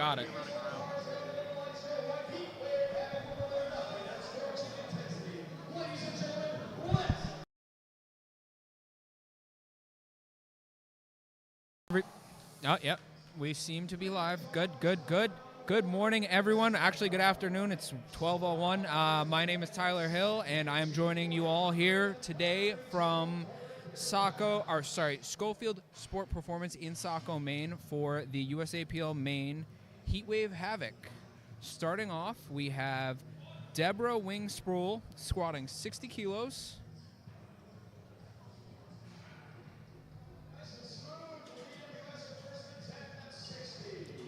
got it. Oh, yep. We seem to be live. Good, good, good. Good morning, everyone. Actually, good afternoon. It's 12:01. My name is Tyler Hill, and I am joining you all here today from Schofield Sport Performance in Saco, Maine, for the USAPL Maine Heatwave Havoc. Starting off, we have Deborah Wing Sproul squatting 60 kilos.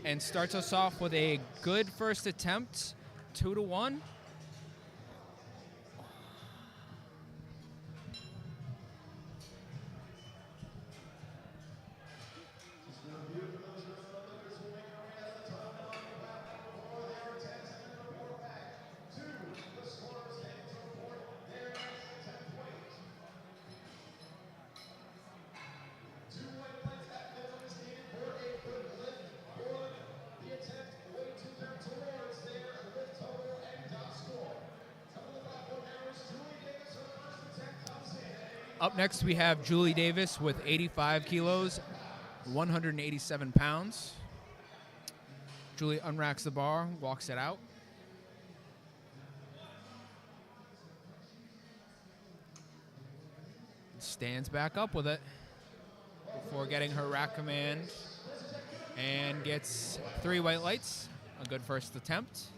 And starts us off with a good first attempt, 2-1. Up next, we have Julie Davis with 85 kilos, 187 pounds. Julie unracks the bar, walks it out. Stands back up with it before getting her rack command and gets 3 white lights. A good first attempt.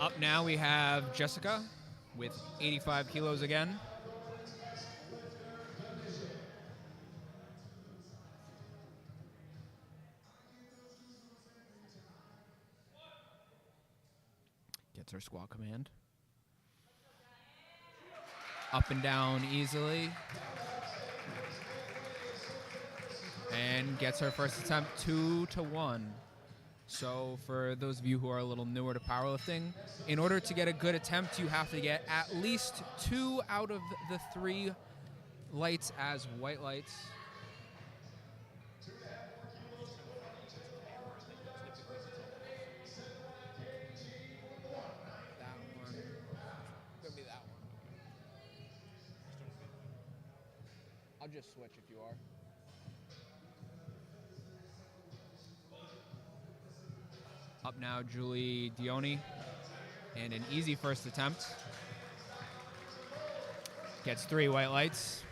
Up now we have Jessica with 85 kilos again. Gets her squat command. Up and down easily. And gets her first attempt 2-1. So for those of you who are a little newer to powerlifting, in order to get a good attempt, you have to get at least 2 out of the 3 lights as white lights. That one. Could be that one. I'll just switch if you are. Up now, Julie Dioni, and an easy first attempt. Gets 3 white lights.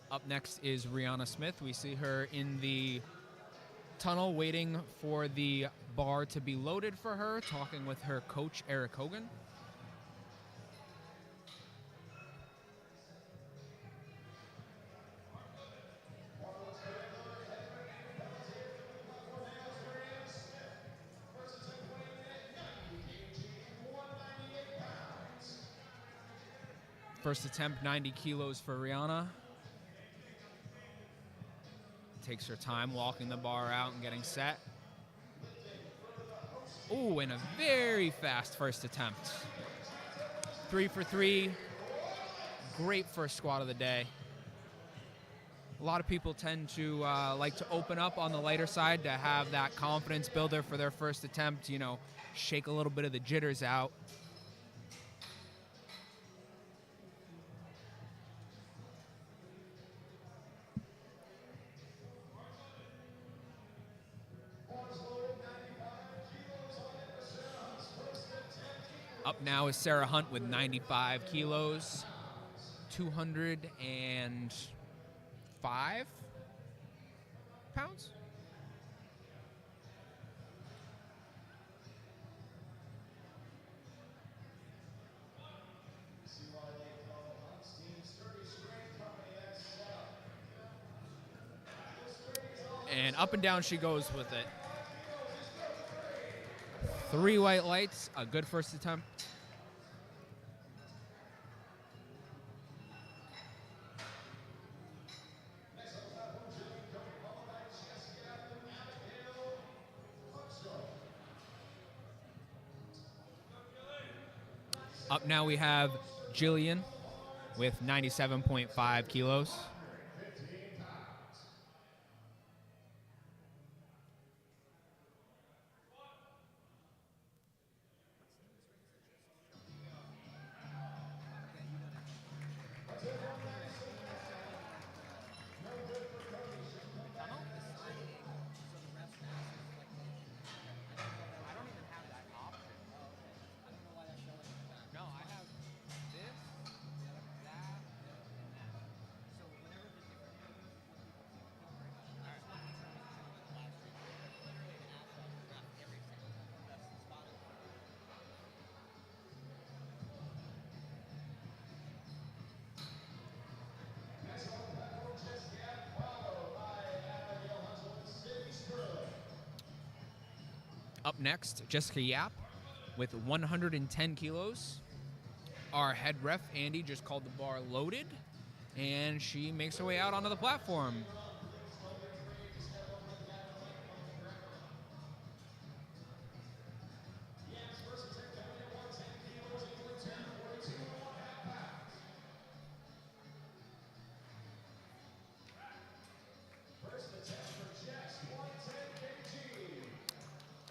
Up next is Rihanna Smith. We see her in the tunnel waiting for the bar to be loaded for her, talking with her coach, Eric Hogan. First attempt, 90 kilos for Rihanna. Takes her time walking the bar out and getting set. Ooh, and a very fast first attempt. 3 for 3. Great first squat of the day. A lot of people tend to like to open up on the lighter side to have that confidence builder for their first attempt, you know, shake a little bit of the jitters out. Up now is Sarah Hunt with 95 kilos, 205 pounds. And up and down she goes with it. 3 white lights, a good first attempt. Up now we have Jillian with 97.5 kilos. Up next, Jessica Yap with 110 kilos. Our head ref, Andy, just called the bar loaded, and she makes her way out onto the platform.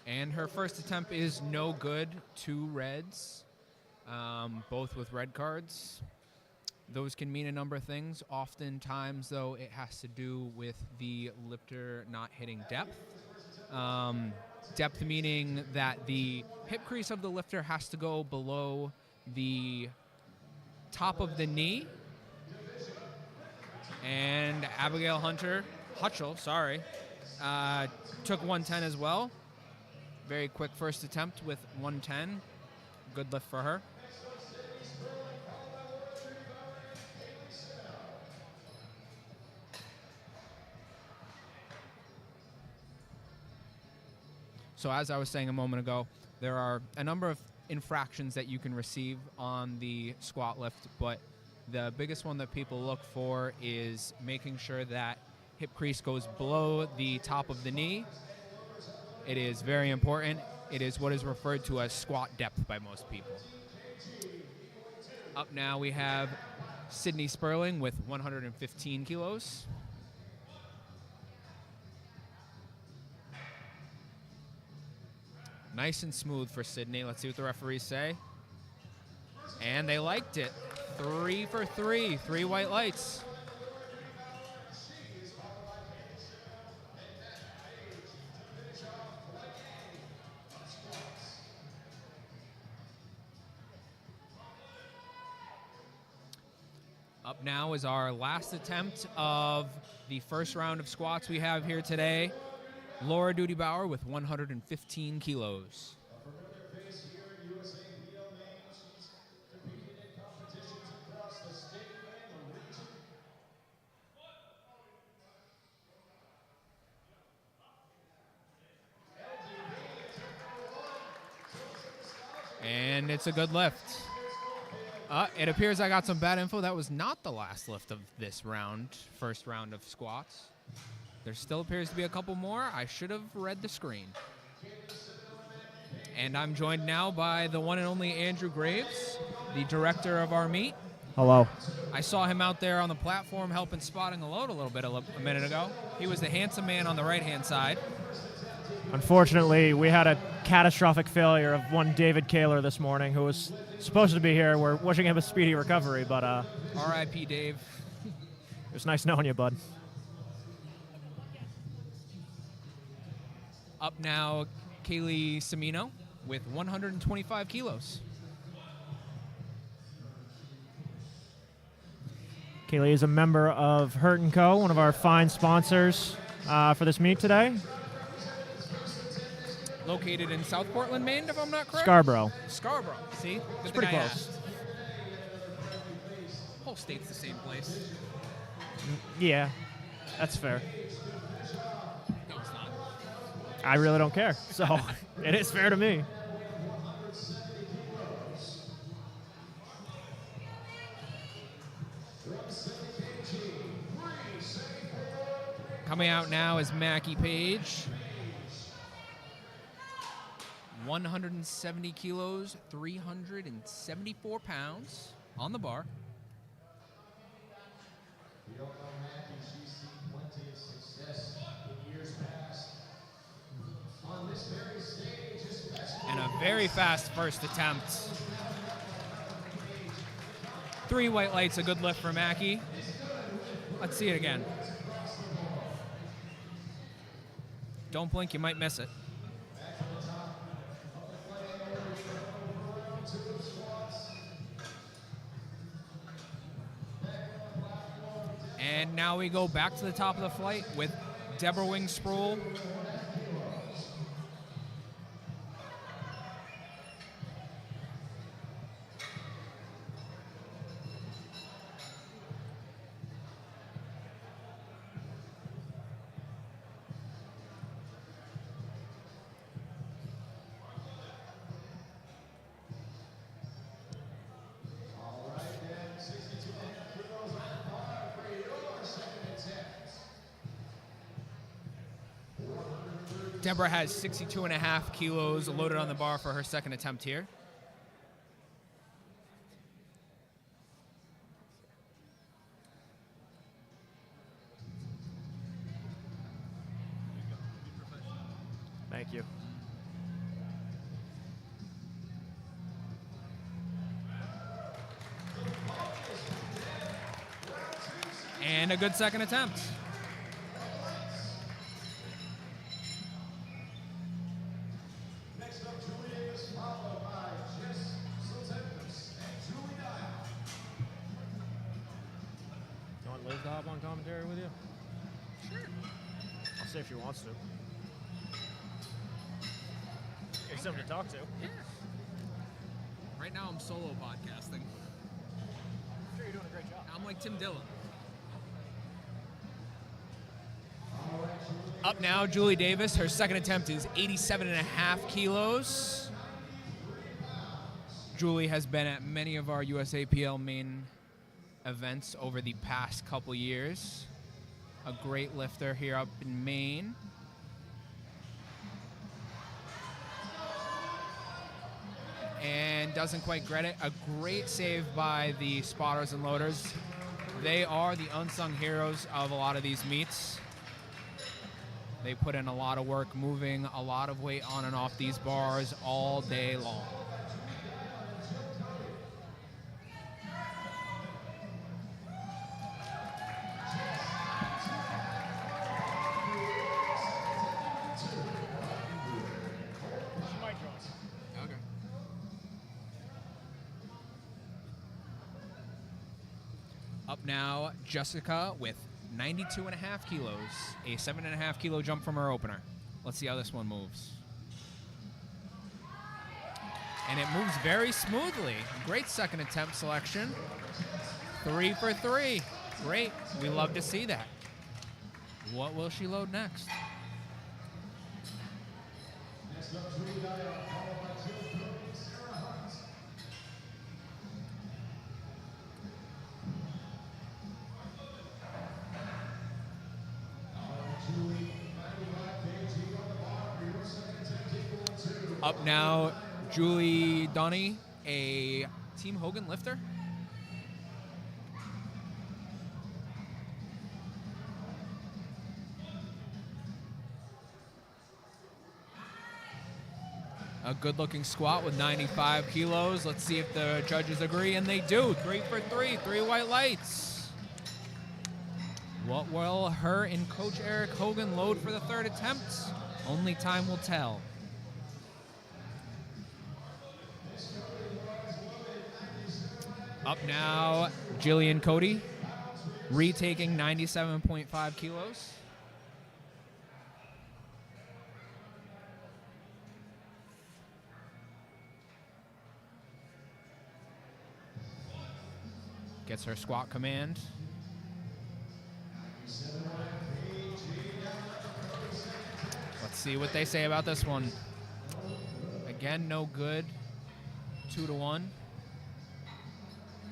And her first attempt is no good, 2 reds, both with red cards. Those can mean a number of things. Oftentimes, though, it has to do with the lifter not hitting depth. Depth meaning that the hip crease of the lifter has to go below the top of the knee. And Abigail Hutchell, took 110 as well. Very quick first attempt with 110. Good lift for her. So as I was saying a moment ago, there are a number of infractions that you can receive on the squat lift, but the biggest one that people look for is making sure that hip crease goes below the top of the knee. It is very important. It is what is referred to as squat depth by most people. Up now we have Sydney Sperling with 115 kilos. Nice and smooth for Sydney. Let's see what the referees say. And they liked it. 3 for 3, 3 white lights. Up now is our last attempt of the first round of squats we have here today. Laura Duty Bauer with 115 kilos. And it's a good lift. It appears I got some bad info. That was not the last lift of this round, first round of squats. There still appears to be a couple more. I should have read the screen. And I'm joined now by the one and only Andrew Graves, the director of our meet. Hello. I saw him out there on the platform helping spotting a load a little bit a minute ago. He was the handsome man on the right-hand side. Unfortunately, we had a catastrophic failure of one David Kaler this morning, who was supposed to be here. We're wishing him a speedy recovery, but R.I.P. Dave. It was nice knowing you, bud. Up now, Kaylee Semino with 125 kilos. Kaylee is a member of Hurt & Co., one of our fine sponsors for this meet today. Located in South Portland, Maine, if I'm not correct? Scarborough. Scarborough. See? It's pretty close. Whole state's the same place. Yeah, that's fair. I really don't care. So it is fair to me. Coming out now is Mackie Page. 170 kilos, 374 pounds on the bar. And a very fast first attempt. 3 white lights, a good lift for Mackie. Let's see it again. Don't blink, you might miss it. And now we go back to the top of the flight with Deborah Wing Sproul. Deborah has 62.5 kilos loaded on the bar for her second attempt here. Thank you. And a good second attempt. Liz to hop on commentary with you? Sure. I'll see if she wants to. There's something to talk to. Yeah. Right now I'm solo podcasting. Sure, you're doing a great job. I'm like Tim Dillon. Up now, Julie Davis. Her second attempt is 87.5 kilos. Julie has been at many of our USAPL Maine events over the past couple years. A great lifter here up in Maine. And doesn't quite get it. A great save by the spotters and loaders. They are the unsung heroes of a lot of these meets. They put in a lot of work moving a lot of weight on and off these bars all day long. Up now, Jessica with 92.5 kilos, a 7.5 kilo jump from her opener. Let's see how this one moves. And it moves very smoothly. Great second attempt selection. 3 for 3. Great. We love to see that. What will she load next? Up now, Julie Donnie, a Team Hogan lifter. A good-looking squat with 95 kilos. Let's see if the judges agree, and they do. 3 for 3, 3 white lights. What will her and Coach Eric Hogan load for the third attempt? Only time will tell. Up now, Jillian Cody, retaking 97.5 kilos. Gets her squat command. Let's see what they say about this one. Again, no good. 2-1.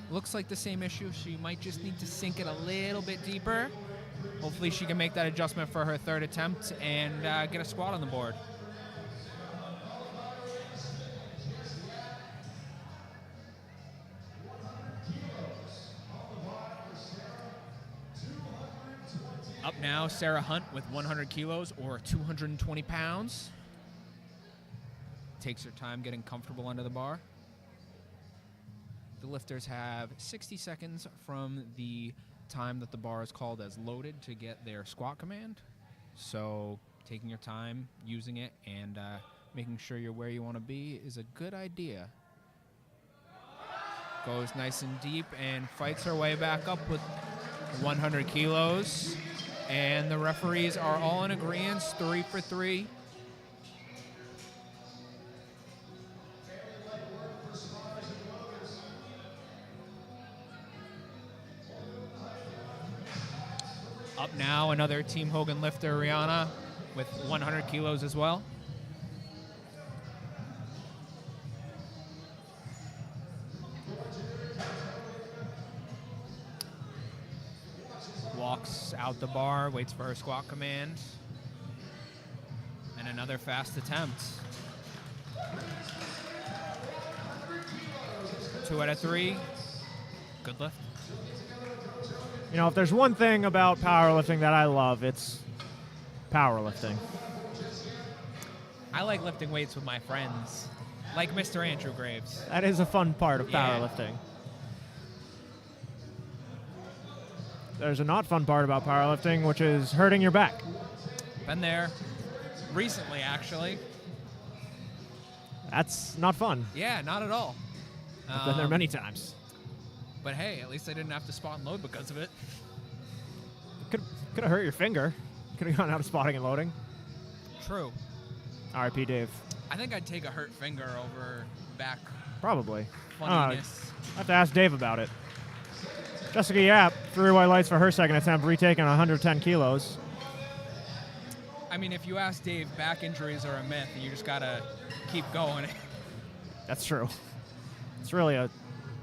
Looks like the same issue. She might just need to sink it a little bit deeper. Hopefully she can make that adjustment for her third attempt and get a squat on the board. Up now, Sarah Hunt with 100 kilos or 220 pounds. Takes her time getting comfortable under the bar. The lifters have 60 seconds from the time that the bar is called as loaded to get their squat command. So taking your time, using it, and making sure you're where you want to be is a good idea. Goes nice and deep and fights her way back up with 100 kilos. And the referees are all in agreement, 3 for 3. Up now, another Team Hogan lifter, Rihanna, with 100 kilos as well. Walks out the bar, waits for her squat command. And another fast attempt. 2 out of 3. Good lift. You know, if there's one thing about powerlifting that I love, it's powerlifting. I like lifting weights with my friends, like Mr. Andrew Graves. That is a fun part of Yeah. powerlifting. There's a not fun part about powerlifting, which is hurting your back. Been there recently, actually. That's not fun. Yeah, not at all. I've been there many times. But hey, at least I didn't have to spot and load because of it. Could have hurt your finger. Could have gone out of spotting and loading. True. R.I.P. Dave. I think I'd take a hurt finger over back Probably. funniness. I have to ask Dave about it. Jessica Yap, 3 white lights for her second attempt, retaking 110 kilos. I mean, if you ask Dave, back injuries are a myth, and you just gotta keep going. That's true. It's really a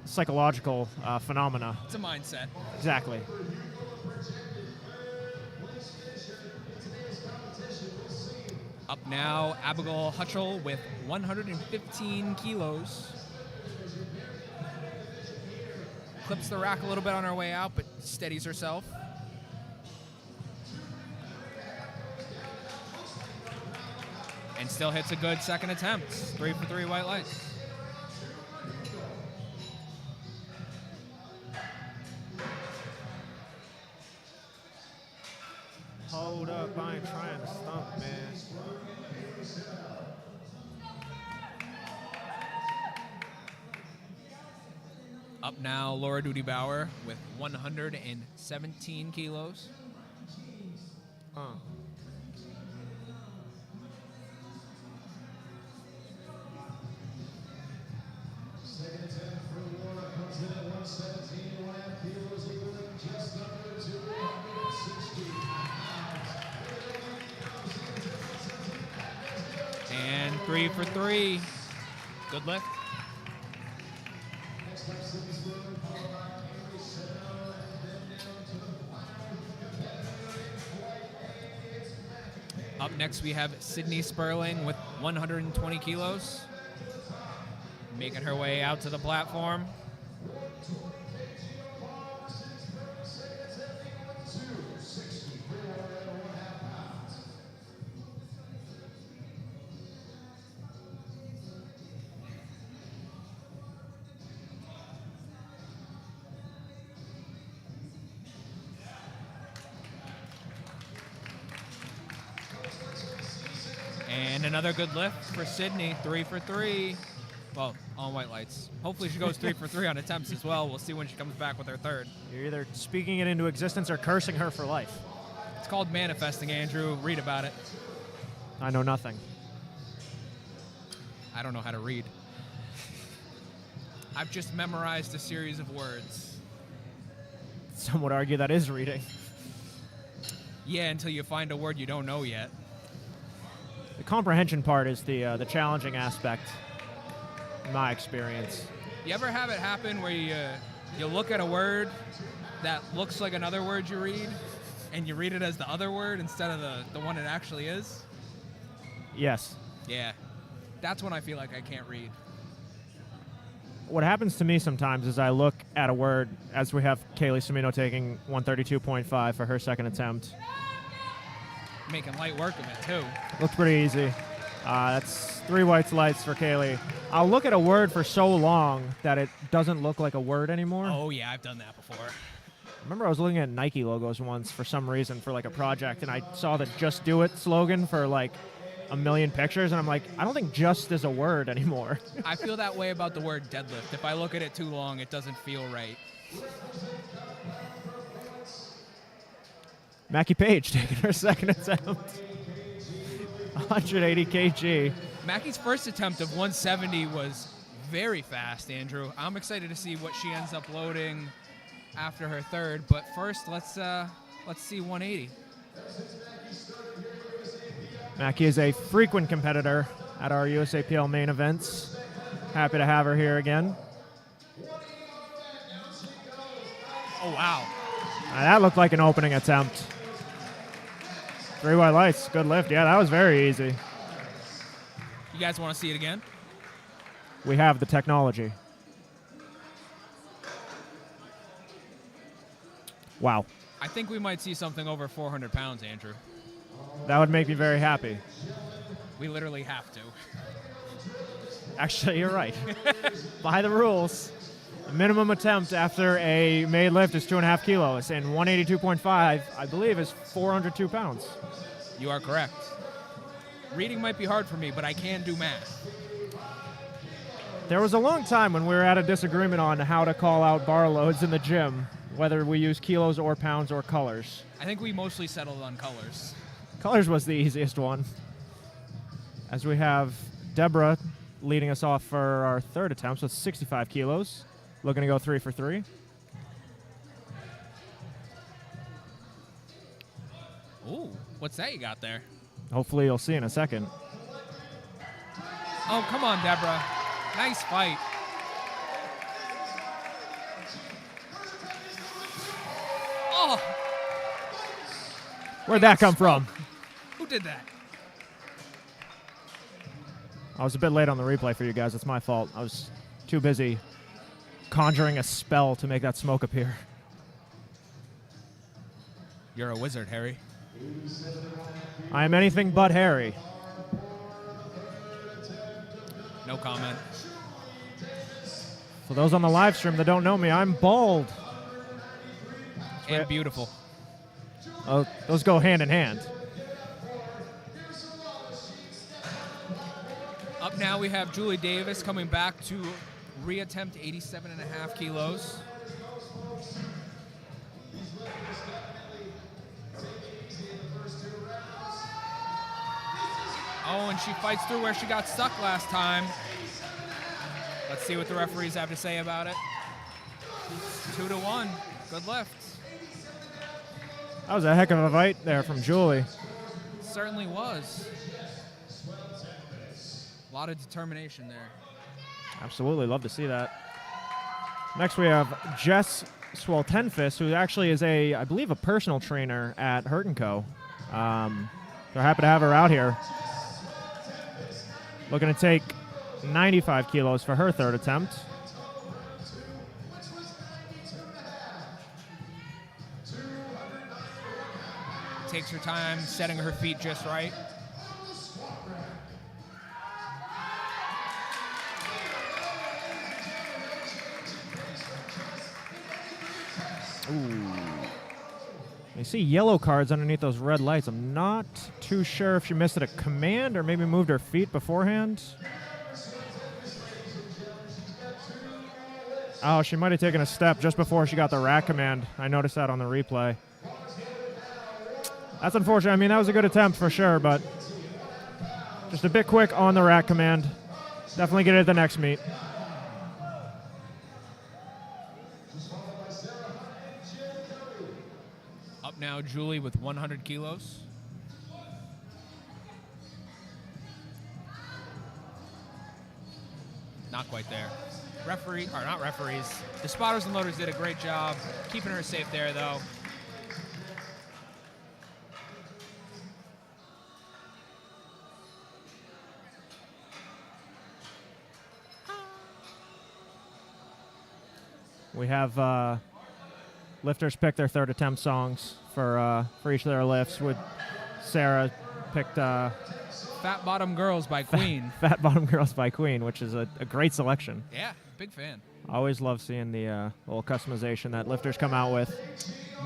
psychological phenomena. It's a mindset. Exactly. Up now, Abigail Hutchell with 115 kilos. Clips the rack a little bit on her way out, but steadies herself. And still hits a good second attempt. 3 for 3 white lights. Hold up, I ain't trying to stump, man. Up now, Laura Duty Bauer with 117 kilos. And 3 for 3. Good lift. Up next, we have Sydney Sperling with 120 kilos. Making her way out to the platform. And another good lift for Sydney, 3 for 3. Well, on white lights. Hopefully she goes 3 for 3 on attempts as well. We'll see when she comes back with her third. You're either speaking it into existence or cursing her for life. It's called manifesting, Andrew. Read about it. I know nothing. I don't know how to read. I've just memorized a series of words. Some would argue that is reading. Yeah, until you find a word you don't know yet. comprehension part is the challenging aspect, in my experience. You ever have it happen where you look at a word that looks like another word you read, and you read it as the other word instead of the one it actually is? Yes. Yeah. That's when I feel like I can't read. What happens to me sometimes is I look at a word, as we have Kaylee Cimino taking 132.5 for her second attempt. Making light work of it, too. Looks pretty easy. That's 3 whites lights for Kaylee. I'll look at a word for so long that it doesn't look like a word anymore. Oh, yeah, I've done that before. I remember I was looking at Nike logos once for some reason for like a project, and I saw the Just Do It slogan for like a million pictures, and I'm like, I don't think just is a word anymore. I feel that way about the word deadlift. If I look at it too long, it doesn't feel right. Mackie Page taking her second attempt. 180 kg. Mackie's first attempt of 170 was very fast, Andrew. I'm excited to see what she ends up loading after her third, but first let's see 180. Mackie is a frequent competitor at our USAPL main events. Happy to have her here again. Oh, wow. That looked like an opening attempt. 3 white lights, good lift. Yeah, that was very easy. You guys want to see it again? We have the technology. Wow. I think we might see something over 400 pounds, Andrew. That would make me very happy. We literally have to. Actually, you're right. By the rules, the minimum attempt after a made lift is 2.5 kilos, and 182.5, I believe, is 402 pounds. You are correct. Reading might be hard for me, but I can do math. There was a long time when we were at a disagreement on how to call out bar loads in the gym, whether we use kilos or pounds or colors. I think we mostly settled on colors. Colors was the easiest one. As we have Deborah leading us off for our third attempt with 65 kilos, looking to go 3 for 3. Ooh, what's that you got there? Hopefully you'll see in a second. Oh, come on, Deborah. Nice fight. Oh! Where'd that come from? Who did that? I was a bit late on the replay for you guys. It's my fault. I was too busy conjuring a spell to make that smoke appear. You're a wizard, Harry. I am anything but Harry. No comment. For those on the live stream that don't know me, I'm bald. And beautiful. Oh, those go hand in hand. Up now we have Julie Davis coming back to reattempt 87.5 kilos. Oh, and she fights through where she got stuck last time. Let's see what the referees have to say about it. 2-1. Good lift. That was a heck of a fight there from Julie. Certainly was. A lot of determination there. Absolutely, love to see that. Next we have Jess Swoltenfist, who actually is I believe, a personal trainer at Hurt & Co. They're happy to have her out here. Looking to take 95 kilos for her third attempt. Takes her time, setting her feet just right. Ooh. You see yellow cards underneath those red lights. I'm not too sure if she missed it a command or maybe moved her feet beforehand. Oh, she might have taken a step just before she got the rack command. I noticed that on the replay. That's unfortunate. I mean, that was a good attempt for sure, but just a bit quick on the rack command. Definitely get it at the next meet. Up now, Julie with 100 kilos. Not quite there. Not referees. The spotters and loaders did a great job keeping her safe there, though. We have lifters pick their third attempt songs for each of their lifts. With Sarah picked Fat Bottom Girls by Queen. Fat Bottom Girls by Queen, which is a great selection. Yeah, big fan. Always love seeing the little customization that lifters come out with.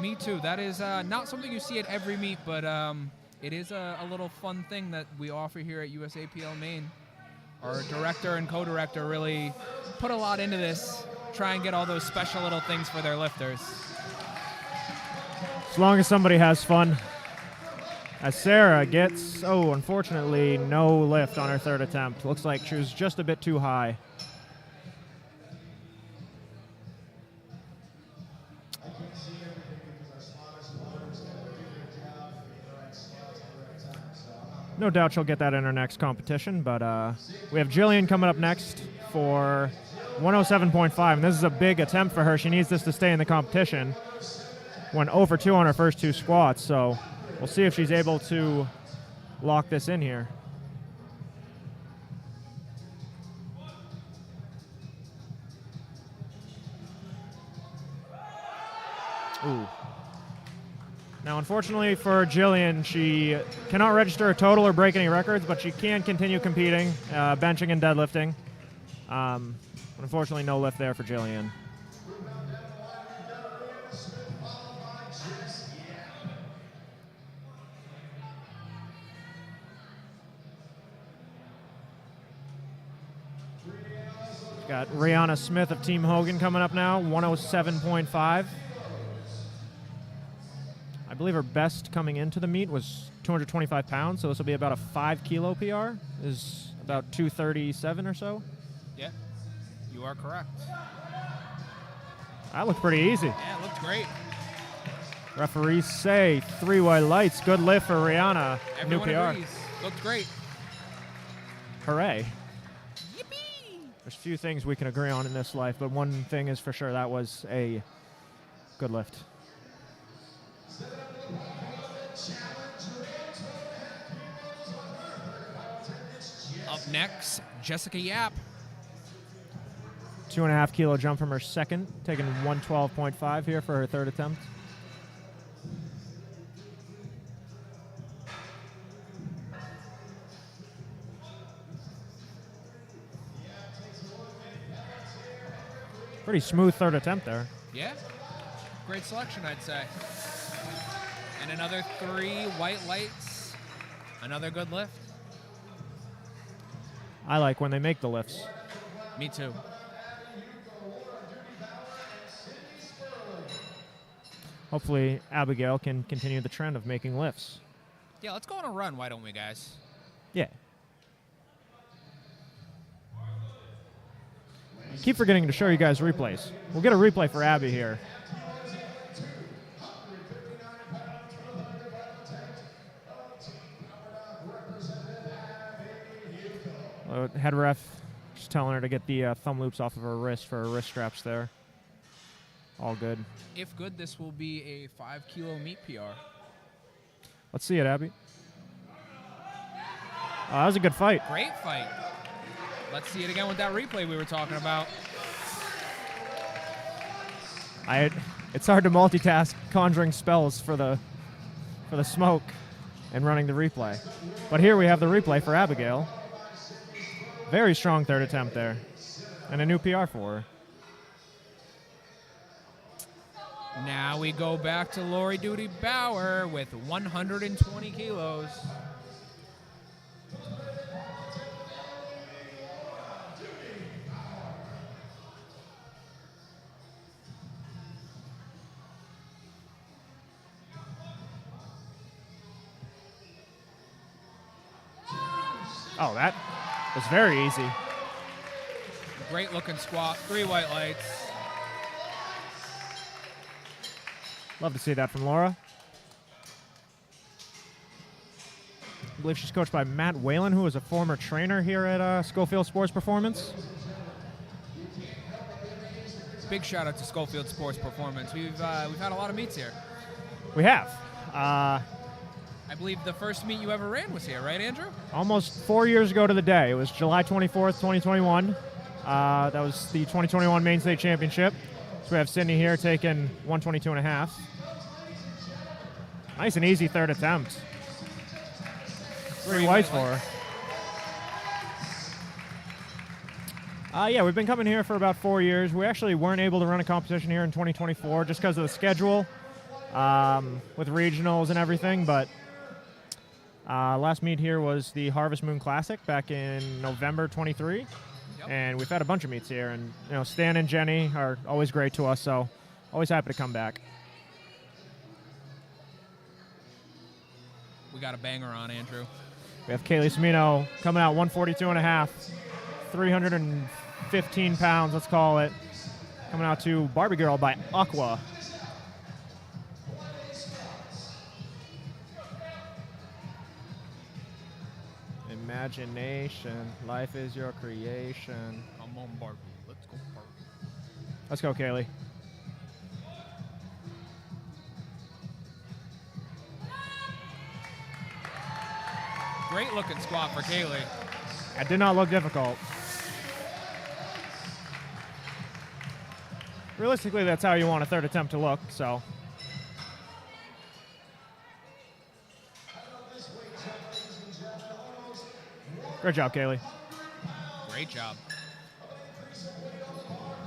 Me too. That is not something you see at every meet, but it is a little fun thing that we offer here at USAPL Maine. Our director and co-director really put a lot into this, try and get all those special little things for their lifters. As long as somebody has fun. As Sarah gets, unfortunately, no lift on her third attempt. Looks like she was just a bit too high. No doubt she'll get that in her next competition, but we have Jillian coming up next for 107.5, and this is a big attempt for her. She needs this to stay in the competition. Went over 2 on her first 2 squats, so we'll see if she's able to lock this in here. Ooh. Now, unfortunately for Jillian, she cannot register a total or break any records, but she can continue competing, benching and deadlifting. Unfortunately, no lift there for Jillian. Got Rihanna Smith of Team Hogan coming up now, 107.5. I believe her best coming into the meet was 225 pounds, so this will be about a 5 kilo PR. Is about 237 or so. Yeah, you are correct. That looked pretty easy. Yeah, it looked great. Referees say 3 white lights. Good lift for Rihanna. Everyone New PR. agrees. Looked great. Hooray. Yippee! There's few things we can agree on in this life, but one thing is for sure, that was a good lift. Up next, Jessica Yap. 2.5 kilo jump from her second, taking 112.5 here for her third attempt. Pretty smooth third attempt there. Yeah, great selection, I'd say. And another 3 white lights. Another good lift. I like when they make the lifts. Me too. Hopefully, Abigail can continue the trend of making lifts. Yeah, let's go on a run, why don't we, guys? Yeah. Keep forgetting to show you guys replays. We'll get a replay for Abby here. Head ref just telling her to get the thumb loops off of her wrist for her wrist straps there. All good. If good, this will be a 5 kilo meet PR. Let's see it, Abby. That was a good fight. Great fight. Let's see it again with that replay we were talking about. It's hard to multitask conjuring spells for the smoke and running the replay. But here we have the replay for Abigail. Very strong third attempt there. And a new PR for her. Now we go back to Lori Duty Bauer with 120 kilos. Oh, that was very easy. Great looking squat, 3 white lights. Love to see that from Laura. I believe she's coached by Matt Whalen, who is a former trainer here at Schofield Sports Performance. big shout out to Schofield Sports Performance. We've had a lot of meets here. We have. I believe the first meet you ever ran was here, right, Andrew? Almost 4 years ago to the day. It was July 24th, 2021. That was the 2021 Maine State Championship. So we have Sydney here taking 122.5. Nice and easy third attempt. 3 whites for her. Yeah, we've been coming here for about 4 years. We actually weren't able to run a competition here in 2024 just because of the schedule with regionals and everything, but last meet here was the Harvest Moon Classic back in November 23, and we've had a bunch of meets here, and Stan and Jenny are always great to us, so always happy to come back. We got a banger on, Andrew. We have Kaylee Semino coming out 142.5, 315 pounds, let's call it, coming out to Barbie Girl by Aqua. Imagination, life is your creation. Come on, Barbie. Let's go, Barbie. Let's go, Kaylee. Great looking squat for Kaylee. That did not look difficult. Realistically, that's how you want a third attempt to look, so. Great job, Kaylee. Great job.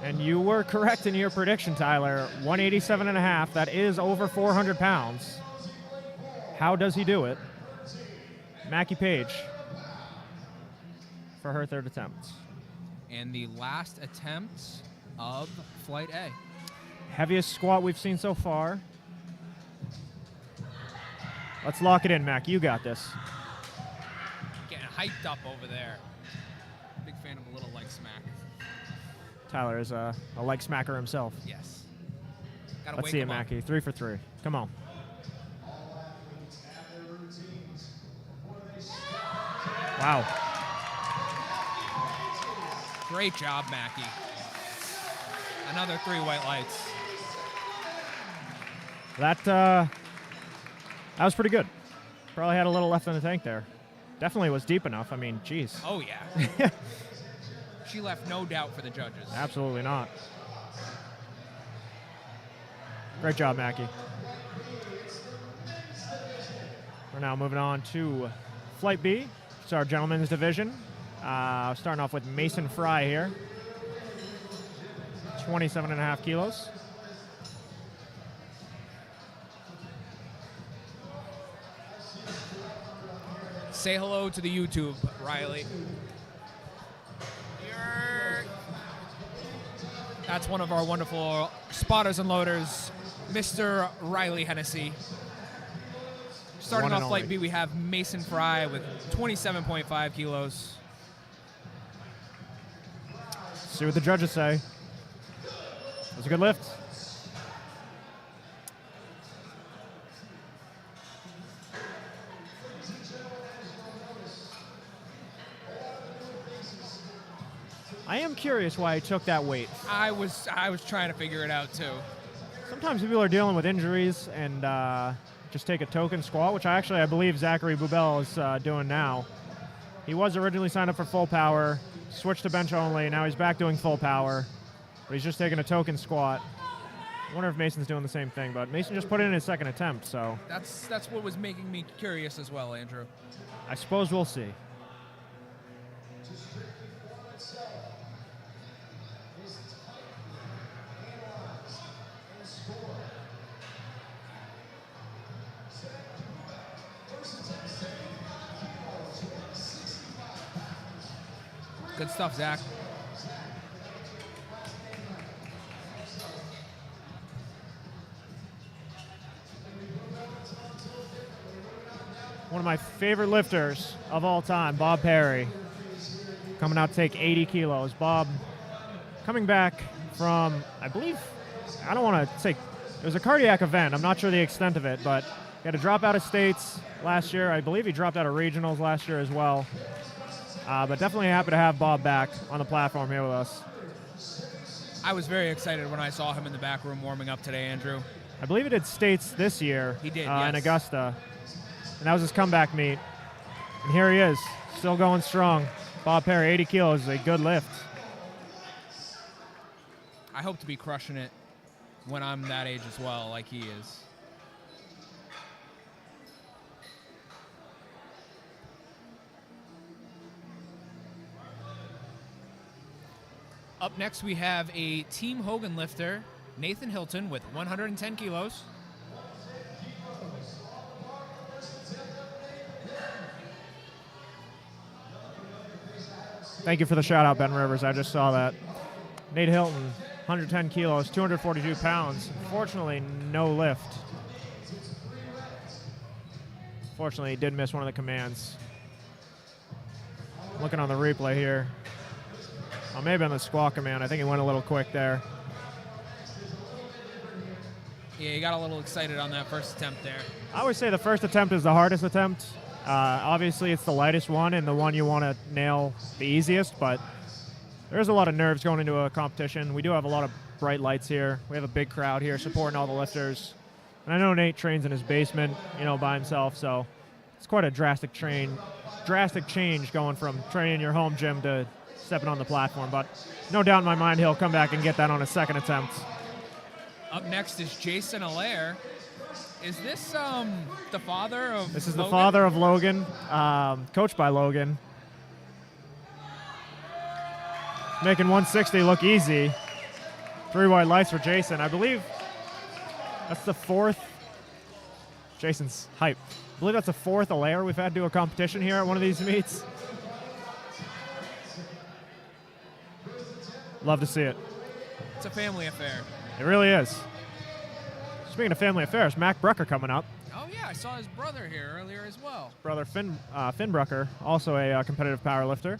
And you were correct in your prediction, Tyler. 187.5. That is over 400 pounds. How does he do it? Mackie Page for her third attempt. And the last attempt of Flight A. Heaviest squat we've seen so far. Let's lock it in, Mac. You got this. Getting hyped up over there. Big fan of a little leg smack. Tyler is a leg smacker himself. Yes. Gotta Let's wake see it, him up. Mackie. 3 for 3. Come on. Wow. Great job, Mackie. Another 3 white lights. That was pretty good. Probably had a little left in the tank there. Definitely was deep enough. I mean, geez. Oh, yeah. She left no doubt for the judges. Absolutely not. Great job, Mackie. We're now moving on to Flight B. It's our gentlemen's division. Starting off with Mason Fry here. 27.5 kilos. Say hello to the YouTube, Riley. That's one of our wonderful spotters and loaders, Mr. Riley Hennessy. Starting off Flight B, we have Mason Fry with 27.5 kilos. See what the judges say. That was a good lift. I am curious why he took that weight. I was trying to figure it out too. Sometimes people are dealing with injuries and just take a token squat, which I believe Zachary Bubel is doing now. He was originally signed up for full power, switched to bench only, now he's back doing full power, but he's just taking a token squat. I wonder if Mason's doing the same thing, but Mason just put it in his second attempt, so. That's what was making me curious as well, Andrew. I suppose we'll see. Good stuff, Zach. One of my favorite lifters of all time, Bob Perry, coming out to take 80 kilos. Bob coming back from, I believe, I don't want to say, it was a cardiac event. I'm not sure the extent of it, but he had to drop out of states last year. I believe he dropped out of regionals last year as well. But definitely happy to have Bob back on the platform here with us. I was very excited when I saw him in the back room warming up today, Andrew. I believe he did states this year. He did, in yes. Augusta. And that was his comeback meet. And here he is, still going strong. Bob Perry, 80 kilos, a good lift. I hope to be crushing it when I'm that age as well, like he is. Up next, we have a Team Hogan lifter, Nathan Hilton, with 110 kilos. Thank you for the shout out, Ben Rivers. I just saw that. Nate Hilton, 110 kilos, 242 pounds. Fortunately, no lift. Fortunately, he did miss one of the commands. Looking on the replay here. Oh, maybe on the squat command. I think he went a little quick there. Yeah, he got a little excited on that first attempt there. I always say the first attempt is the hardest attempt. Obviously, it's the lightest one and the one you want to nail the easiest, but there's a lot of nerves going into a competition. We do have a lot of bright lights here. We have a big crowd here supporting all the lifters. And I know Nate trains in his basement, by himself, so it's quite a drastic change going from training in your home gym to stepping on the platform. But no doubt in my mind he'll come back and get that on his second attempt. Up next is Jason Allaire. Is this the father of This is Logan? the father of Logan, coached by Logan. Making 160 look easy. 3 white lights for Jason. I believe that's the 4th. Jason's hype. I believe that's the 4th Allaire we've had do a competition here at one of these meets. Love to see it. It's a family affair. It really is. Speaking of family affairs, Mac Brucker coming up. Oh, yeah, I saw his brother here earlier as well. Brother Finn Brucker, also a competitive powerlifter.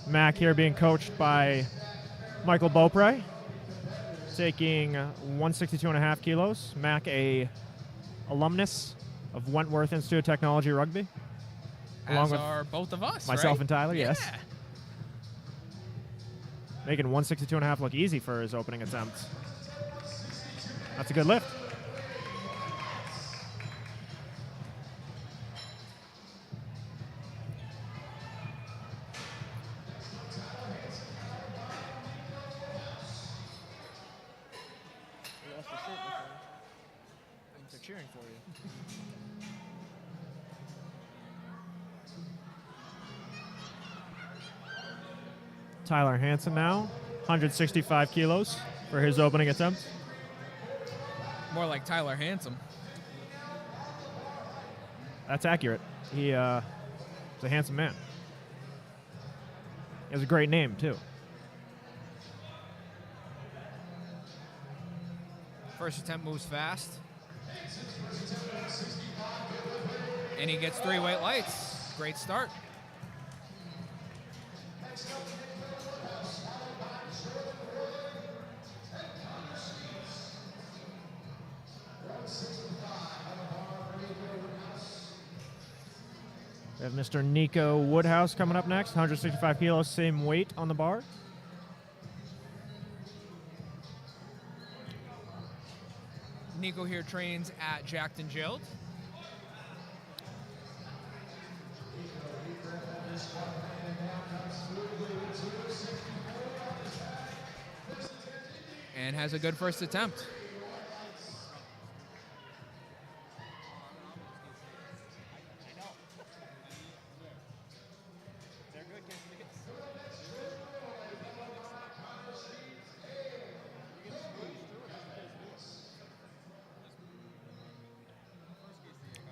Mac here being coached by Michael Beaupre, taking 162.5 kilos. Mac, a alumnus of Wentworth Institute of Technology Rugby. As are both of us, myself right? and Tyler, Yeah. yes. Making 162.5 look easy for his opening attempt. That's a good lift. They're cheering for you. Tyler Hansen now, 165 kilos for his opening attempt. More like Tyler Handsome. That's accurate. He's a handsome man. He has a great name, too. First attempt moves fast. And he gets 3 white lights. Great start. We have Mr. Nico Woodhouse coming up next, 165 kilos, same weight on the bar. Nico here trains at Jacked and Jilled. And has a good first attempt.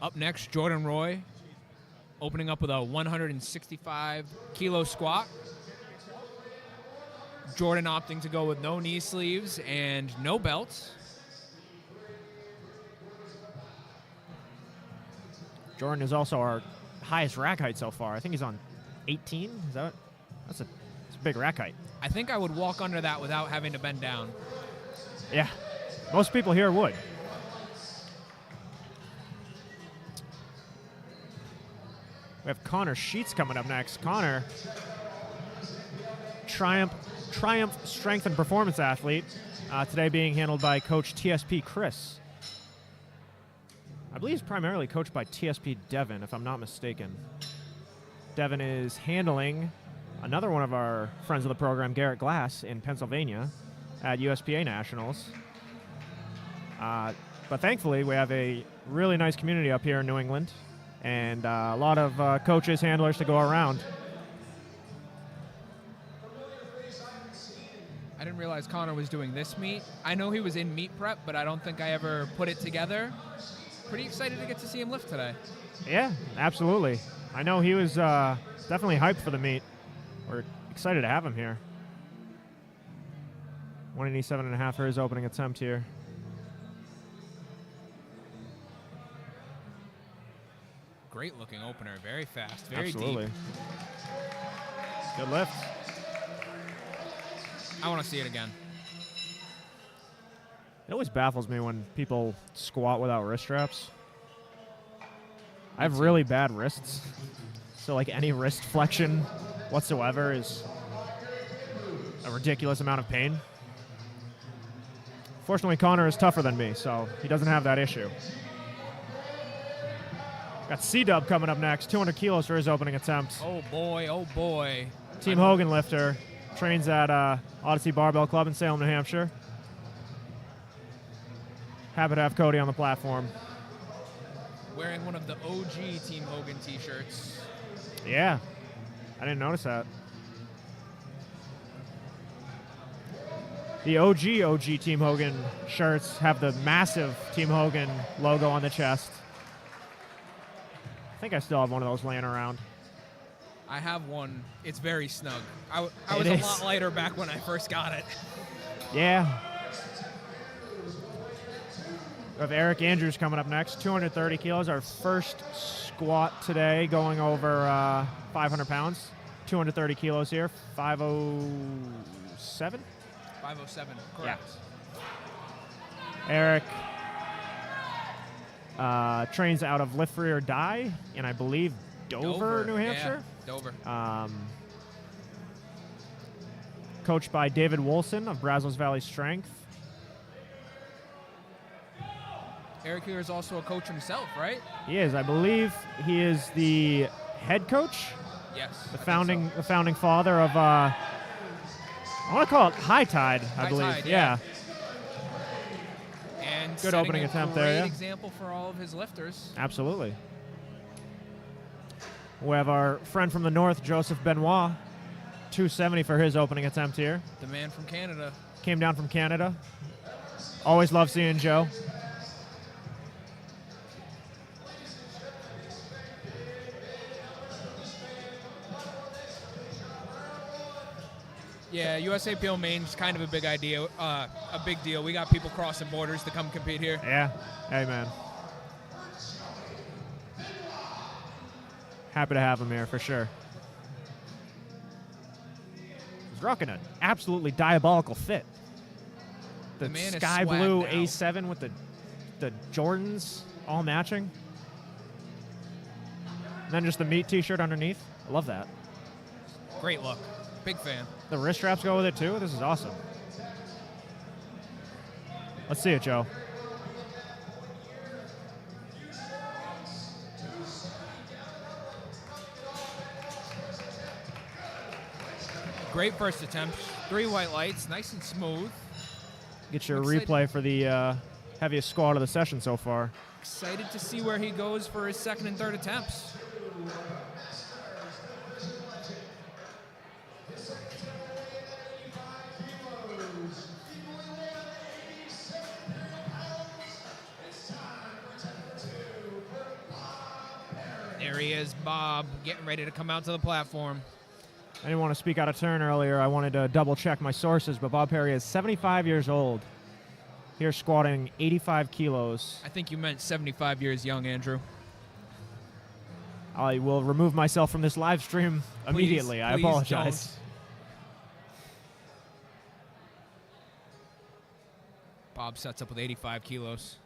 Up next, Jordan Roy, opening up with a 165 kilo squat. Jordan opting to go with no knee sleeves and no belts. Jordan is also our highest rack height so far. I think he's on 18. Is that? That's a big rack height. I think I would walk under that without having to bend down. Yeah, most people here would. We have Connor Sheets coming up next. Connor, Triumph Triumph Strength and Performance Athlete, today being handled by Coach TSP Chris. I believe he's primarily coached by TSP Devin, if I'm not mistaken. Devin is handling another one of our friends of the program, Garrett Glass, in Pennsylvania at USPA Nationals. But thankfully, we have a really nice community up here in New England, and a lot of coaches, handlers to go around. I didn't realize Connor was doing this meet. I know he was in meet prep, but I don't think I ever put it together. Pretty excited to get to see him lift today. Yeah, absolutely. I know he was definitely hyped for the meet. We're excited to have him here. 187.5 for his opening attempt here. Great looking opener, very fast, very Absolutely. deep. Good lift. I want to see it again. It always baffles me when people squat without wrist straps. I have really bad wrists, so like any wrist flexion whatsoever is a ridiculous amount of pain. Fortunately, Connor is tougher than me, so he doesn't have that issue. Got C-Dub coming up next, 200 kilos for his opening attempt. Oh boy, oh boy. Team Hogan lifter, trains at Odyssey Barbell Club in Salem, New Hampshire. Happy to have Cody on the platform. Wearing one of the OG Team Hogan t-shirts. Yeah, I didn't notice that. The OG Team Hogan shirts have the massive Team Hogan logo on the chest. I think I still have one of those laying around. I have one. It's very snug. I was It a is. lot lighter back when I first got it. Yeah. We have Eric Andrews coming up next, 230 kilos, our first squat today, going over 500 pounds. 230 kilos here, 507? 507, correct. Eric trains out of Lift Free or Die in, I believe, Dover, New Hampshire. Yeah, Dover. Coached by David Wolson of Brazos Valley Strength. Eric here is also a coach himself, right? He is. I believe he is the head coach, Yes. the founding father of, I want to call it High Tide, I High believe. Tide, yeah. And Good setting opening a attempt great there, yeah. example for all of his lifters. Absolutely. We have our friend from the north, Joseph Benoit, 270 for his opening attempt here. The man from Canada. Came down from Canada. Always love seeing Joe. Yeah, USAPL Maine is kind of a big deal. We got people crossing borders to come compete here. Yeah. Hey, man. Happy to have him here for sure. He's rocking an absolutely diabolical fit. The man is sky swag blue now. A7 with the Jordans all matching. And then just the meat t-shirt underneath. I love that. Great look. Big fan. The wrist straps go with it too. This is awesome. Let's see it, Joe. Great first attempt. 3 white lights, nice and smooth. Get your Excited. replay for the heaviest squat of the session so far. Excited to see where he goes for his second and third attempts. There he is, Bob, getting ready to come out to the platform. I didn't want to speak out of turn earlier. I wanted to double check my sources, but Bob Perry is 75 years old. Here squatting 85 kilos. I think you meant 75 years young, Andrew. I will remove myself from this live stream immediately. I Please apologize. don't. Bob sets up with 85 kilos.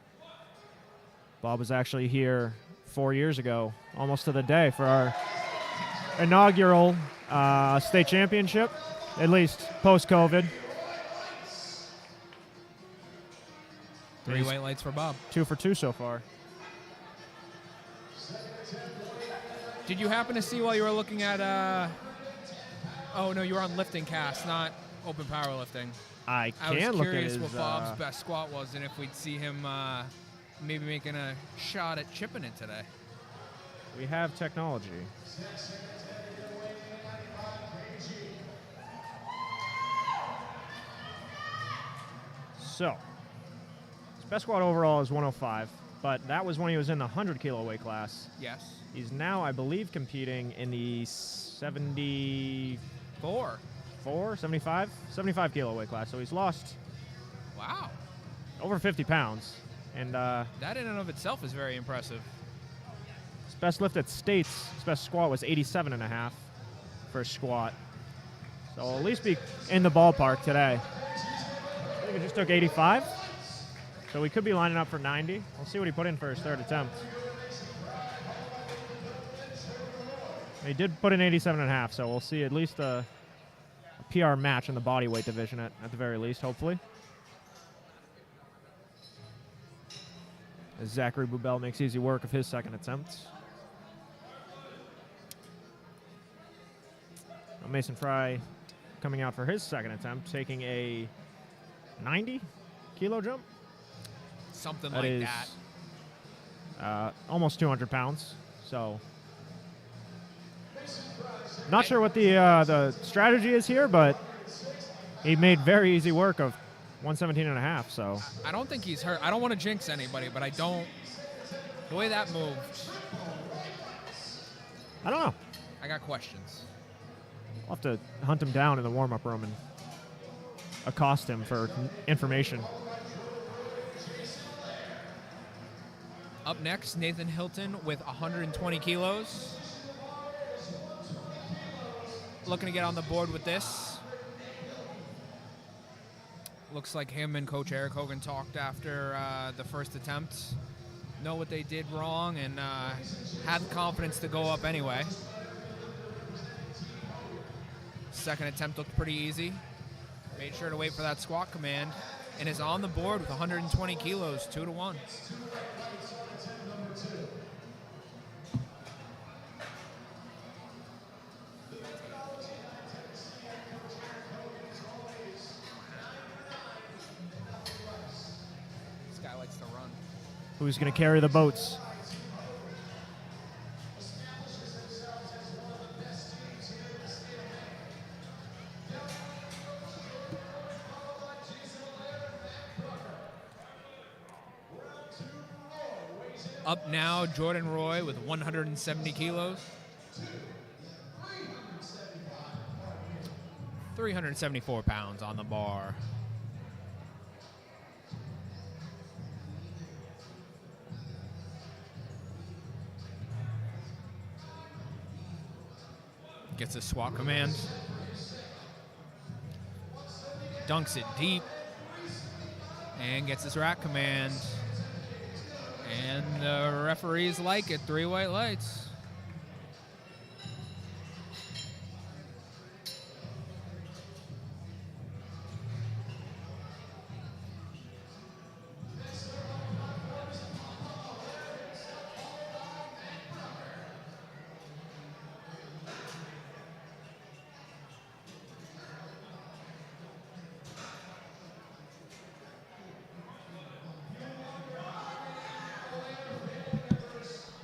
Bob was actually here 4 years ago, almost to the day, for our inaugural state championship. at least post-COVID. 3 white lights for Bob. 2 for 2 so far. Did you happen to see while you were looking at, oh no, you were on lifting cast, not open powerlifting. I I was can look at curious his, what Bob's best squat was and if we'd see him maybe making a shot at chipping it today. We have technology. So, his best squat overall is 105, but that was when he was in the 100 kilo weight class. Yes. He's now, I believe, competing in the 74, 75 kilo weight class. So he's lost Wow. over 50 pounds. And That in and of itself is very impressive. his best lift at States, his best squat was 87.5 for a squat. So he'll at least be in the ballpark today. I think he just took 85. So we could be lining up for 90. We'll see what he put in for his third attempt. He did put in 87.5, so we'll see at least a PR match in the body weight division at the very least, hopefully. As Zachary Bubel makes easy work of his second attempt. Mason Fry coming out for his second attempt, taking a 90 kilo jump. Something That like is, that. almost 200 pounds. So, not sure what the strategy is here, but he made very easy work of 117.5. So I don't think he's hurt. I don't want to jinx anybody, but I don't. The way that moved, I don't know. I got questions. We'll have to hunt him down in the warm-up room and accost him for information. Up next, Nathan Hilton with 120 kilos. Looking to get on the board with this. Looks like him and Coach Eric Hogan talked after the first attempt. Know what they did wrong and had the confidence to go up anyway. Second attempt looked pretty easy. Made sure to wait for that squat command and is on the board with 120 kilos, 2-1. This guy likes to run. Who's going to carry the boats? Up now, Jordan Roy with 170 kilos. 374 pounds on the bar. Gets a squat command. Dunks it deep. And gets his rack command. And the referees like it. 3 white lights.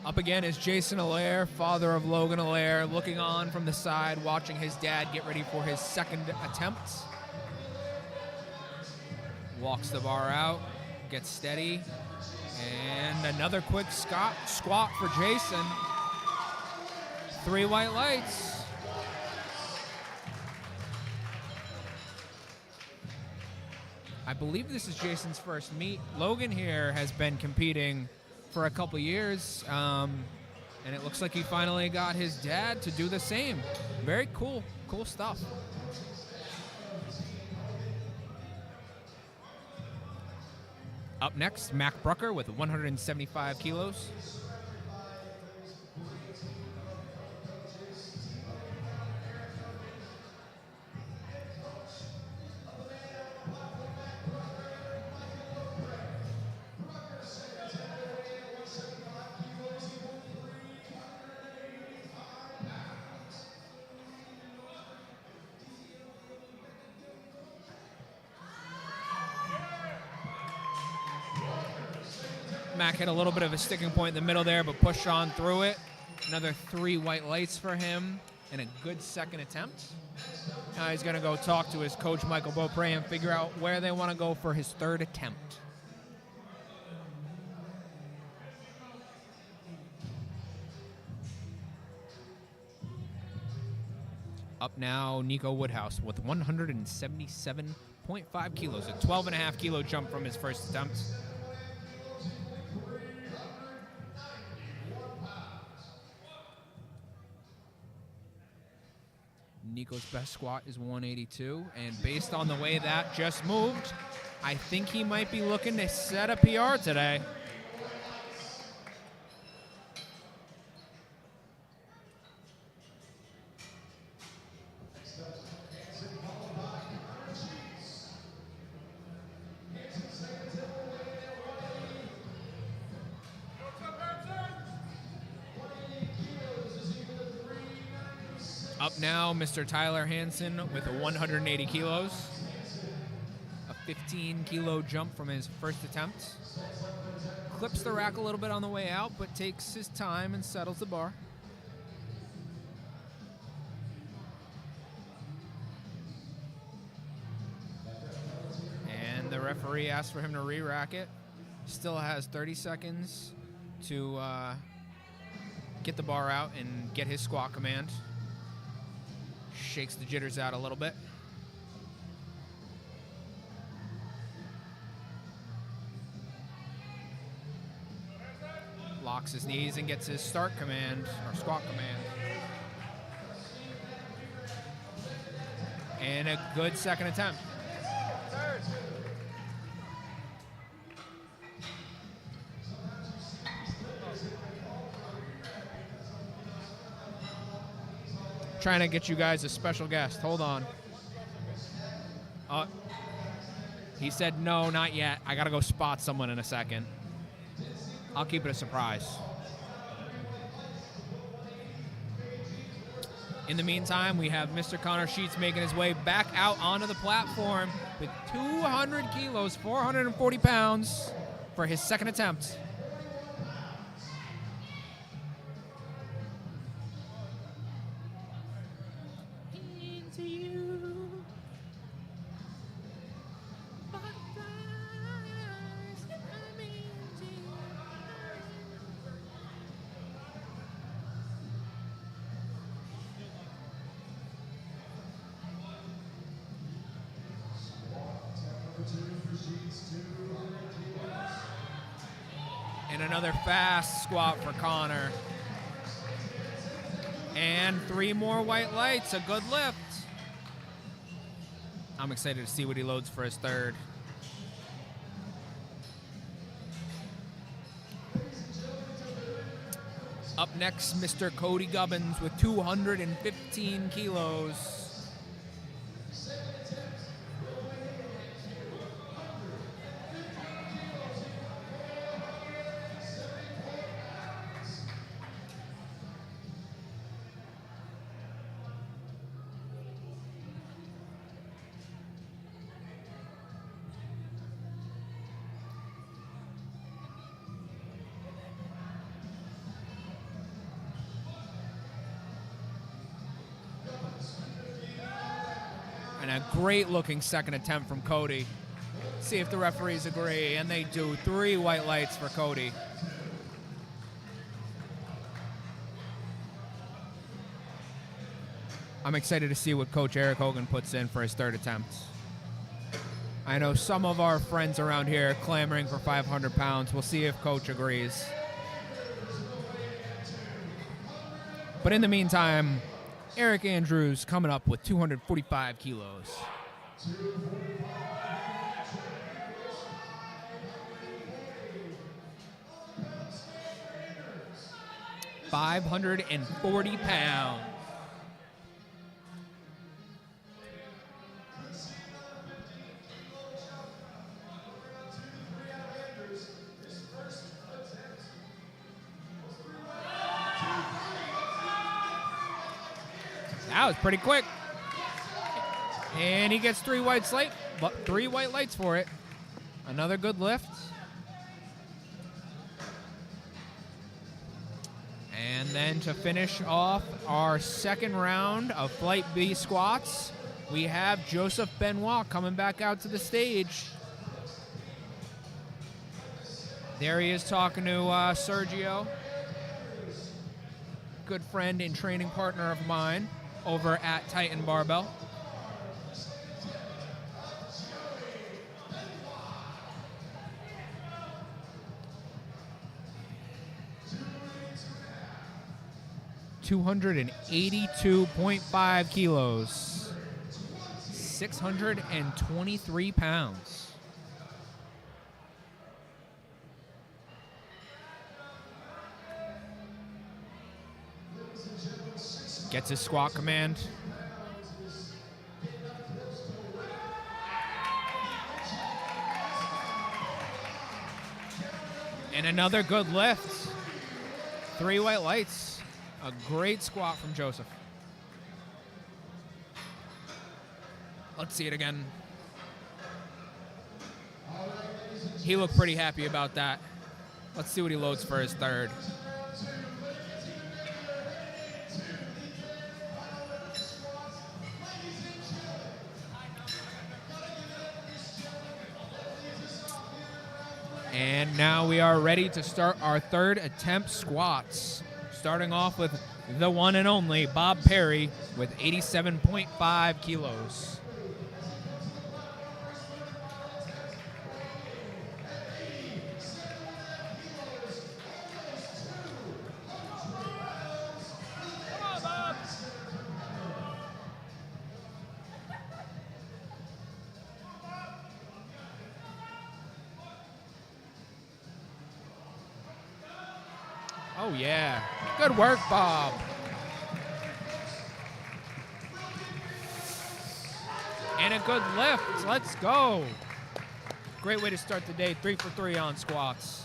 Up again is Jason Allaire, father of Logan Allaire, looking on from the side, watching his dad get ready for his second attempt. Walks the bar out, gets steady, and another quick squat for Jason. 3 white lights. I believe this is Jason's first meet. Logan here has been competing for a couple years, and it looks like he finally got his dad to do the same. Very cool stuff. Up next, Mac Brucker with 175 kilos. Mac hit a little bit of a sticking point in the middle there, but pushed on through it. Another 3 white lights for him and a good second attempt. Now he's going to go talk to his coach, Michael Beaupre, and figure out where they want to go for his third attempt. Up now, Nico Woodhouse with 177.5 kilos, a 12.5 kilo jump from his first attempt. Nico's best squat is 182, and based on the way that just moved, I think he might be looking to set a PR today. Up now, Mr. Tyler Hansen with 180 kilos. A 15 kilo jump from his first attempt. Clips the rack a little bit on the way out, but takes his time and settles the bar. And the referee asked for him to re-rack it. Still has 30 seconds to get the bar out and get his squat command. Shakes the jitters out a little bit. Locks his knees and gets his start command, or squat command. And a good second attempt. Trying to get you guys a special guest. Hold on. He said no, not yet. I got to go spot someone in a second. I'll keep it a surprise. In the meantime, we have Mr. Connor Sheets making his way back out onto the platform with 200 kilos, 440 pounds for his second attempt. And another fast squat for Connor. And 3 more white lights, a good lift. I'm excited to see what he loads for his third. Up next, Mr. Cody Gubbins with 215 kilos. And a great looking second attempt from Cody. See if the referees agree, and they do. 3 white lights for Cody. I'm excited to see what Coach Eric Hogan puts in for his third attempt. I know some of our friends around here are clamoring for 500 pounds. We'll see if Coach agrees. But in the meantime, Eric Andrews coming up with 245 kilos. $540 pounds. That was pretty quick. And he gets 3 white lights for it. Another good lift. And then to finish off our second round of Flight B squats, we have Joseph Benoit coming back out to the stage. There he is talking to Sergio, good friend and training partner of mine over at Titan Barbell. $282.5 kilos, 623 pounds. Gets his squat command. And another good lift. 3 white lights. A great squat from Joseph. Let's see it again. He looked pretty happy about that. Let's see what he loads for his third. And now we are ready to start our third attempt squats. Starting off with the one and only Bob Perry with 87.5 kilos. Come on, Bob. Oh, yeah. Good work, Bob. And a good lift. Let's go. Great way to start the day. 3 for 3 on squats.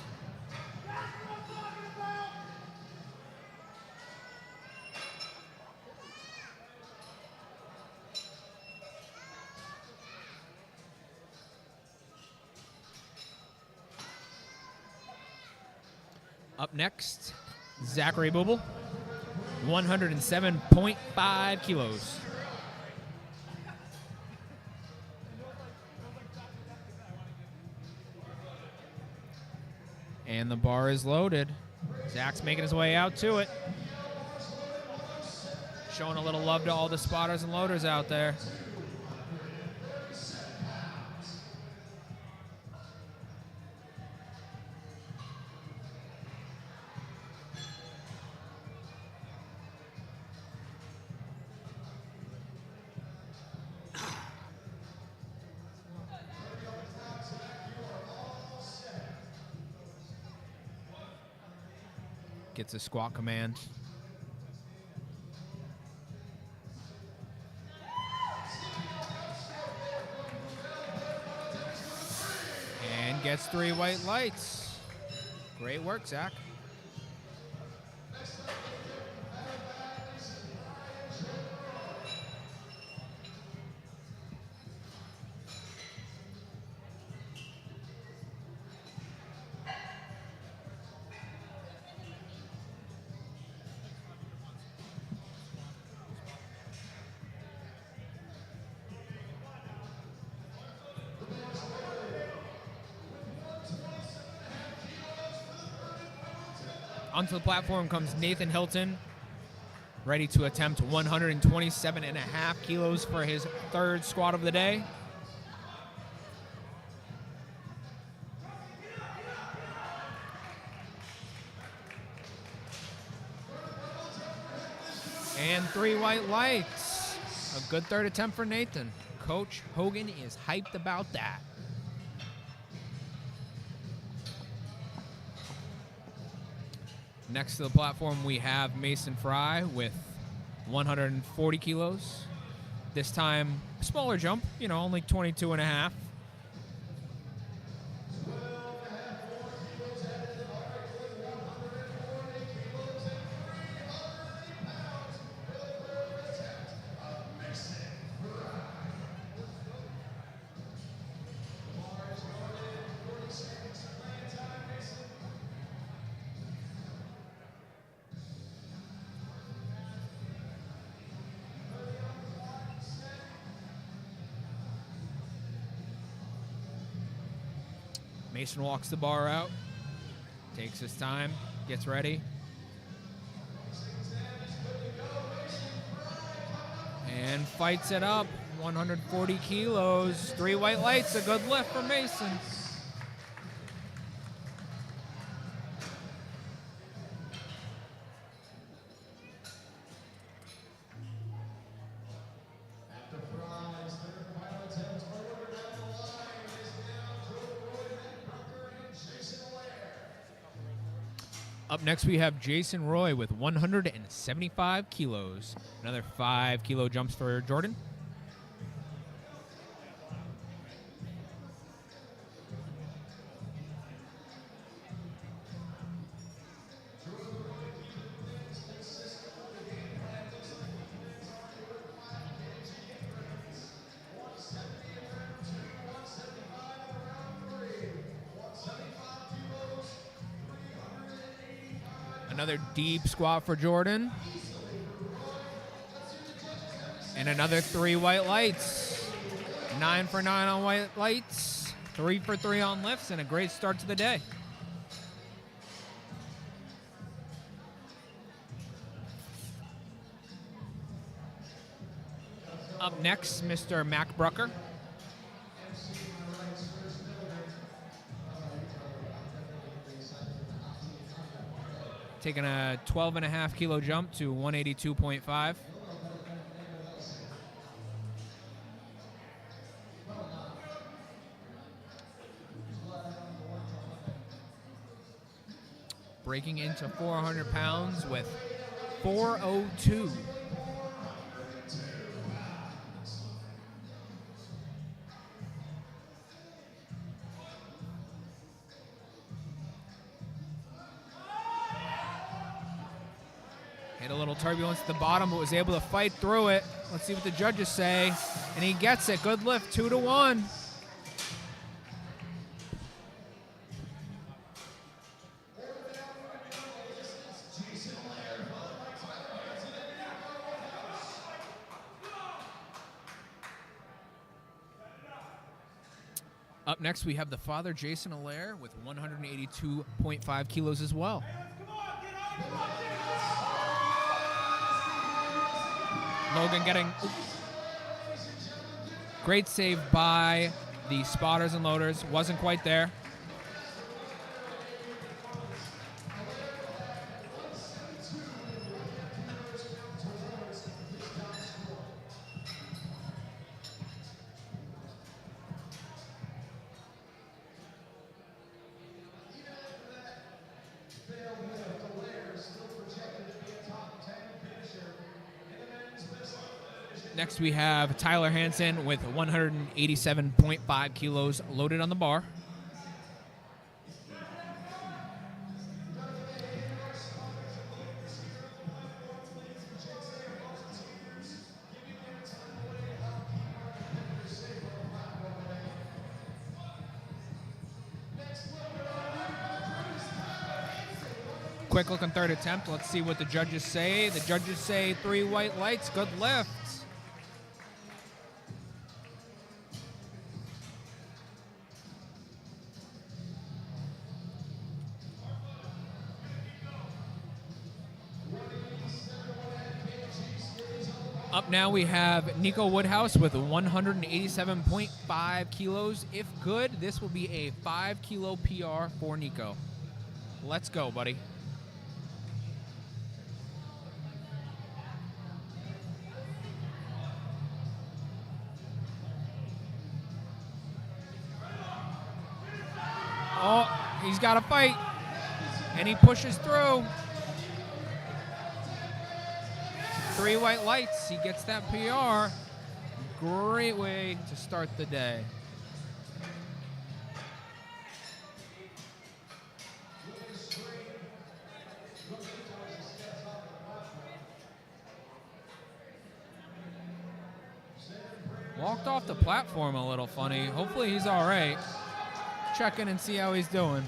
Up next, Zachary Booble, 107.5 kilos. And the bar is loaded. Zach's making his way out to it. Showing a little love to all the spotters and loaders out there. Gets a squat command. And gets 3 white lights. Great work, Zach. Onto the platform comes Nathan Hilton, ready to attempt 127.5 kilos for his third squat of the day. And 3 white lights. A good third attempt for Nathan. Coach Hogan is hyped about that. Next to the platform, we have Mason Fry with 140 kilos. This time, smaller jump, only 22.5. Mason walks the bar out, takes his time, gets ready. And fights it up. 140 kilos. 3 white lights. A good lift for Mason. Up next, we have Jason Roy with 175 kilos. Another 5 kilo jumps for Jordan. Another deep squat for Jordan. And another 3 white lights. 9 for 9 on white lights. 3 for 3 on lifts, and a great start to the day. Up next, Mr. Mac Brucker. Taking a 12.5 kilo jump to 182.5. Breaking into 400 pounds with 402. Hit a little turbulence at the bottom, but was able to fight through it. Let's see what the judges say. And he gets it. Good lift, 2-1. Up next, we have the father, Jason Allaire, with 182.5 kilos as well. Logan getting great save by the spotters and loaders. Wasn't quite there. Next, we have Tyler Hansen with 187.5 kilos loaded on the bar. Quick look on third attempt. Let's see what the judges say. The judges say 3 white lights, good lift. Up now we have Nico Woodhouse with 187.5 kilos. If good, this will be a 5 kilo PR for Nico. Let's go, buddy. Oh, he's got to fight. And he pushes through. 3 white lights. He gets that PR. Great way to start the day. Walked off the platform a little funny. Hopefully he's all right. Check in and see how he's doing.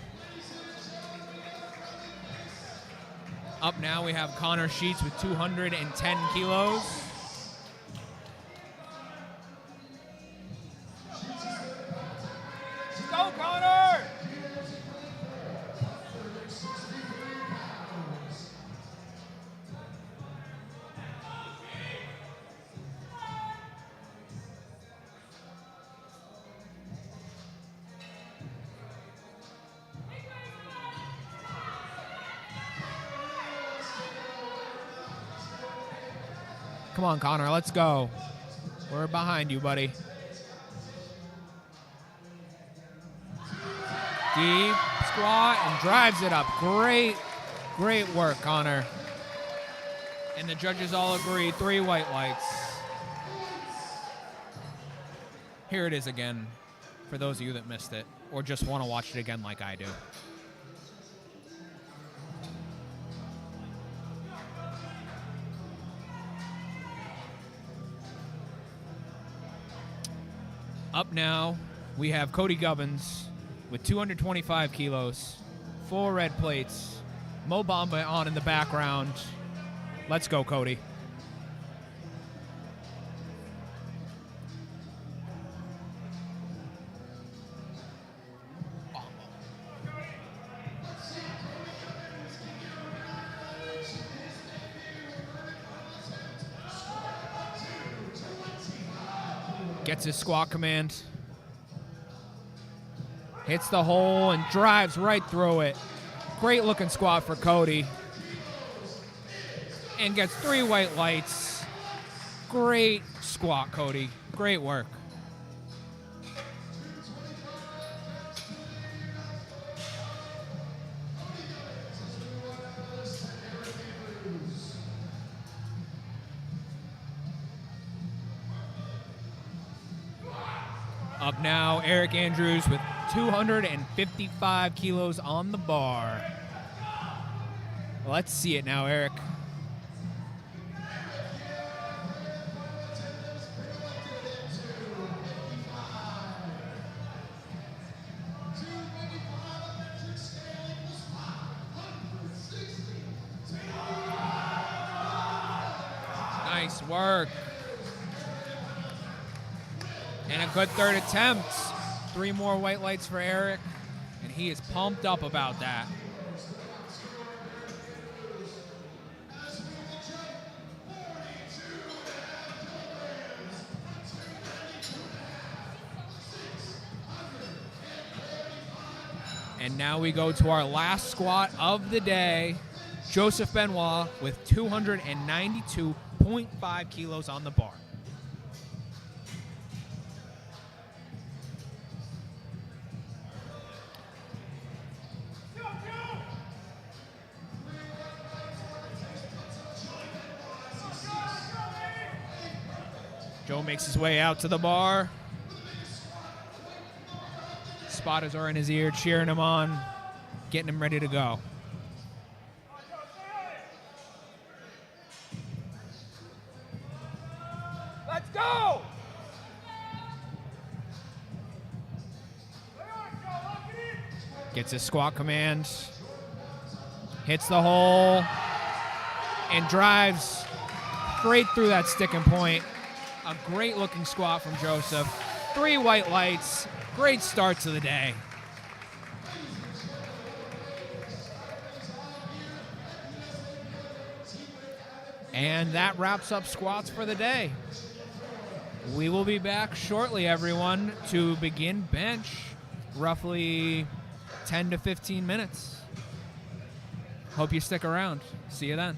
Up now we have Connor Sheets with 210 kilos. Go, Connor! Come on, Connor, let's go. We're behind you, buddy. Deep squat and drives it up. Great work, Connor. And the judges all agree, 3 white lights. Here it is again, for those of you that missed it, or just want to watch it again like I do. Up now, we have Cody Gubbins with 225 kilos, 4 red plates, Mo Bamba on in the background. Let's go, Cody. Gets his squat command. Hits the hole and drives right through it. Great looking squat for Cody. And gets 3 white lights. Great squat, Cody. Great work. Up now, Eric Andrews with 255 kilos on the bar. Let's see it now, Eric. Nice work. And a good third attempt. 3 more white lights for Eric, and he is pumped up about that. And now we go to our last squat of the day. Joseph Benoit with 292.5 kilos on the bar. Joe makes his way out to the bar. Spotters are in his ear, cheering him on, getting him ready to go. Let's go! Gets his squat command, hits the hole, and drives straight through that sticking point. A great looking squat from Joseph. 3 white lights. Great start to the day. And that wraps up squats for the day. We will be back shortly, everyone, to begin bench. Roughly 10 to 15 minutes. Hope you stick around. See you then.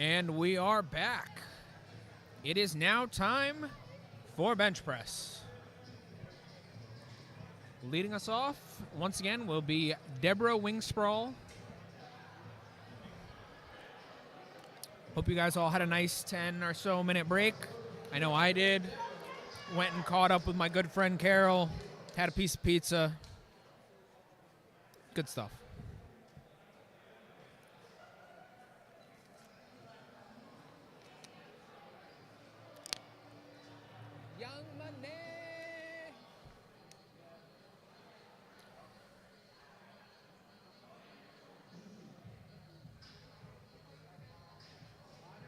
And we are back. It is now time for bench press. Leading us off, once again, will be Deborah Wingsprawl. Hope you guys all had a nice 10 or so minute break. I know I did. Went and caught up with my good friend Carol. Had a piece of pizza. Good stuff. Young money.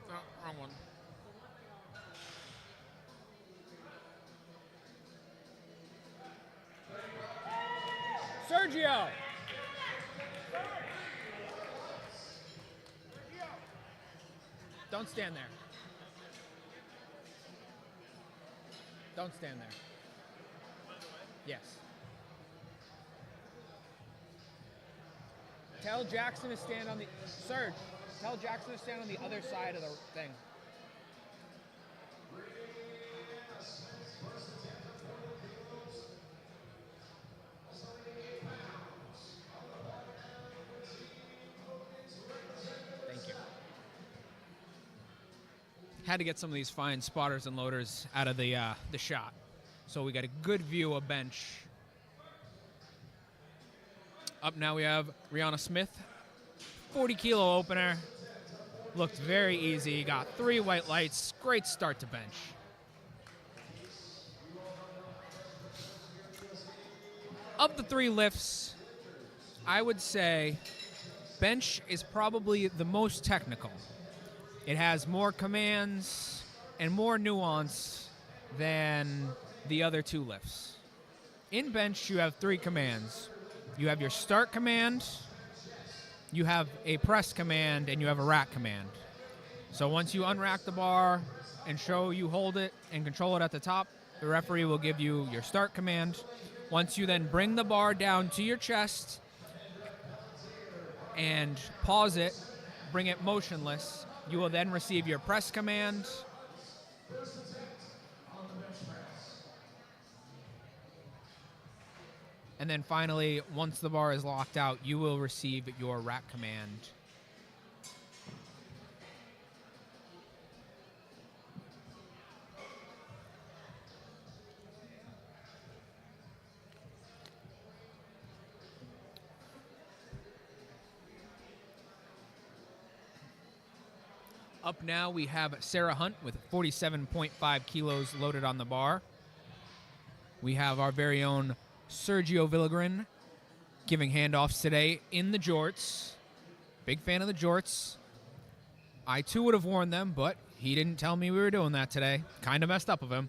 Oh, wrong one. Sergio. Don't stand there. Don't stand there. Yes. Tell Jackson to stand on the... Serge, tell Jackson to stand on the other side of the thing. Thank you. Had to get some of these fine spotters and loaders out of the shot. So we got a good view of bench. Up now we have Rihanna Smith, 40 kilo opener. Looked very easy, got 3 white lights, great start to bench. Of the 3 lifts, I would say bench is probably the most technical. It has more commands and more nuance than the other 2 lifts. In bench, you have 3 commands. You have your start command, you have a press command, and you have a rack command. So once you unrack the bar and show you hold it and control it at the top, the referee will give you your start command. Once you then bring the bar down to your chest and pause it, bring it motionless, you will then receive your press command. And then finally, once the bar is locked out, you will receive your rack command. Up now, we have Sarah Hunt with 47.5 kilos loaded on the bar. We have our very own Sergio Villagran giving handoffs today in the jorts. Big fan of the jorts. I too would have worn them, but he didn't tell me we were doing that today. Kind of messed up of him.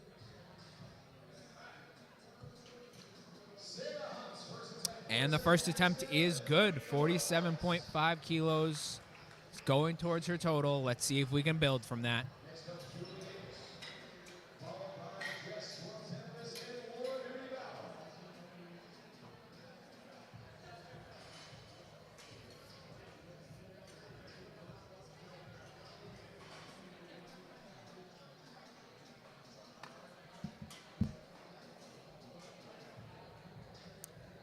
And the first attempt is good. 47.5 kilos. It's going towards her total. Let's see if we can build from that.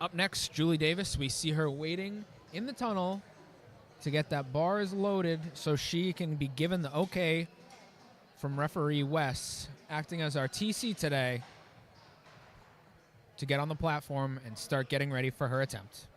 Up next, Julie Davis. We see her waiting in the tunnel to get that bars loaded so she can be given the okay from referee Wes, acting as our TC today, to get on the platform and start getting ready for her attempt.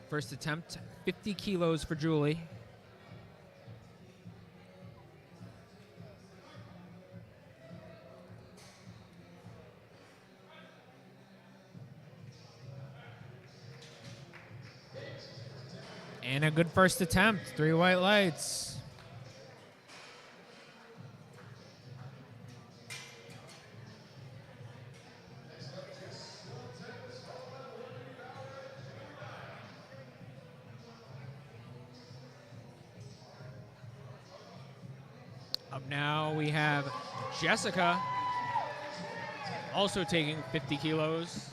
First attempt, 50 kilos for Julie. And a good first attempt, 3 white lights. Up now we have Jessica also taking 50 kilos.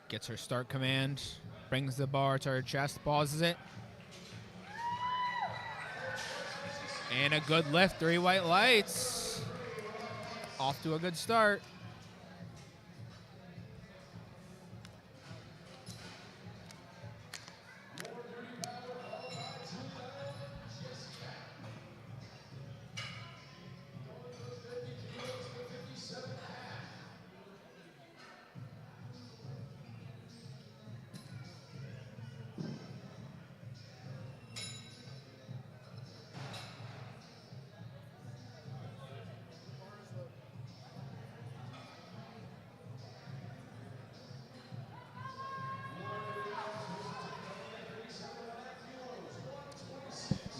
Gets her start command, brings the bar to her chest, pauses it. And a good lift, 3 white lights. Off to a good start.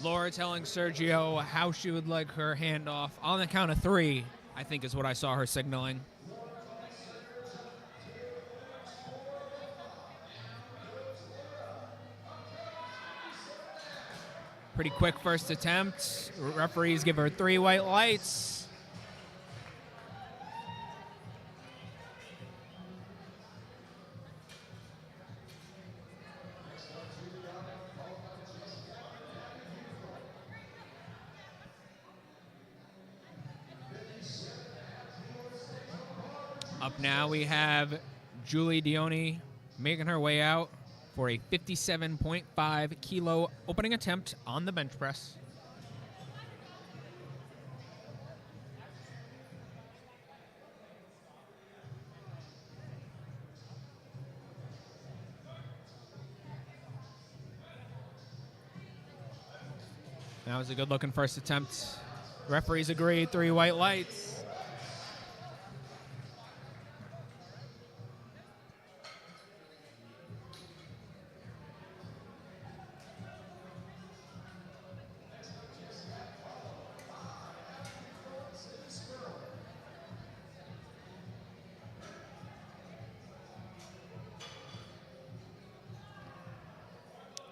Laura telling Sergio how she would like her handoff on the count of 3, I think is what I saw her signaling. Pretty quick first attempt. Referees give her 3 white lights. Up now we have Julie Dione making her way out for a 57.5 kilo opening attempt on the bench press. That was a good looking first attempt. Referees agreed, 3 white lights.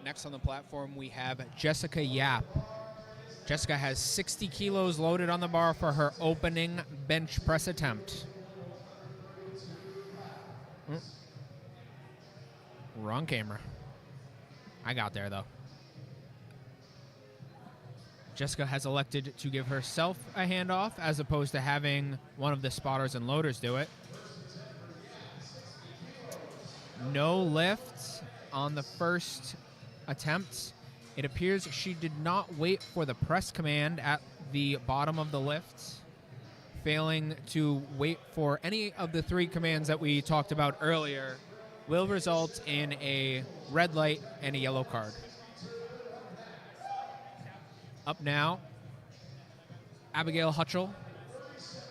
Next on the platform, we have Jessica Yap. Jessica has 60 kilos loaded on the bar for her opening bench press attempt. Wrong camera. I got there, though. Jessica has elected to give herself a handoff as opposed to having one of the spotters and loaders do it. No lifts on the first attempt. It appears she did not wait for the press command at the bottom of the lift, failing to wait for any of the 3 commands that we talked about earlier will result in a red light and a yellow card. Up now, Abigail Hutchell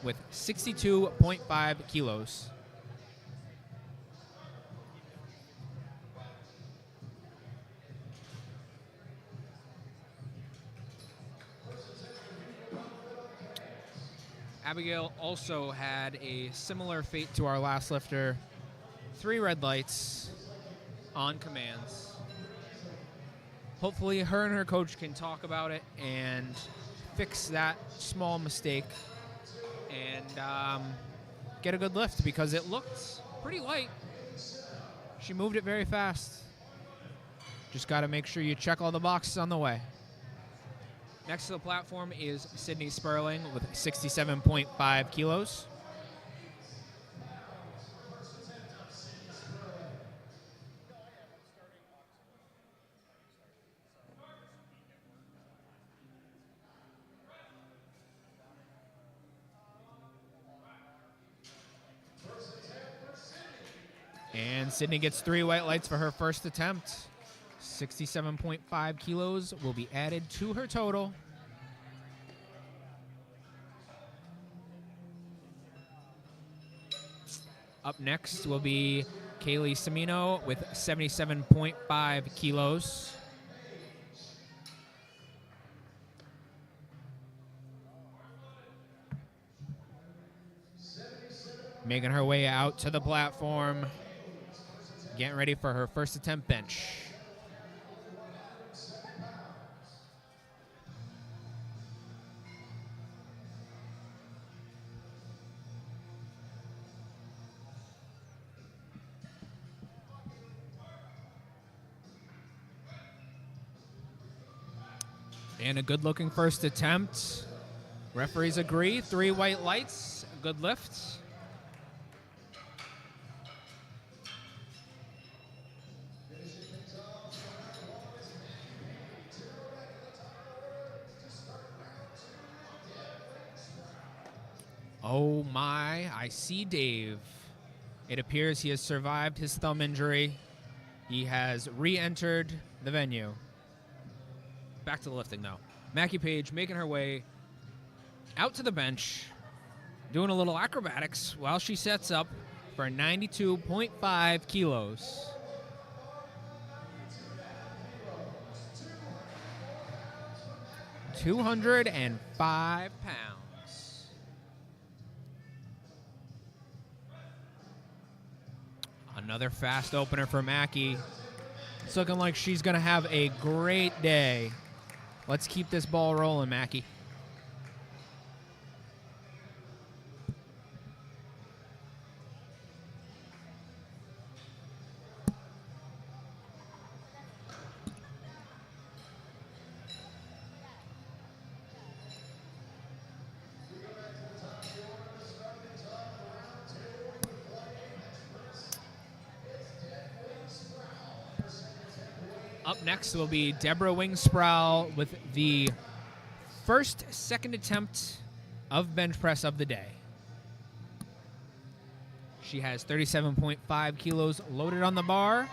with 62.5 kilos. Abigail also had a similar fate to our last lifter. 3 red lights on commands. Hopefully her and her coach can talk about it and fix that small mistake and get a good lift because it looked pretty light. She moved it very fast. Just got to make sure you check all the boxes on the way. Next to the platform is Sydney Sperling with 67.5 kilos. And Sydney gets 3 white lights for her first attempt. 67.5 kilos will be added to her total. Up next will be Kaylee Semino with 77.5 kilos. making her way out to the platform, getting ready for her first attempt bench. And a good-looking first attempt. Referees agree. 3 white lights. Good lift. Oh my, I see Dave. It appears he has survived his thumb injury. He has re-entered the venue. Back to the lifting, though. Mackie Page making her way out to the bench, doing a little acrobatics while she sets up for 92.5 kilos. $205. Another fast opener for Mackie. It's looking like she's going to have a great day. Let's keep this ball rolling, Mackie. Up next will be Deborah Wingsproul with the second attempt of bench press of the day. She has 37.5 kilos loaded on the bar.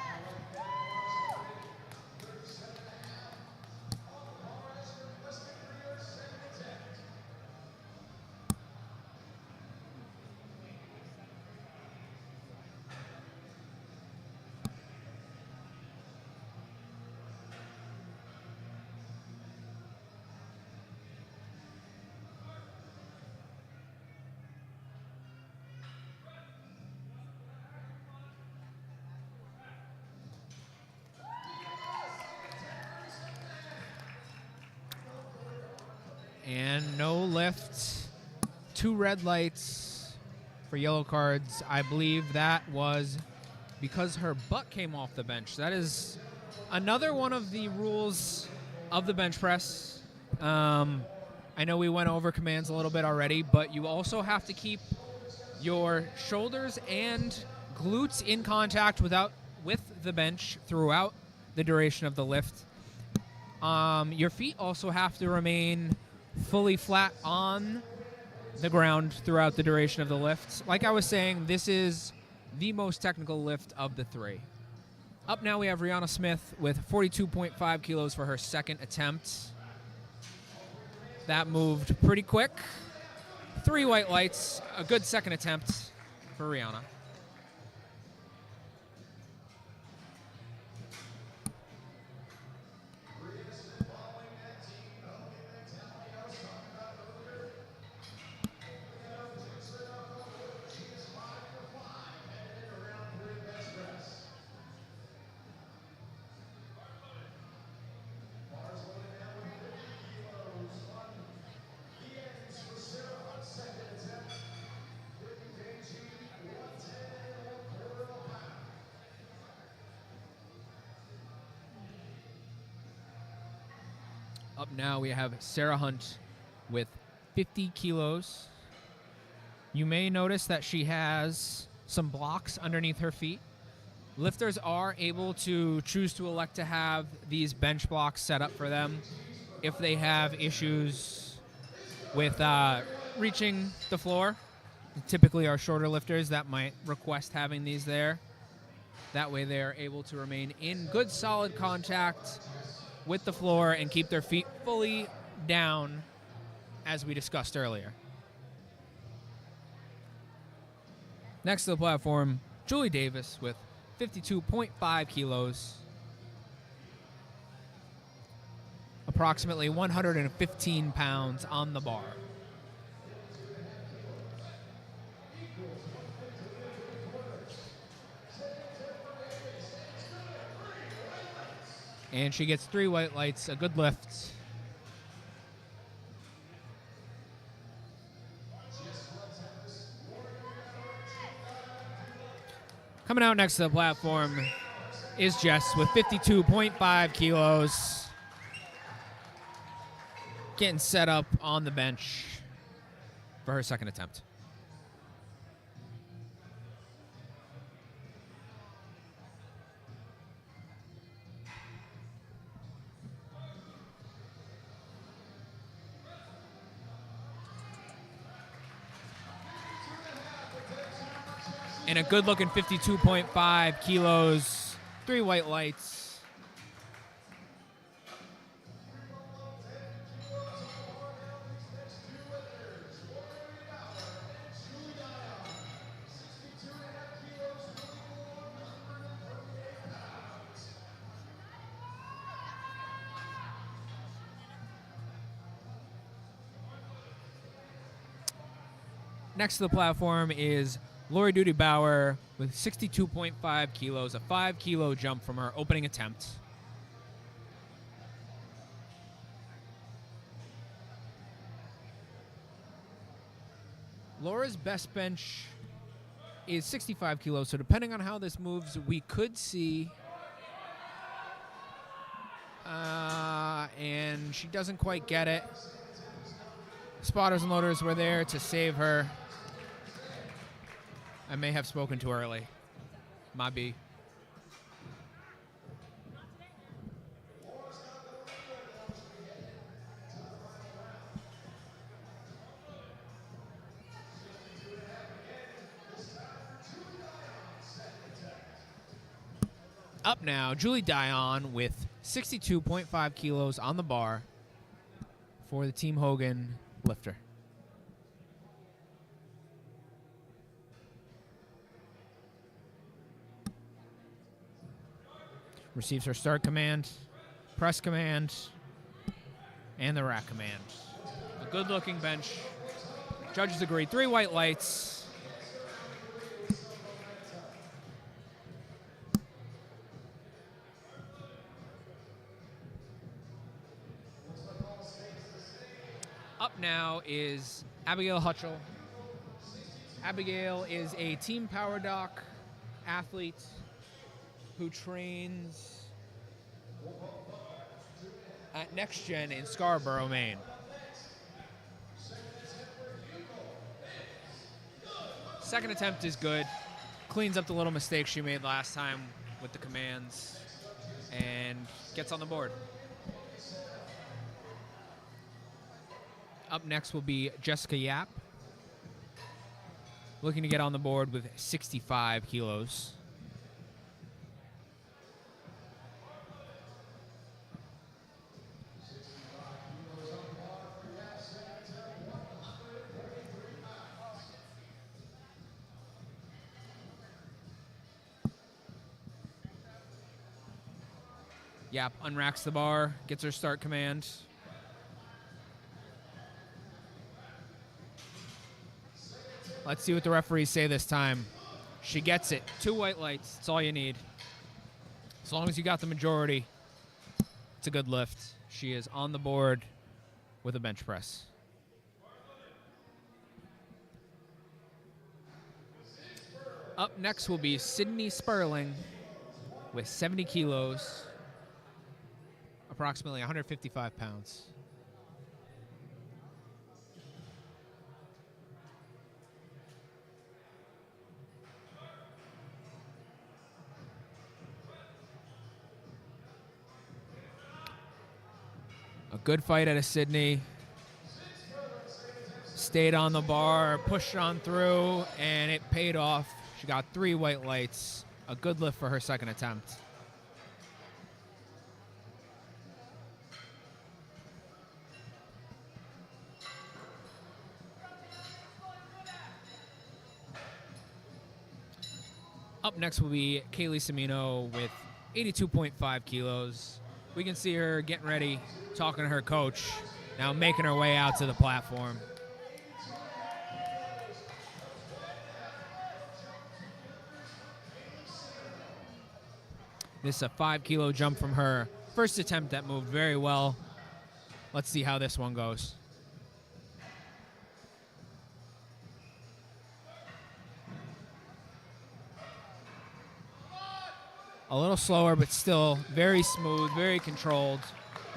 And no lift. 2 red lights for yellow cards. I believe that was because her butt came off the bench. That is another one of the rules of the bench press. I know we went over commands a little bit already, but you also have to keep your shoulders and glutes in contact with the bench throughout the duration of the lift. Your feet also have to remain fully flat on the ground throughout the duration of the lift. Like I was saying, this is the most technical lift of the 3. Up now we have Rihanna Smith with 42.5 kilos for her second attempt. That moved pretty quick. 3 white lights, a good second attempt for Rihanna. Up now we have Sarah Hunt with 50 kilos. You may notice that she has some blocks underneath her feet. Lifters are able to choose to elect to have these bench blocks set up for them if they have issues with reaching the floor. Typically our shorter lifters that might request having these there. That way they're able to remain in good solid contact with the floor and keep their feet fully down, as we discussed earlier. Next to the platform, Julie Davis with 52.5 kilos, approximately 115 pounds on the bar. And she gets 3 white lights, a good lift. Coming out next to the platform is Jess with 52.5 kilos. Getting set up on the bench for her second attempt. And a good-looking 52.5 kilos, 3 white lights. Next to the platform is Lori Duty Bauer with 62.5 kilos, a 5-kilo jump from her opening attempt. Laura's best bench is 65 kilos, so depending on how this moves, we could see... and she doesn't quite get it. Spotters and loaders were there to save her. I may have spoken too early. Might be. Up now, Julie Dion with 62.5 kilos on the bar for the Team Hogan lifter. Receives her start command, press command, and the rack command. A good-looking bench. Judges agree. 3 white lights. Up now is Abigail Hutchell. Abigail is a Team Power Doc athlete who trains at Next Gen in Scarborough, Maine. Second attempt is good. Cleans up the little mistake she made last time with the commands and gets on the board. Up next will be Jessica Yap, looking to get on the board with 65 kilos. Yap unracks the bar, gets her start command. Let's see what the referees say this time. She gets it. 2 white lights. That's all you need. As long as you got the majority, it's a good lift. She is on the board with a bench press. Up next will be Sydney Sperling with 70 kilos, approximately 155 pounds. A good fight out of Sydney. Stayed on the bar, pushed on through, and it paid off. She got 3 white lights. A good lift for her second attempt. Up next will be Kaylee Semino with 82.5 kilos. We can see her getting ready, talking to her coach, now making her way out to the platform. This is a 5-kilo jump from her First attempt that moved very well. Let's see how this one goes. A little slower, but still very smooth, very controlled.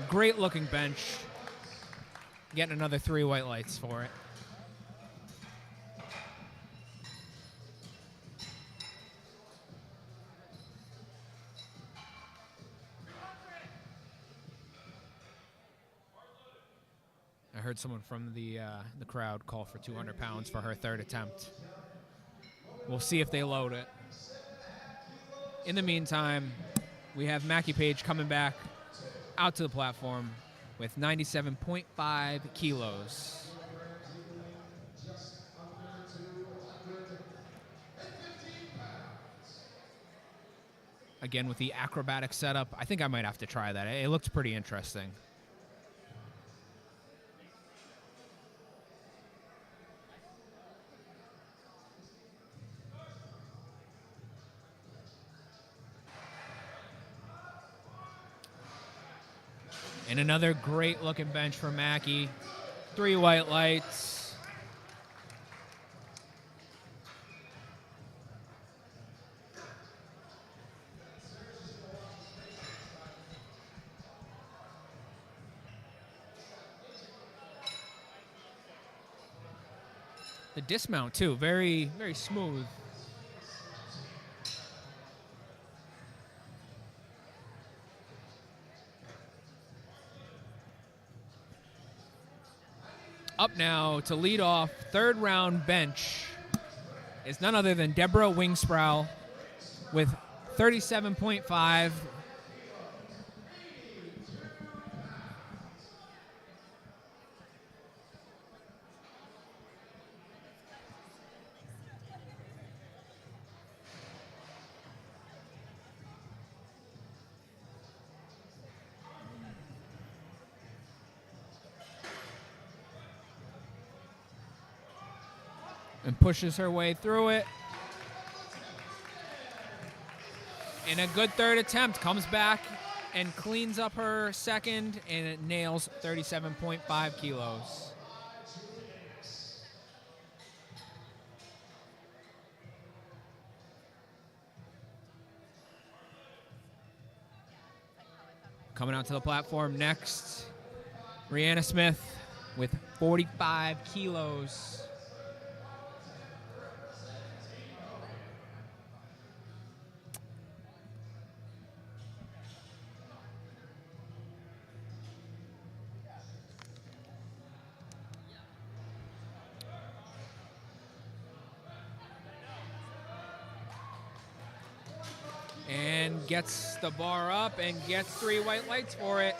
Great looking bench. Getting another 3 white lights for it. I heard someone from the crowd call for 200 pounds for her third attempt. We'll see if they load it. In the meantime, we have Mackie Page coming back out to the platform with 97.5 kilos. Again, with the acrobatic setup, I think I might have to try that. It looked pretty interesting. And another great looking bench for Mackie. 3 white lights. The dismount too, very, very smooth. Up now to lead off third round bench is none other than Deborah Wingsproul with 37.5. And pushes her way through it. And a good third attempt, comes back and cleans up her second, and it nails 37.5 kilos. Coming out to the platform next, Brianna Smith with 45 kilos. And gets the bar up and gets 3 white lights for it.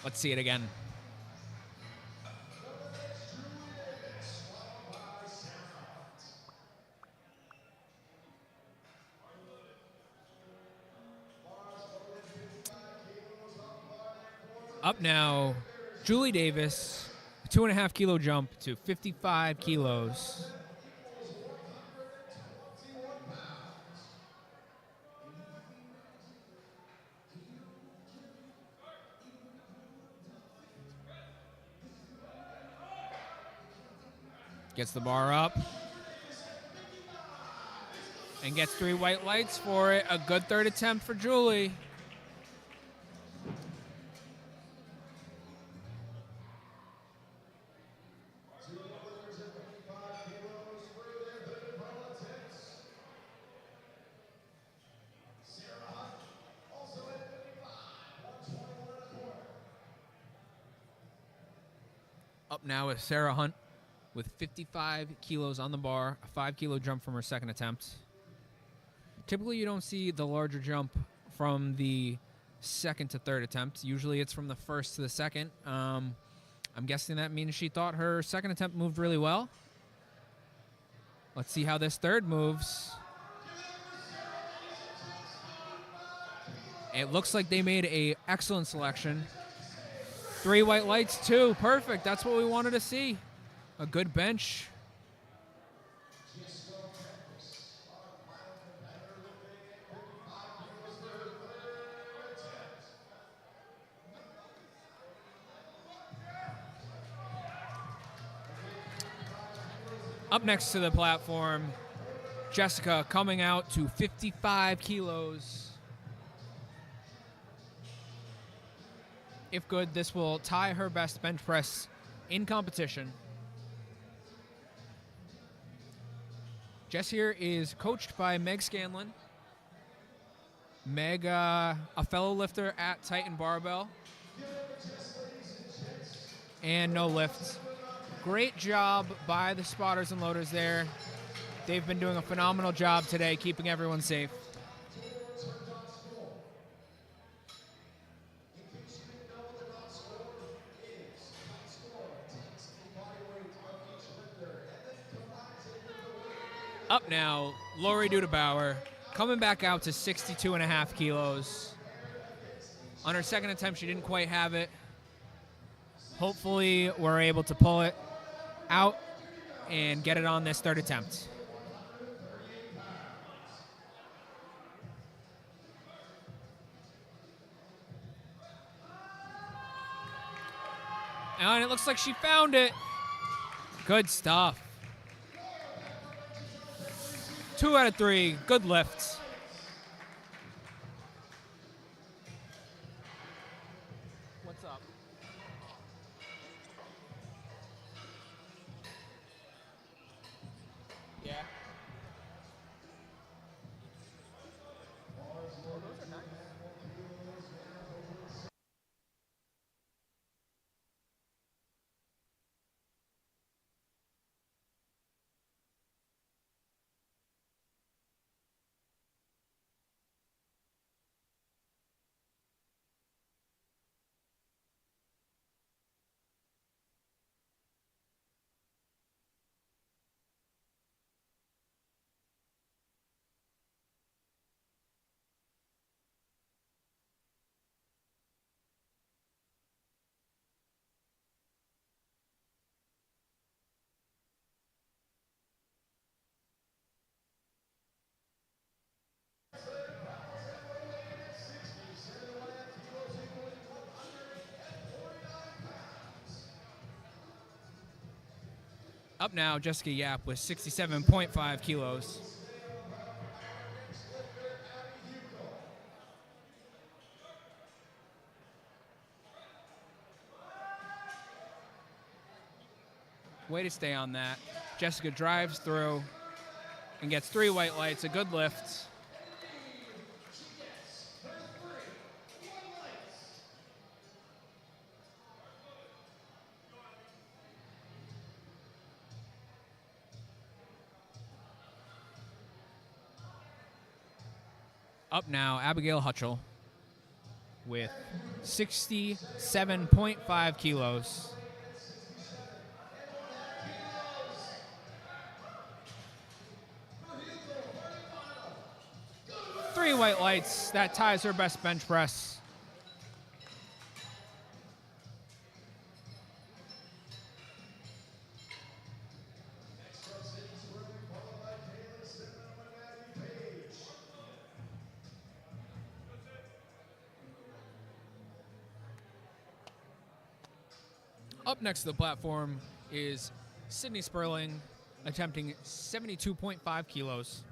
Let's see it again. Up now, Julie Davis, a 2.5 kilo jump to 55 kilos. Gets the bar up and gets 3 white lights for it. A good third attempt for Julie. Up now is Sarah Hunt with 55 kilos on the bar, a 5 kilo jump from her second attempt. Typically, you don't see the larger jump from the second to third attempt. Usually, it's from the first to the second. I'm guessing that means she thought her second attempt moved really well. Let's see how this third moves. It looks like they made an excellent selection. 3 white lights, too. Perfect. That's what we wanted to see. A good bench. Up next to the platform, Jessica coming out to 55 kilos. If good, this will tie her best bench press in competition. Jess here is coached by Meg Scanlon. Meg, a fellow lifter at Titan Barbell. And no lifts. Great job by the spotters and loaders there. They've been doing a phenomenal job today keeping everyone safe. Up now, Lori Dudebauer coming back out to 62.5 kilos. On her second attempt, she didn't quite have it. Hopefully, we're able to pull it out and get it on this third attempt. And it looks like she found it. Good stuff. 2 out of 3, good lifts. What's up? Yeah. Oh, those are nice. Up now, Jessica Yap with 67.5 kilos. Way to stay on that. Jessica drives through and gets 3 white lights, a good lift. Up now, Abigail Hutchell with 67.5 kilos. Three white lights, that ties her best bench press. Up next to the platform is Sydney Sperling, attempting 72.5 kilos.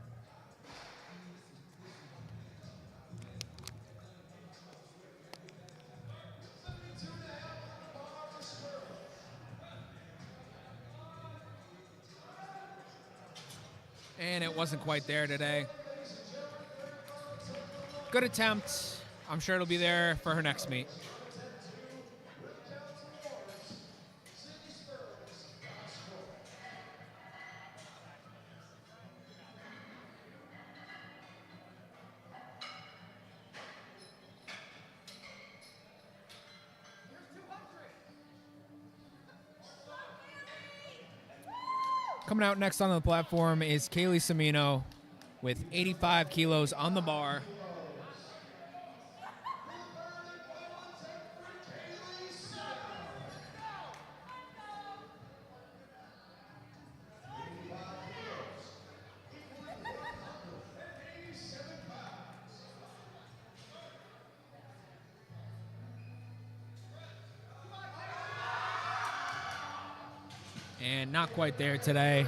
And it wasn't quite there today. Good attempt. I'm sure it'll be there for her next meet. Coming out next on the platform is Kaylee Semino with 85 kilos on the bar. And not quite there today.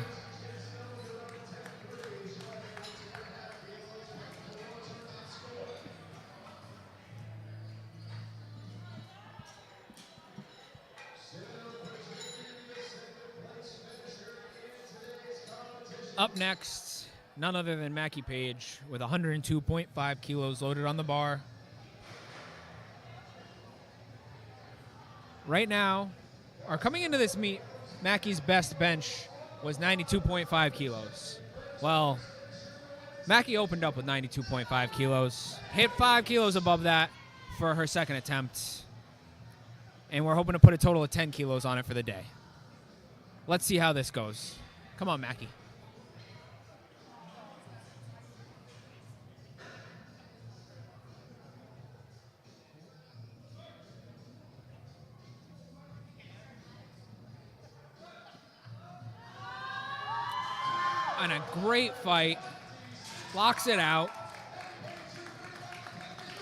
Up next, none other than Mackie Page with 102.5 kilos loaded on the bar. Right now, or coming into this meet, Mackie's best bench was 92.5 kilos. Well, Mackie opened up with 92.5 kilos, hit 5 kilos above that for her second attempt, and we're hoping to put a total of 10 kilos on it for the day. Let's see how this goes. Come on, Mackie. And a great fight. Locks it out.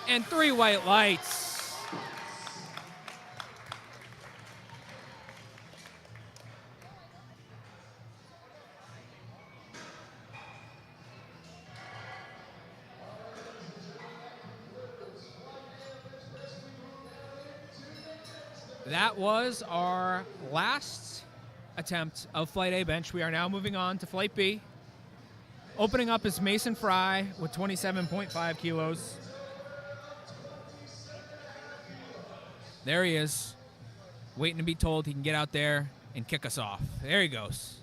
And 3 white lights. That was our last attempt of Flight A bench. We are now moving on to Flight B. Opening up is Mason Fry with 27.5 kilos. There he is, waiting to be told he can get out there and kick us off. There he goes.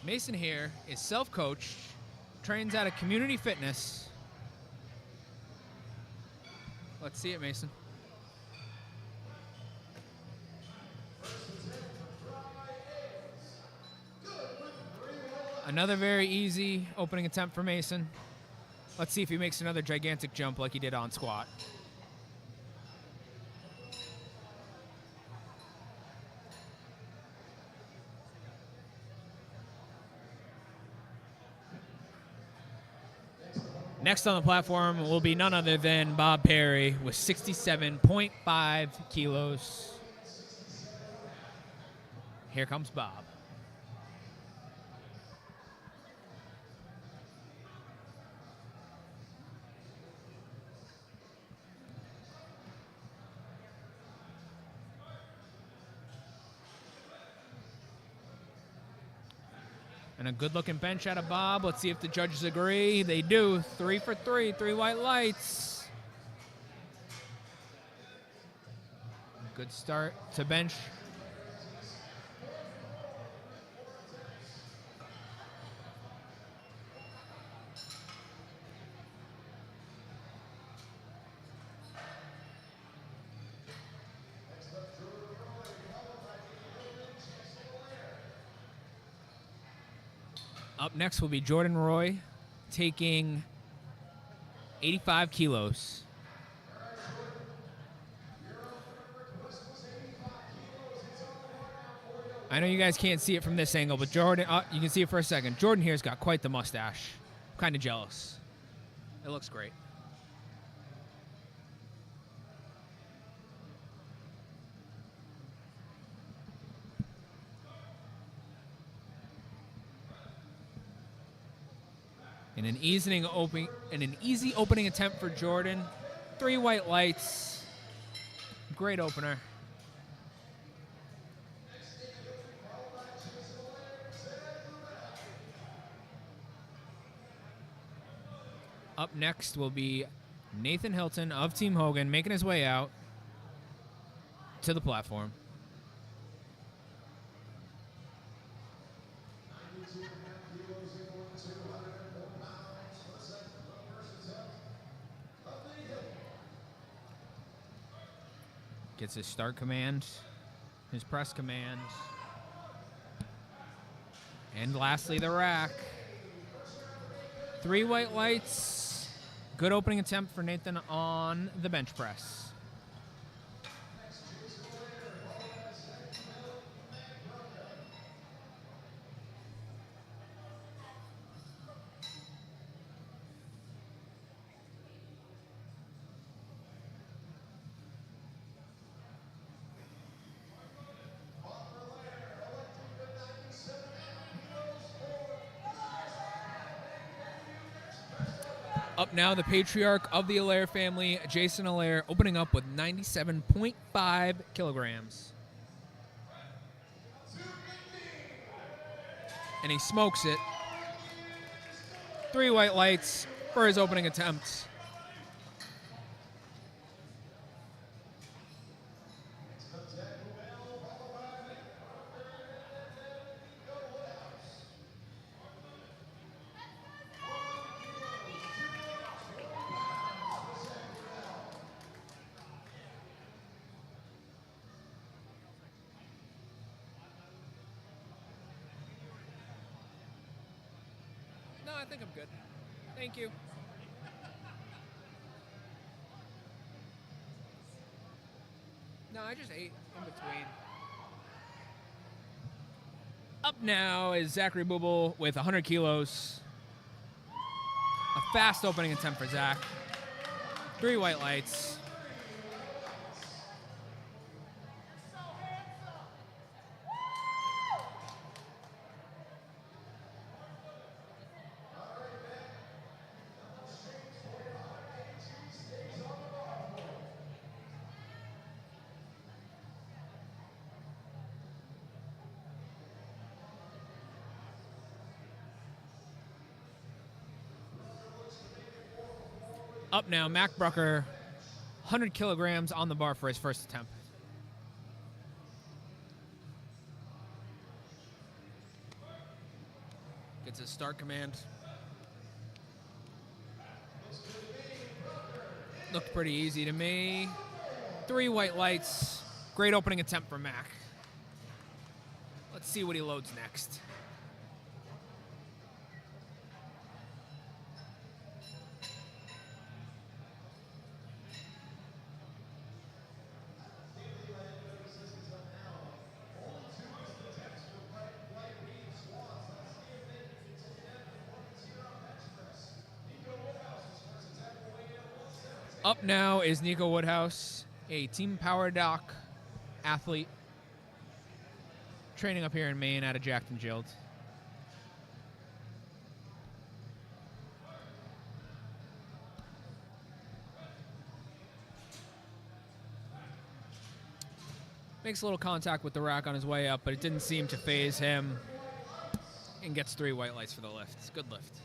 Mason here is self-coached, trains out of Community Fitness. Let's see it, Mason. Another very easy opening attempt for Mason. Let's see if he makes another gigantic jump like he did on squat. Next on the platform will be none other than Bob Perry with 67.5 kilos. Here comes Bob. And a good-looking bench out of Bob. Let's see if the judges agree. They do. 3 for 3, 3 white lights. Good start to bench. Up next will be Jordan Roy, taking 85 kilos. I know you guys can't see it from this angle, but Jordan, you can see it for a second. Jordan here's got quite the mustache. I'm kind of jealous. It looks great. And an easy opening attempt for Jordan. 3 white lights. Great opener. Up next will be Nathan Hilton of Team Hogan making his way out to the platform. Gets his start command, his press command, and lastly the rack. 3 white lights. Good opening attempt for Nathan on the bench press. Up now, the patriarch of the Allaire family, Jason Allaire, opening up with 97.5 kilograms. And he smokes it. 3 white lights for his opening attempt. No, I think I'm good. Thank you. No, I just ate in between. Up now is Zachary Booble with 100 kilos. A fast opening attempt for Zach. 3 white lights. Up now, Mac Brucker, 100 kilograms on the bar for his first attempt. Gets his start command. Looked pretty easy to me. 3 white lights. Great opening attempt for Mac. Let's see what he loads next. Up now is Nico Woodhouse, a Team Power Doc athlete, training up here in Maine out of Jackson Gild. Makes a little contact with the rack on his way up, but it didn't seem to phase him, and gets 3 white lights for the lift. It's a good lift.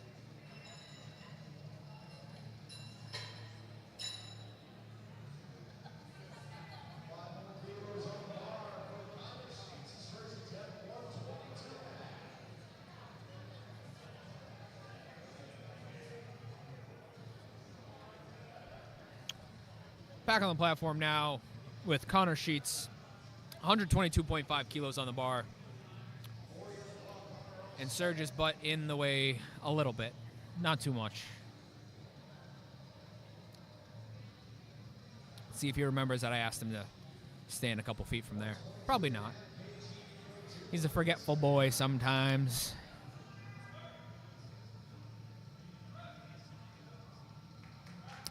Back on the platform now with Connor Sheets, 122.5 kilos on the bar. And Serge's butt in the way a little bit, not too much. Let's see if he remembers that I asked him to stand a couple feet from there. Probably not. He's a forgetful boy sometimes.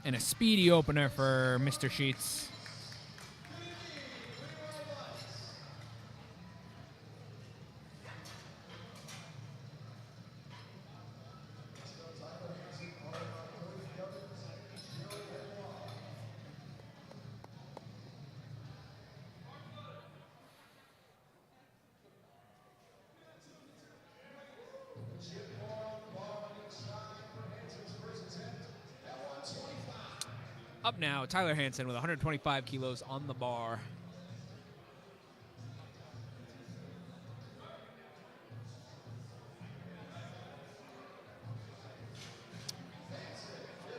And a speedy opener for Mr. Sheets. Up now, Tyler Hansen with 125 kilos on the bar.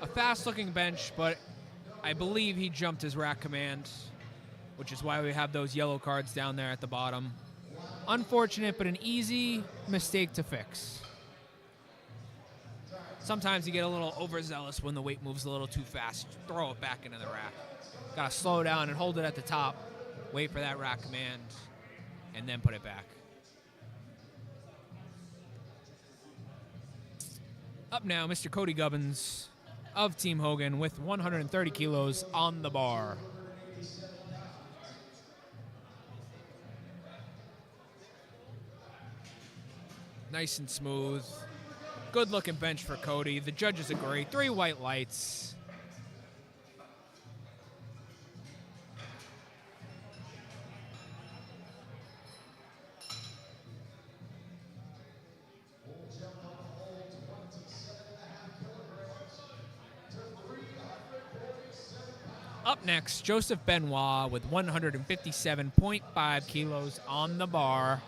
A fast-looking bench, but I believe he jumped his rack command, which is why we have those yellow cards down there at the bottom. Unfortunate, but an easy mistake to fix. Sometimes you get a little overzealous when the weight moves a little too fast. Throw it back into the rack. Got to slow down and hold it at the top. Wait for that rack command, and then put it back. Up now, Mr. Cody Gubbins of Team Hogan with 130 kilos on the bar. Nice and smooth. Good looking bench for Cody. The judges agree. 3 white lights. Up next, Joseph Benoit with 157.5 kilos on the bar.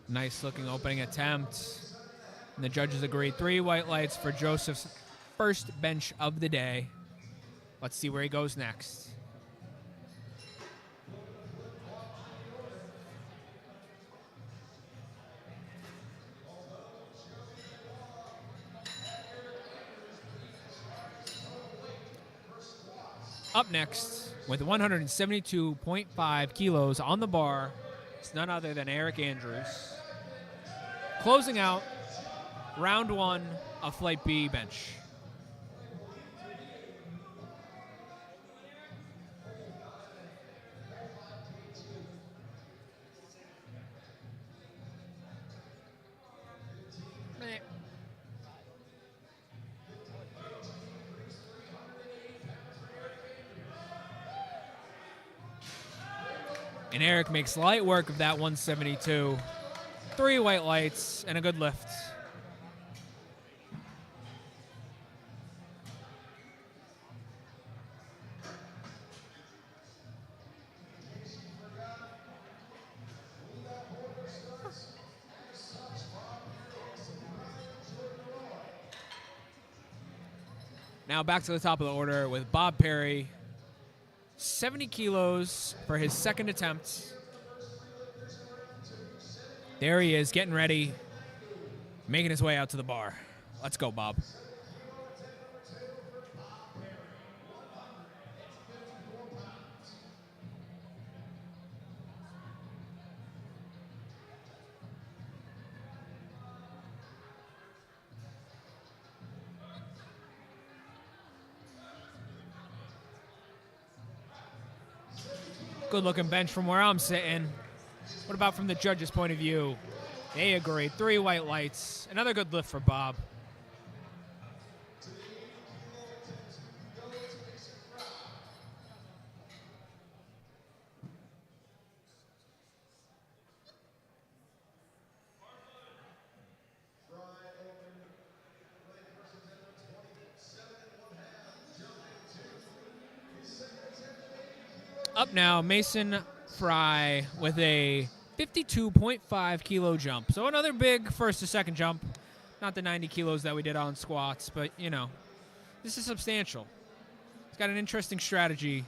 Nice looking opening attempt. And the judges agree. 3 white lights for Joseph's first bench of the day. Let's see where he goes next. Up next, with 172.5 kilos on the bar, it's none other than Eric Andrews. Closing out round 1 of Flight B bench. And Eric makes light work of that 172. 3 white lights and a good lift. Now back to the top of the order with Bob Perry. 70 kilos for his second attempt. There he is, getting ready, making his way out to the bar. Let's go, Bob. Good looking bench from where I'm sitting. What about from the judges' point of view? They agree. 3 white lights. Another good lift for Bob. Up now, Mason Fry with a 52.5 kilo jump. So another big first to second jump. Not the 90 kilos that we did on squats, but, you know, this is substantial. He's got an interesting strategy.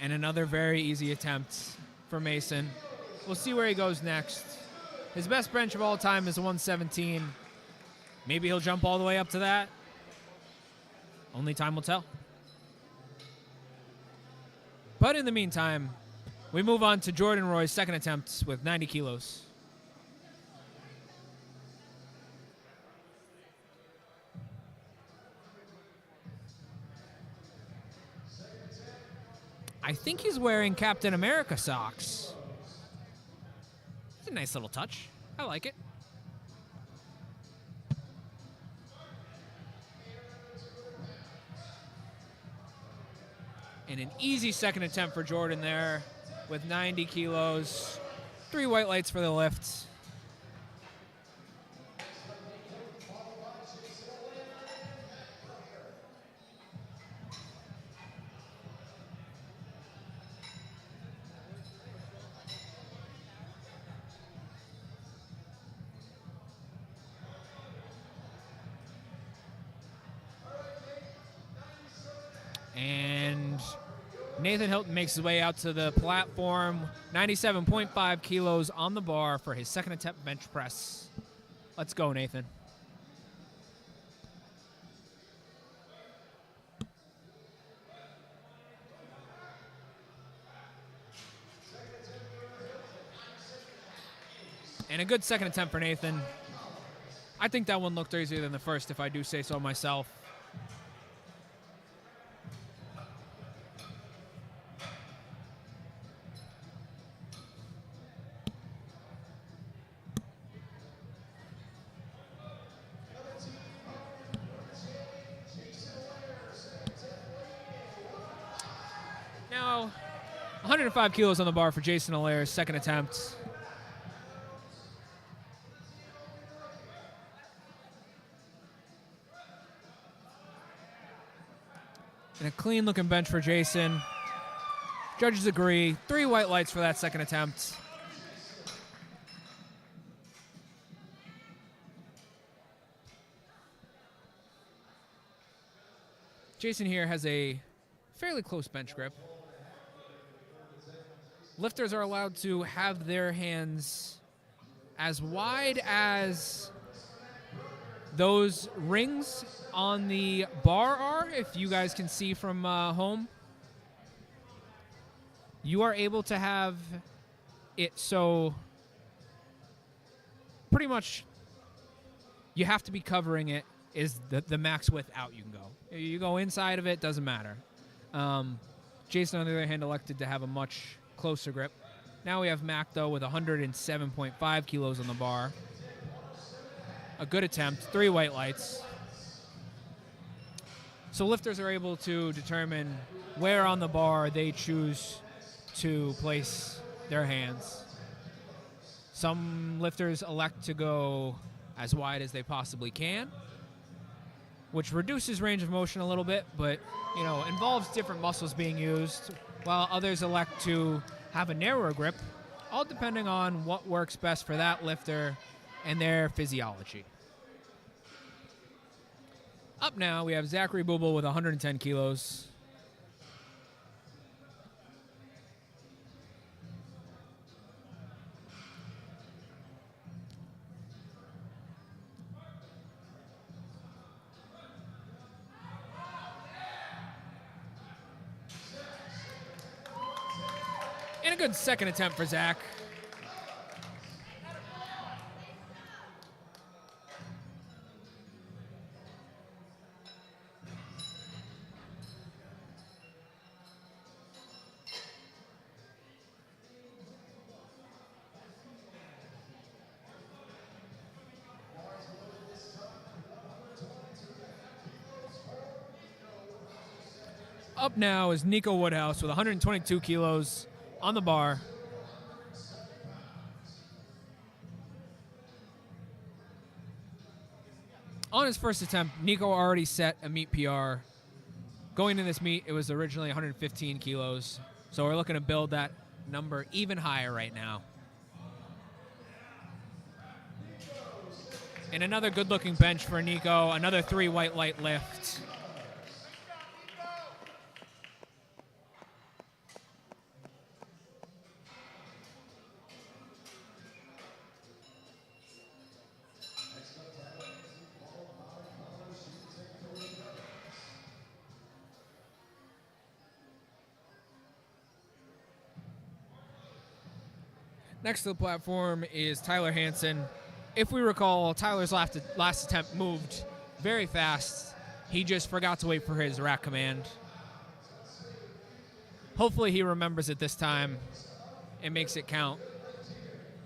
And another very easy attempt for Mason. We'll see where he goes next. His best bench of all time is a 117. Maybe he'll jump all the way up to that. Only time will tell. But in the meantime, we move on to Jordan Roy's second attempt with 90 kilos. I think he's wearing Captain America socks. It's a nice little touch. I like it. And an easy second attempt for Jordan there with 90 kilos. 3 white lights for the lift. And Nathan Hilton makes his way out to the platform. 97.5 kilos on the bar for his second attempt bench press. Let's go, Nathan. And a good second attempt for Nathan. I think that one looked easier than the first, if I do say so myself. Now, 105 kilos on the bar for Jason Allaire's second attempt. And a clean-looking bench for Jason. Judges agree. 3 white lights for that second attempt. Jason here has a fairly close bench grip. Lifters are allowed to have their hands as wide as those rings on the bar are, if you guys can see from home. You are able to have it so pretty much you have to be covering it is the max width out you can go. You go inside of it, doesn't matter. Jason, on the other hand, elected to have a much closer grip. Now we have Mac, though, with 107.5 kilos on the bar. A good attempt, 3 white lights. So lifters are able to determine where on the bar they choose to place their hands. Some lifters elect to go as wide as they possibly can, which reduces range of motion a little bit, but involves different muscles being used, while others elect to have a narrower grip, all depending on what works best for that lifter and their physiology. Up now, we have Zachary Bubel with 110 kilos. And a good second attempt for Zach. Up now is Nico Woodhouse with 122 kilos on the bar. On his first attempt, Nico already set a meet PR. Going into this meet, it was originally 115 kilos. So we're looking to build that number even higher right now. And another good-looking bench for Nico. Another 3 white light lift. Next to the platform is Tyler Hansen. If we recall, Tyler's last attempt moved very fast. He just forgot to wait for his rack command. Hopefully he remembers it this time and makes it count.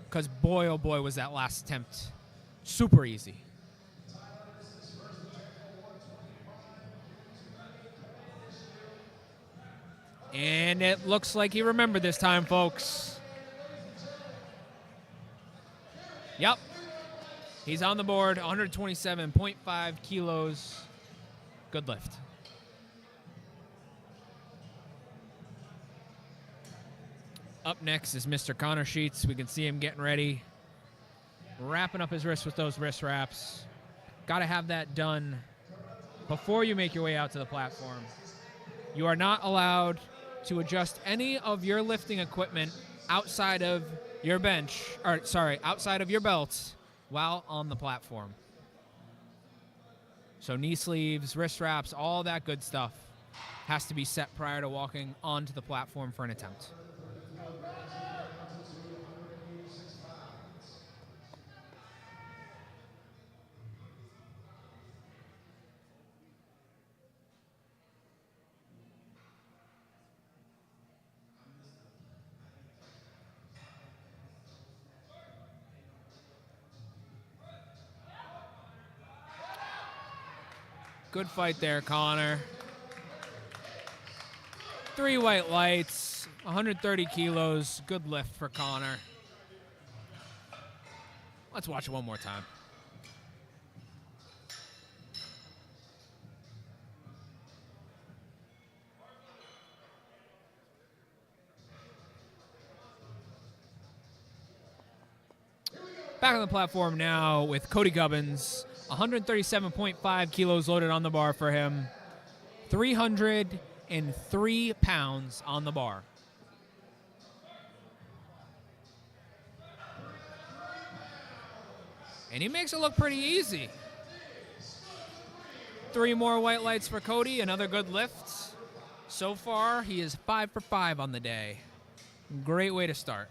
Because boy, oh boy, was that last attempt super easy. And it looks like he remembered this time, folks. Yep. He's on the board, 127.5 kilos. Good lift. Up next is Mr. Connor Sheets. We can see him getting ready, wrapping up his wrists with those wrist wraps. Got to have that done before you make your way out to the platform. You are not allowed to adjust any of your lifting equipment outside of your outside of your belts while on the platform. So knee sleeves, wrist wraps, all that good stuff has to be set prior to walking onto the platform for an attempt. Good fight there, Connor. 3 white lights, 130 kilos. Good lift for Connor. Let's watch it one more time. Back on the platform now with Cody Gubbins. 137.5 kilos loaded on the bar for him. 303 pounds on the bar. And he makes it look pretty easy. 3 more white lights for Cody, another good lift. So far, he is 5 for 5 on the day. Great way to start.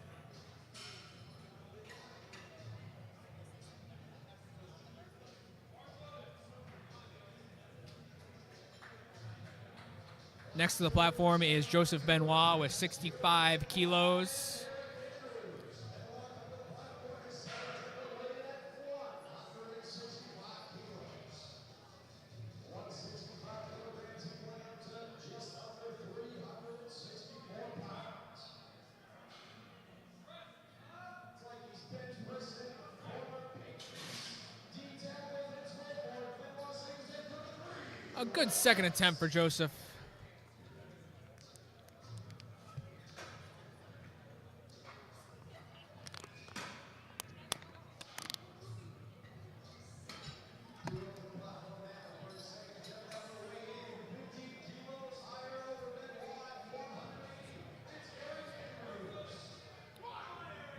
Next to the platform is Joseph Benoit with 65 kilos. A good second attempt for Joseph.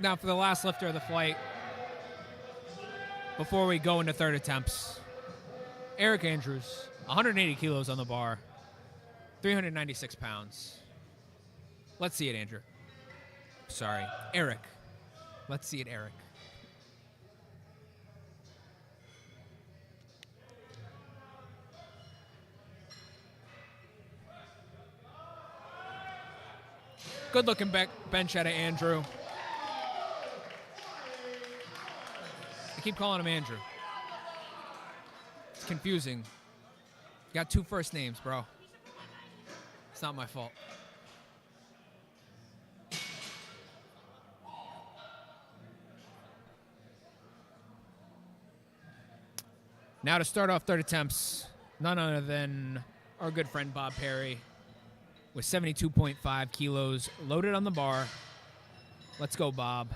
Now for the last lifter of the flight, before we go into third attempts, Eric Andrews, 180 kilos on the bar, 396 pounds. Let's see it, Andrew. Sorry, Eric. Let's see it, Eric. Good looking bench out of Andrew. I keep calling him Andrew. It's confusing. Got 2 first names, bro. It's not my fault. Now to start off third attempts, none other than our good friend Bob Perry with 72.5 kilos loaded on the bar. Let's go, Bob.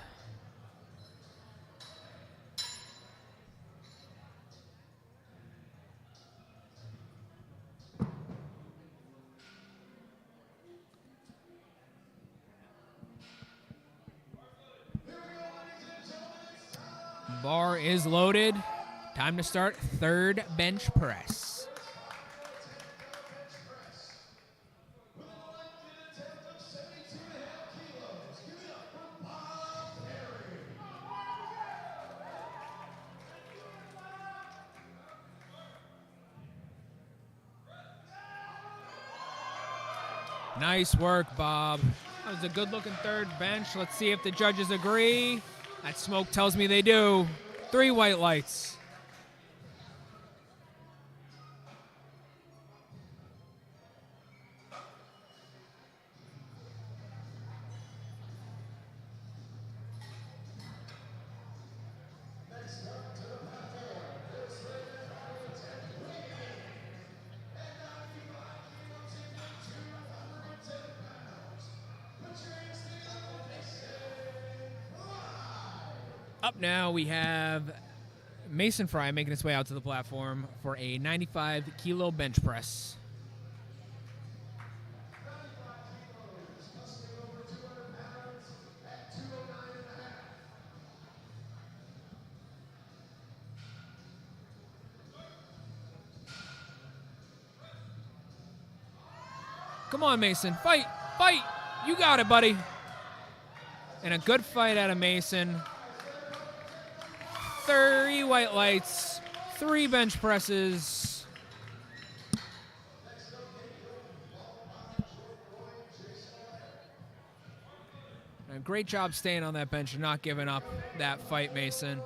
Bar is loaded. Time to start third bench press. Nice work, Bob. That was a good-looking third bench. Let's see if the judges agree. That smoke tells me they do. 3 white lights. Up now, we have Mason Fry making his way out to the platform for a 95-kilo bench press. Come on, Mason. Fight! Fight! You got it, buddy. And a good fight out of Mason. 30 white lights, 3 bench presses. And a great job staying on that bench and not giving up that fight, Mason.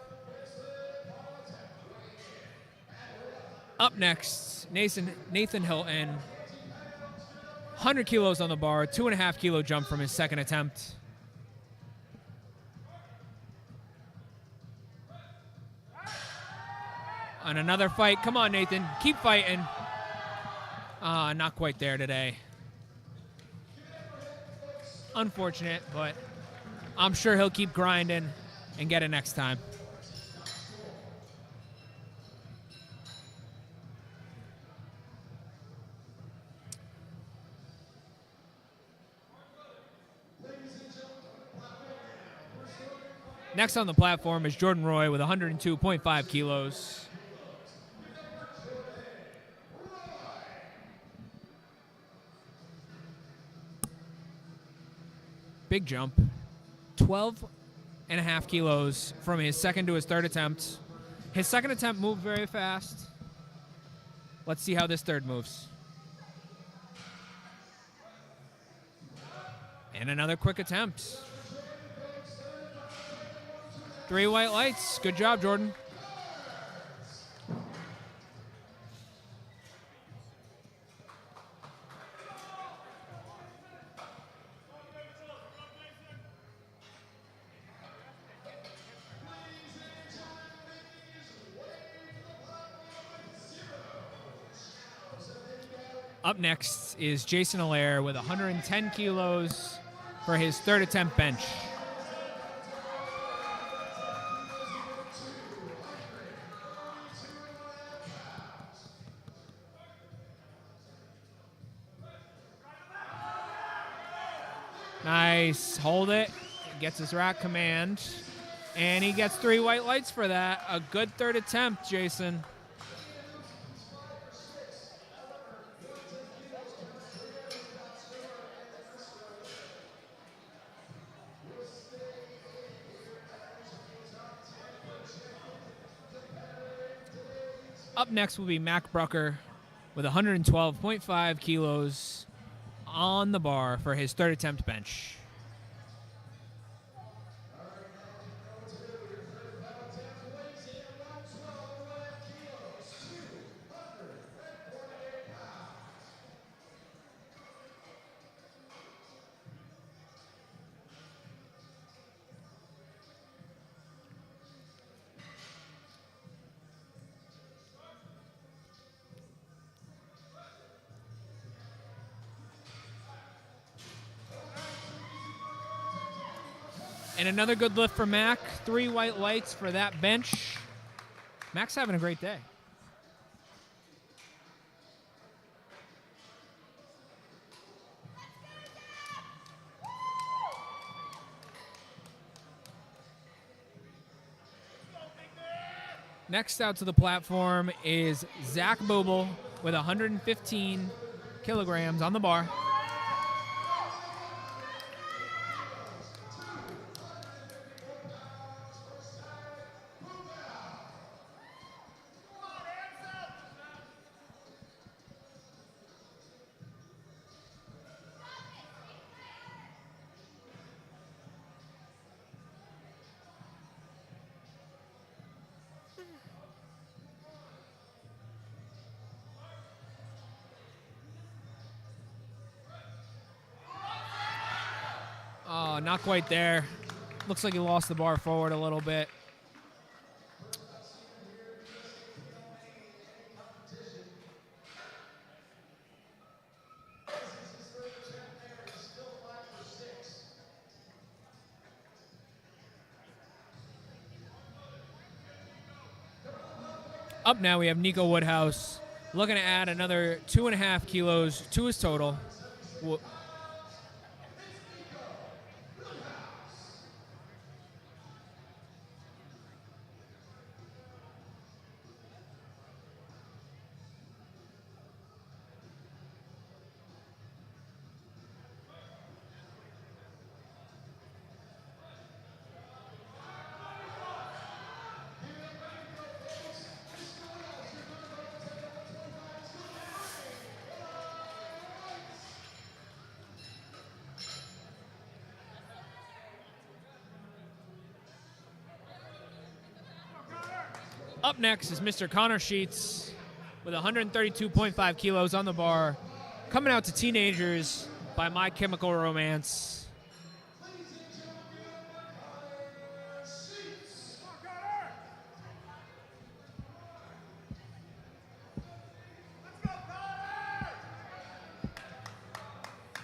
Up Up next, Nathan Hilton, 100 kilos on the bar, 2.5 kilo jump from his second attempt. On another fight. Come on, Nathan. Keep fighting. Not quite there today. Unfortunate, but I'm sure he'll keep grinding and get it next time. Next on the platform is Jordan Roy with 102.5 kilos. Big jump. 12.5 kilos from his second to his third attempt. His second attempt moved very fast. Let's see how this third moves. And another quick attempt. 3 white lights. Good job, Jordan. Up next is Jason Allaire with 110 kilos for his third attempt bench. Nice. Hold it. Gets his rack command. And he gets 3 white lights for that. A good third attempt, Jason. Up next will be Mac Brucker with 112.5 kilos on the bar for his third attempt bench. And another good lift for Mac. 3 white lights for that bench. Mac's having a great day. Next out to the platform is Zach Booble with 115 kilograms on the bar. Oh, not quite there. Looks like he lost the bar forward a little bit. Up now we have Nico Woodhouse looking to add another 2.5 kilos to his total. Up next is Mr. Connor Sheets with 132.5 kilos on the bar, coming out to Teenagers by My Chemical Romance.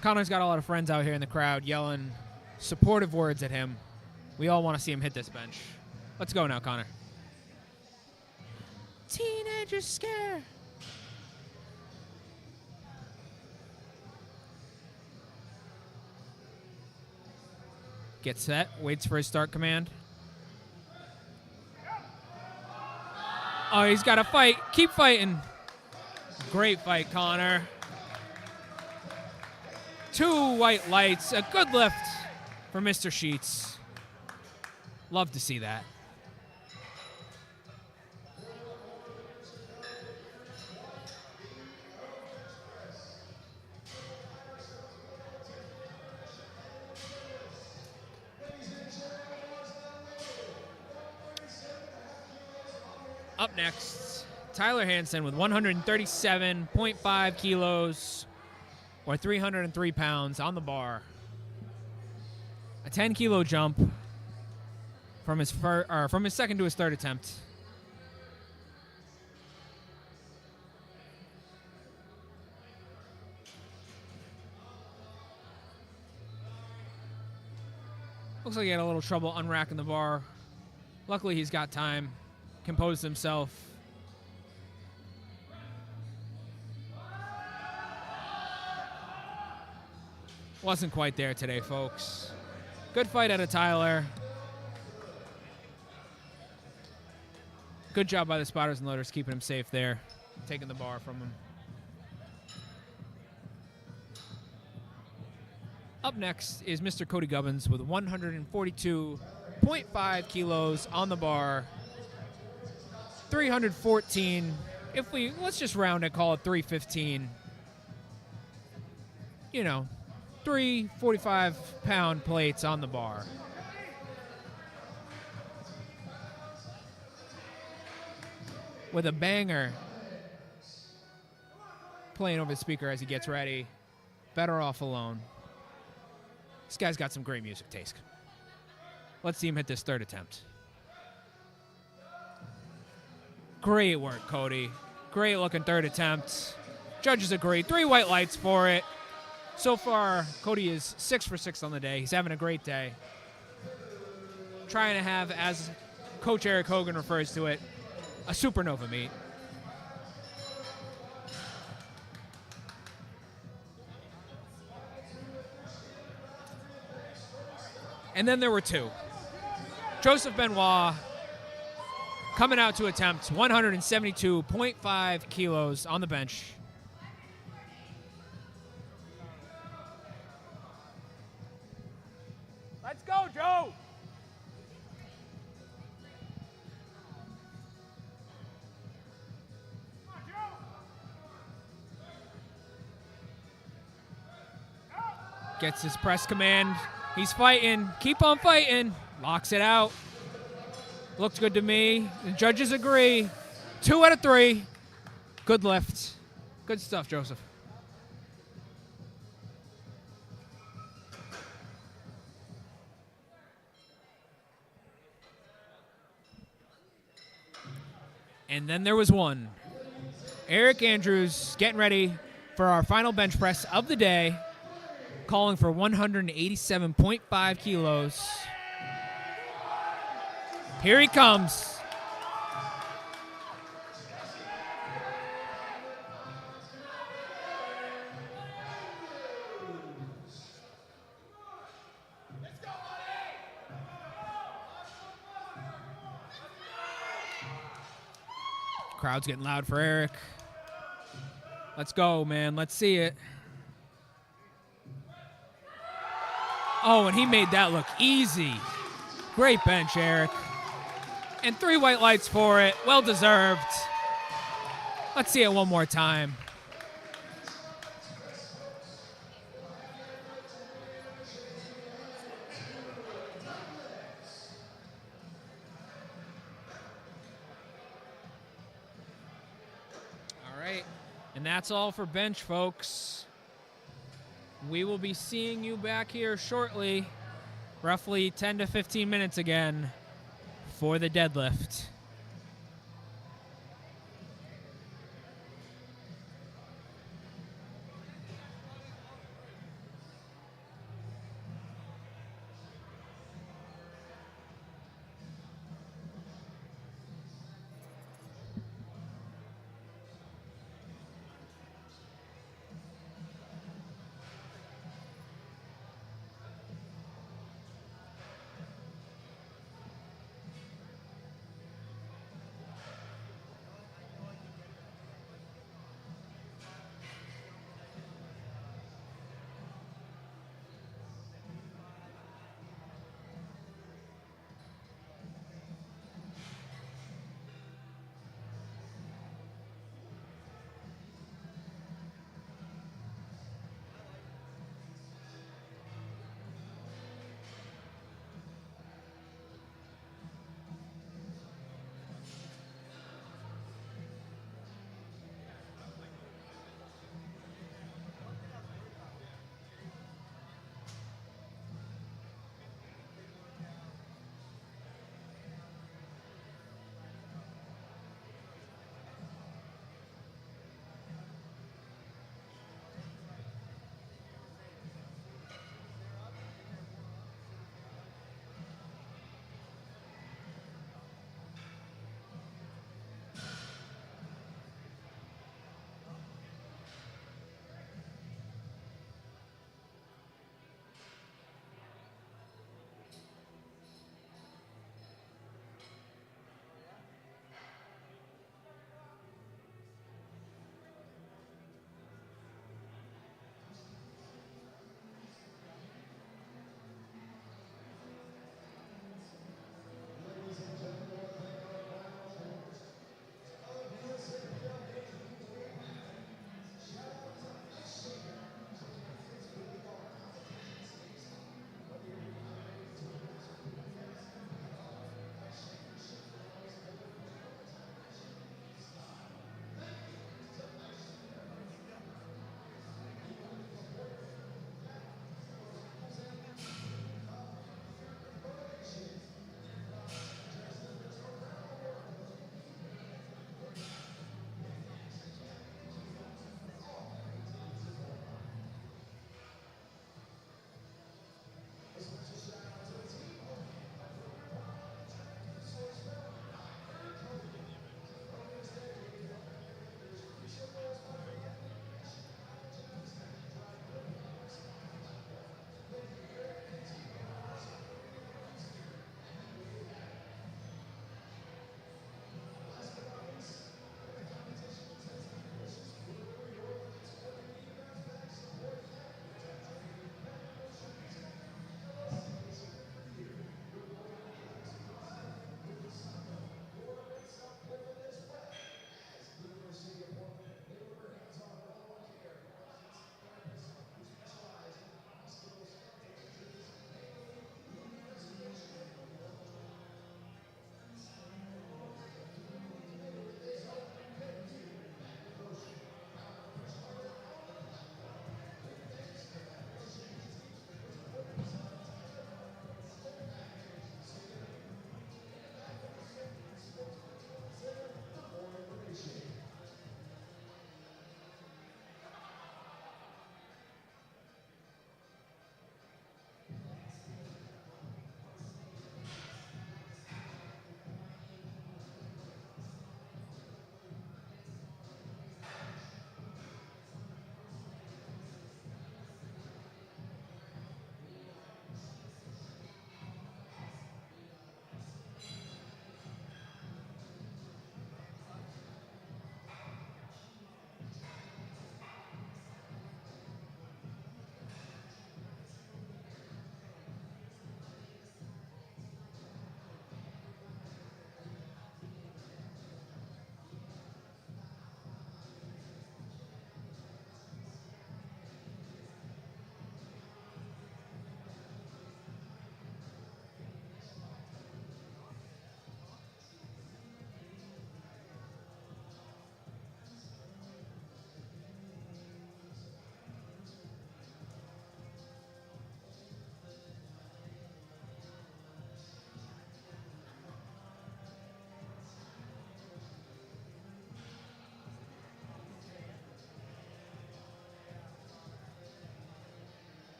Connor's got a lot of friends out here in the crowd yelling supportive words at him. We all want to see him hit this bench. Let's go now, Connor. Teenager scare. Gets set, waits for his start command. Oh, he's got to fight. Keep fighting. Great fight, Connor. 2 white lights, a good lift for Mr. Sheets. Love to see that. Up next, Tyler Hansen with 137.5 kilos or 303 pounds on the bar. A 10-kilo jump from his second to his third attempt. Looks like he had a little trouble unracking the bar. Luckily, he's got time. Composed himself. Wasn't quite there today, folks. Good fight out of Tyler. Good job by the spotters and loaders keeping him safe there, taking the bar from him. Up next is Mr. Cody Gubbins with 142.5 kilos on the bar. 314. Let's just round it, call it 315. You know, 3 45-pound plates on the bar. With a banger playing over the speaker as he gets ready. Better Off Alone. This guy's got some great music taste. Let's see him hit this third attempt. Great work, Cody. Great looking third attempt. Judges agree. 3 white lights for it. So far, Cody is 6 for 6 on the day. He's having a great day. Trying to have, as Coach Eric Hogan refers to it, a supernova meet. And then there were 2. Joseph Benoit coming out to attempt 172.5 kilos on the bench. Let's go, Joe! Gets his press command. He's fighting. Keep on fighting. Locks it out. Looks good to me. The judges agree. 2 out of 3. Good lift. Good stuff, Joseph. And then there was one. Eric Andrews getting ready for our final bench press of the day, calling for 187.5 kilos. Here he comes. Crowd's getting loud for Eric. Let's go, man. Let's see it. Oh, and he made that look easy. Great bench, Eric. And 3 white lights for it. Well deserved. Let's see it one more time. All And that's all for bench, folks. We will be seeing you back here shortly, roughly 10 to 15 minutes again, for the deadlift.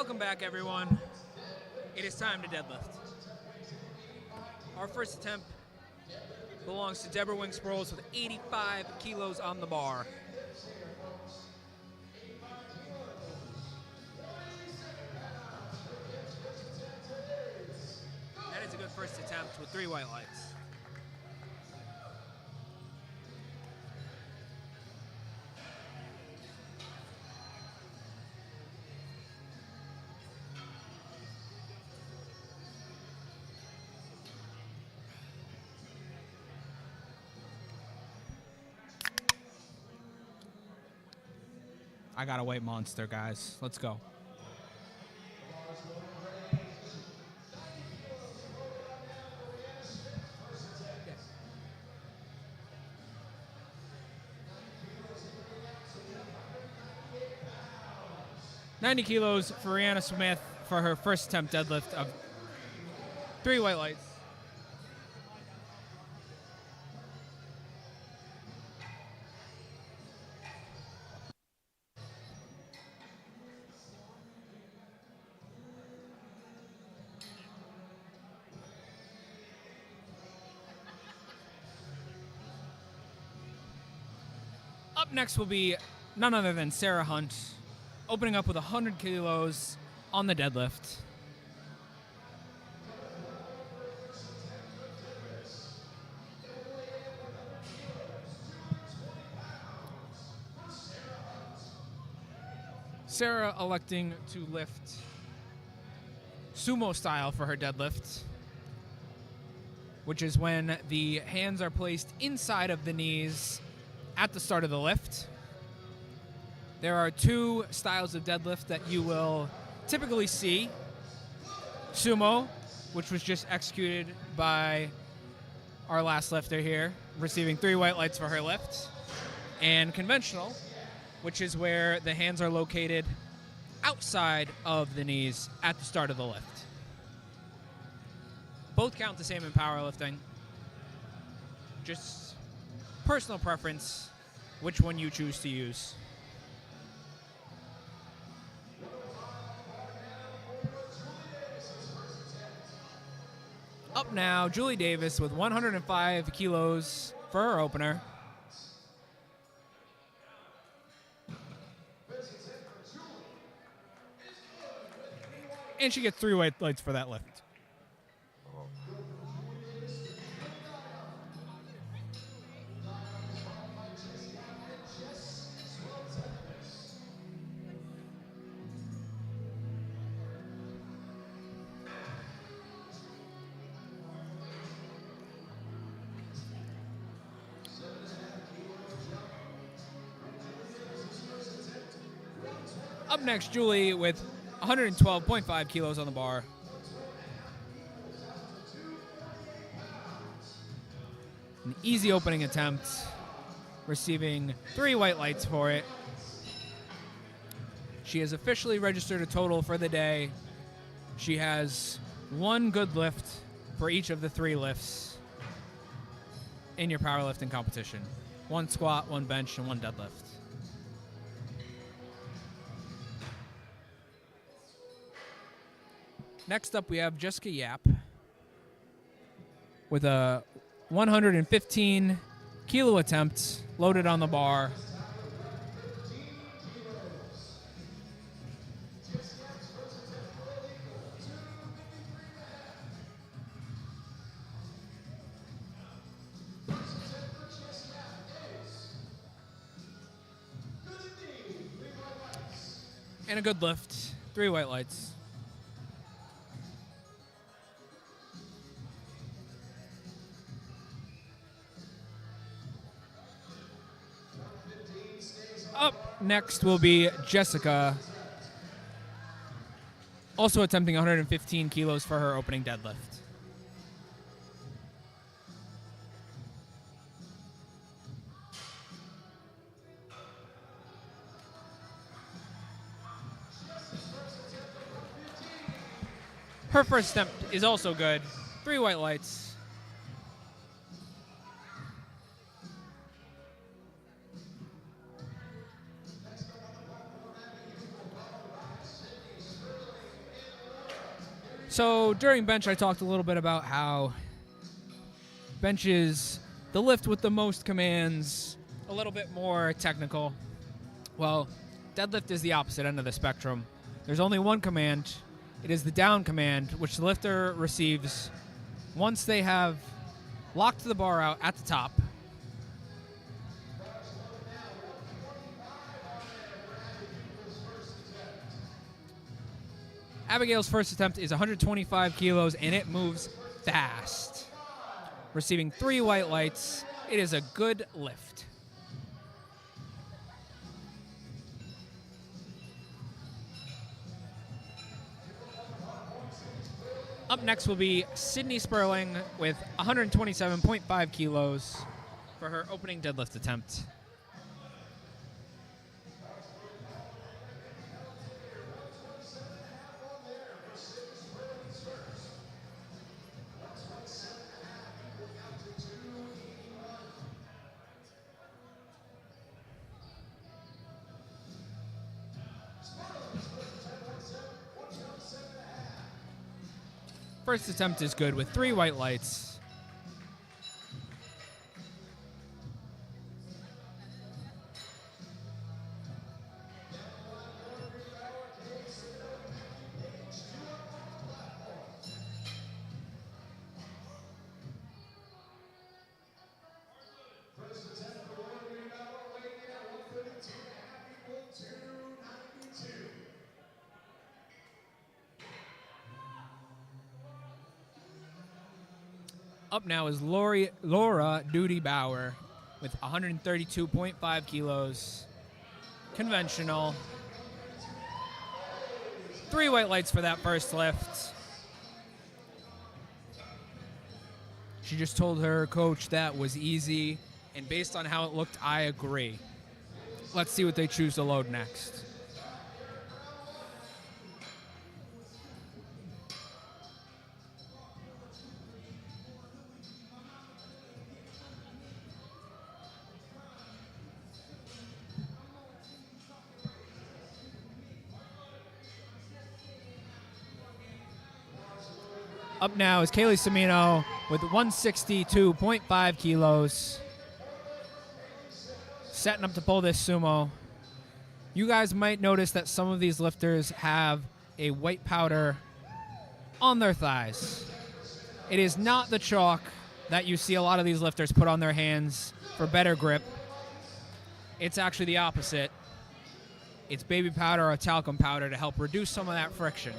Welcome back, everyone. It is time to deadlift. Our first attempt belongs to Deborah Wing Sproles with 85 kilos on the bar. That is a good first attempt with 3 white lights. I got a weight monster, guys. Let's go. Okay. 90 kilos for Rihanna Smith for her first attempt deadlift of 3 white lights. Up next will be none other than Sarah Hunt, opening up with 100 kilos on the deadlift. Sarah electing to lift sumo style for her deadlift, which is when the hands are placed inside of the knees at the start of the lift. There are 2 styles of deadlift that you will typically see. Sumo, which was just executed by our last lifter here, receiving 3 white lights for her lift. And conventional, which is where the hands are located outside of the knees at the start of the lift. Both count the same in powerlifting. Just personal preference, which one you choose to use. Up now, Julie Davis with 105 kilos for her opener. And she gets 3 white lights for that lift. Up next, Julie with 112.5 kilos on the bar. An easy opening attempt, receiving 3 white lights for it. She has officially registered a total for the day. She has 1 good lift for each of the 3 lifts in your powerlifting competition. 1 squat, 1 bench, and 1 deadlift. Next up, we have Jessica Yap with a 115 kilo attempt loaded on the bar. And a good lift, 3 white lights. Up next will be Jessica, also attempting 115 kilos for her opening deadlift. Her first attempt is also good. 3 white lights. So during bench, I talked a little bit about how bench is the lift with the most commands, a little bit more technical. Well, deadlift is the opposite end of the spectrum. There's only one command. It is the down command, which the lifter receives once they have locked the bar out at the top. Abigail's first attempt is 125 kilos, and it moves fast. Receiving 3 white lights, it is a good lift. Up next will be Sydney Sperling with 127.5 kilos for her opening deadlift attempt. First attempt is good with 3 white lights. Up now is Laura Duty Bauer with 132.5 kilos. Conventional. 3 white lights for that first lift. She just told her coach that was easy, and based on how it looked, I agree. Let's see what they choose to load next. Up now is Kaylee Semino with 162.5 kilos. Setting up to pull this sumo. You guys might notice that some of these lifters have a white powder on their thighs. It is not the chalk that you see a lot of these lifters put on their hands for better grip. It's actually the opposite. It's baby powder or talcum powder to help reduce some of that friction.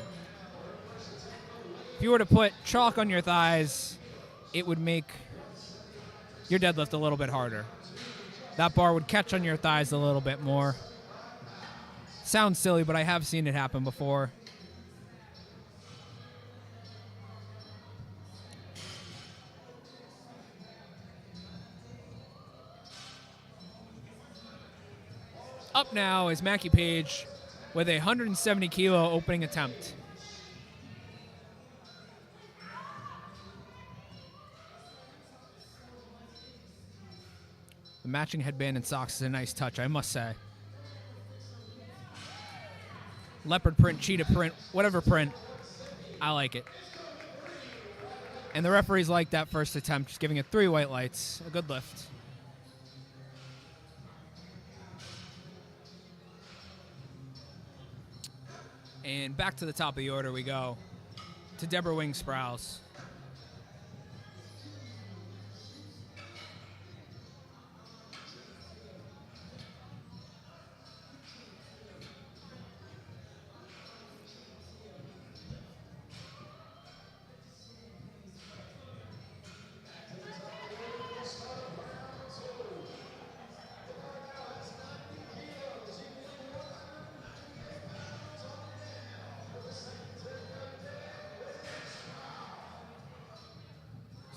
If you were to put chalk on your thighs, it would make your deadlift a little bit harder. That bar would catch on your thighs a little bit more. Sounds silly, but I have seen it happen before. Up now is Mackie Page with a 170 kilo opening attempt. The matching headband and socks is a nice touch, I must say. Leopard print, cheetah print, whatever print, I like it. And the referees like that first attempt, just giving it 3 white lights. A good lift. And back to the top of the order we go, to Deborah Wing-Sprouse.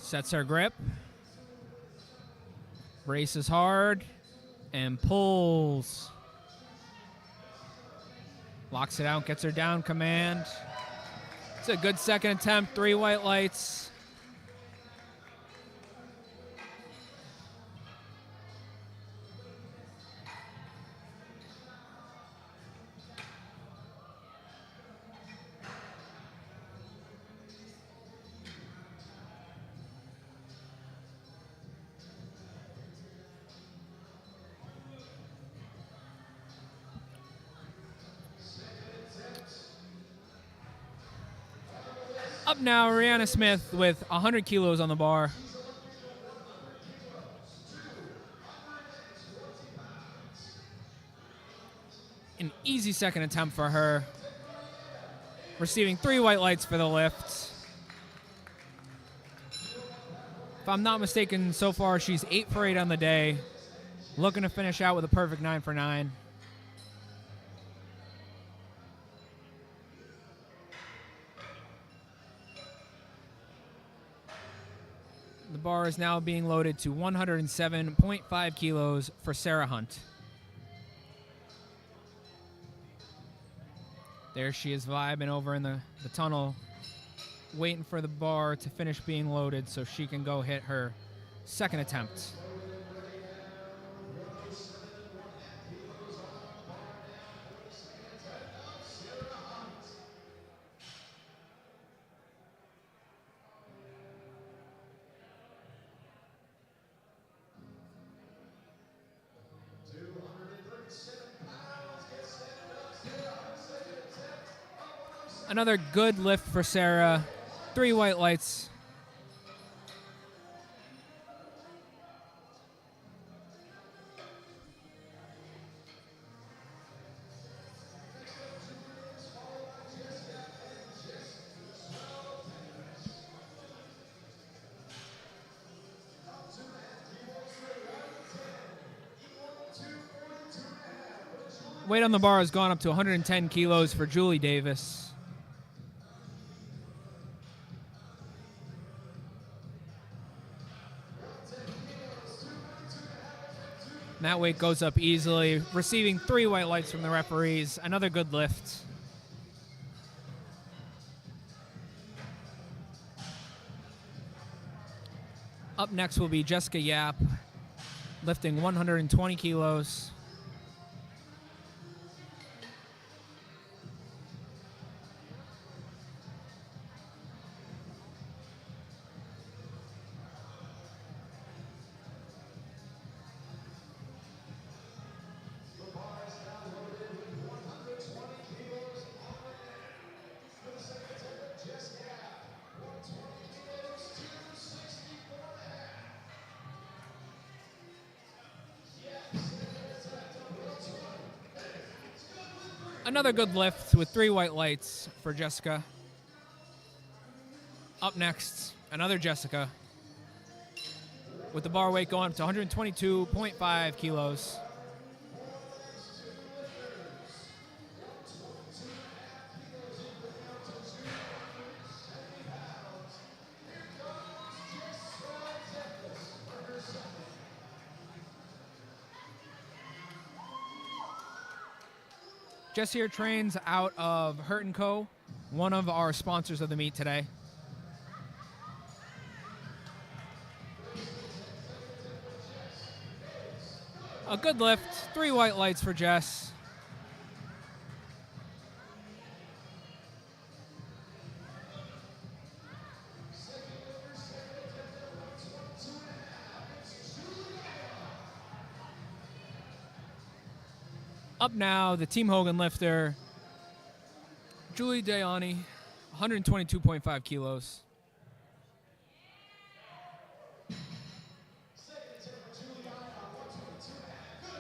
Sets her grip, braces hard, and pulls. Locks it out, gets her down command. It's a good second attempt, 3 white lights. Up now, Rihanna Smith with 100 kilos on the bar. An easy second attempt for her. Receiving 3 white lights for the lift. If I'm not mistaken, so far she's 8 for 8 on the day. Looking to finish out with a perfect 9 for 9. The bar is now being loaded to 107.5 kilos for Sarah Hunt. There she is vibing over in the tunnel, waiting for the bar to finish being loaded so she can go hit her second attempt. Another good lift for Sarah. 3 white lights. Weight on the bar has gone up to 110 kilos for Julie Davis. And that weight goes up easily, receiving 3 white lights from the referees. Another good lift. Up next will be Jessica Yap, lifting 120 kilos. Another good lift with 3 white lights for Jessica. Up next, another Jessica, with the bar weight going up to 122.5 kilos. Jess here trains out of Hurt & Co., one of our sponsors of the meet today. A good lift, 3 white lights for Jess. Up now, the Team Hogan lifter, Julie Dayani, 122.5 kilos.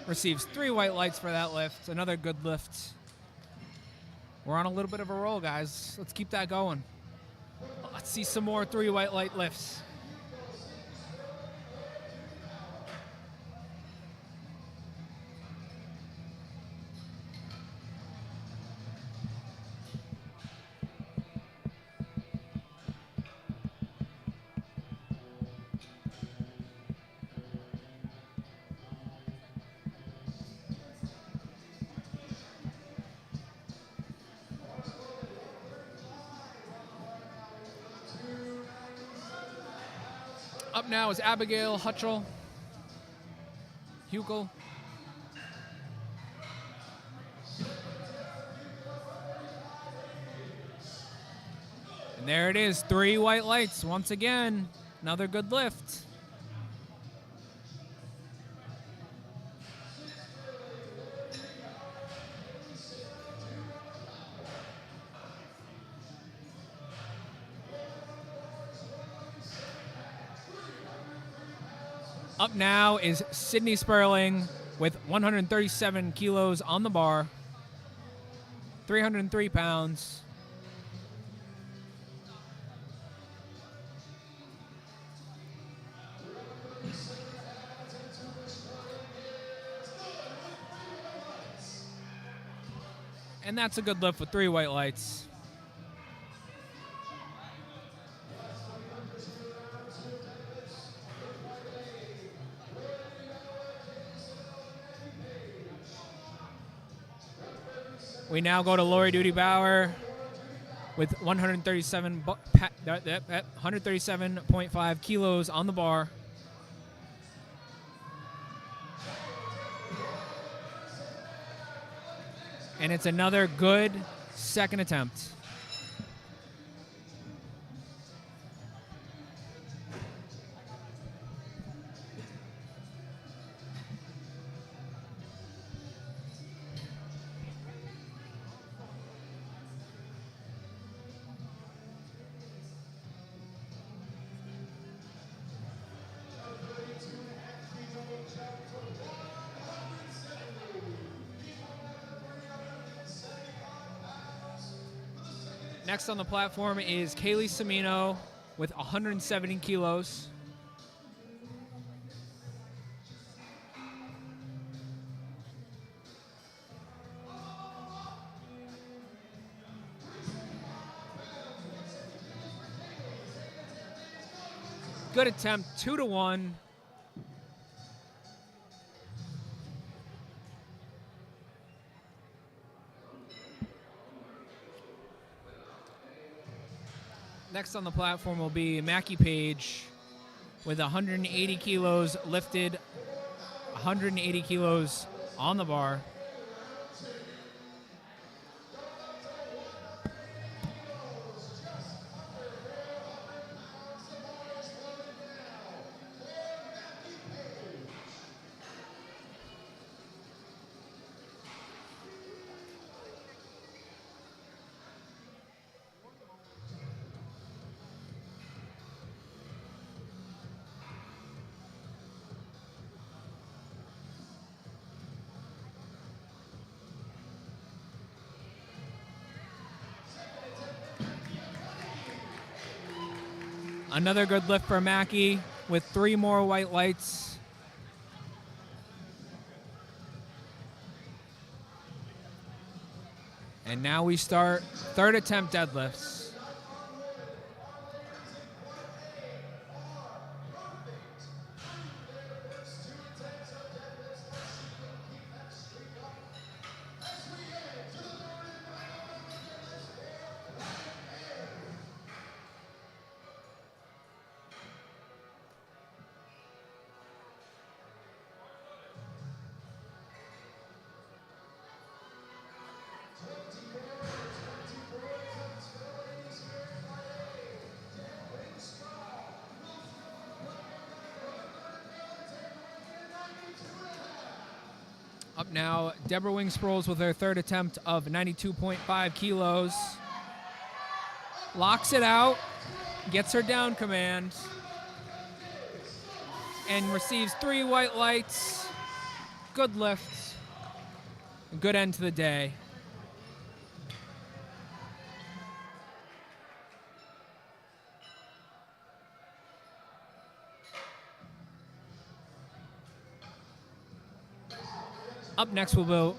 Receives 3 white lights for that lift. Another good lift. We're on a little bit of a roll, guys. Let's keep that going. Let's see some more 3 white light lifts. Up now is Abigail Hutchell. Hugel. And there it is, 3 white lights. Once again, another good lift. Up now is Sydney Sperling with 137 kilos on the bar, 303 pounds. And that's a good lift with 3 white lights. We now go to Lori Duty Bauer with 137.5 kilos on the bar. And it's another good second attempt. Next on the platform is Kaylee Semino with 170 kilos. Good attempt, 2-1. Next on the platform will be Mackie Page with 180 kilos lifted, 180 kilos on the bar. Another good lift for Mackie with 3 more white lights. And now we start third attempt deadlifts. Up now, Deborah Wingsprolls with her third attempt of 92.5 kilos. Locks it out, gets her down command, and receives 3 white lights. Good lift. Good end to the day. Up next will be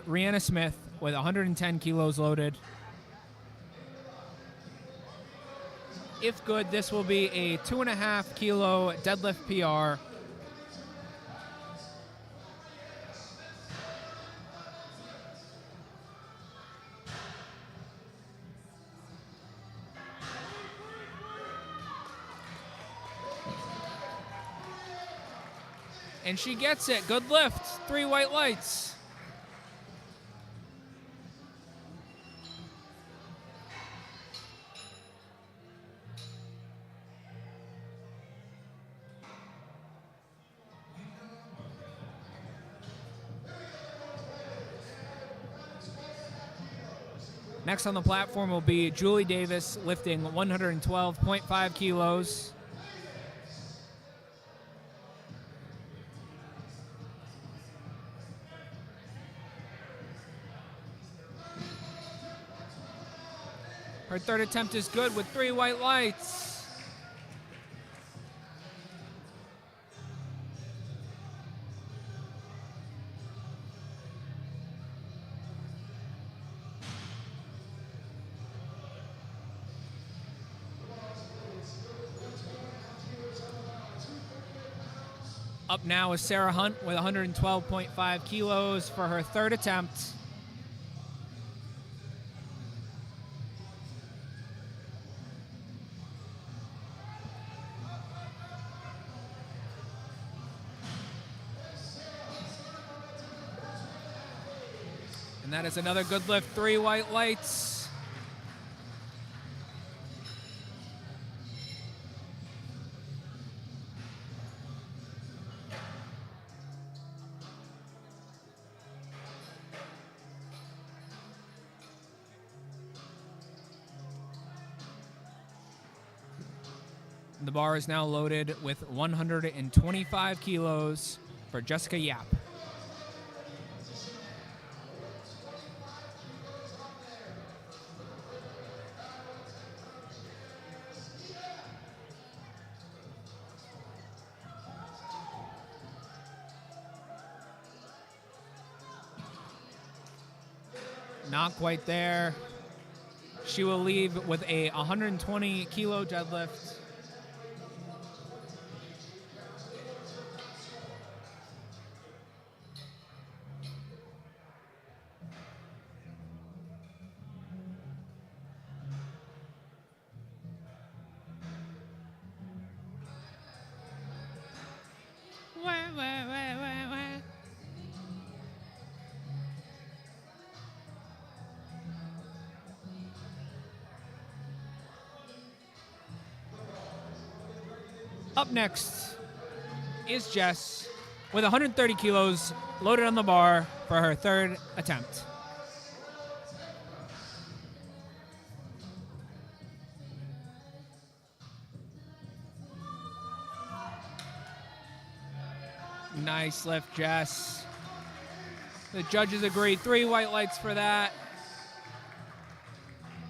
Rihanna Smith with 110 kilos loaded. If good, this will be a 2.5 kilo deadlift PR. And she gets it. Good lift. 3 white lights. Next on the platform will be Julie Davis lifting 112.5 kilos. Her third attempt is good with 3 white lights. Up now is Sarah Hunt with 112.5 kilos for her third attempt. And that is another good lift, 3 white lights. The bar is now loaded with 125 kilos for Jessica Yap. Not quite there. She will leave with a 120 kilo deadlift. Up next is Jess with 130 kilos loaded on the bar for her third attempt. Nice lift, Jess. The judges agree. 3 white lights for that.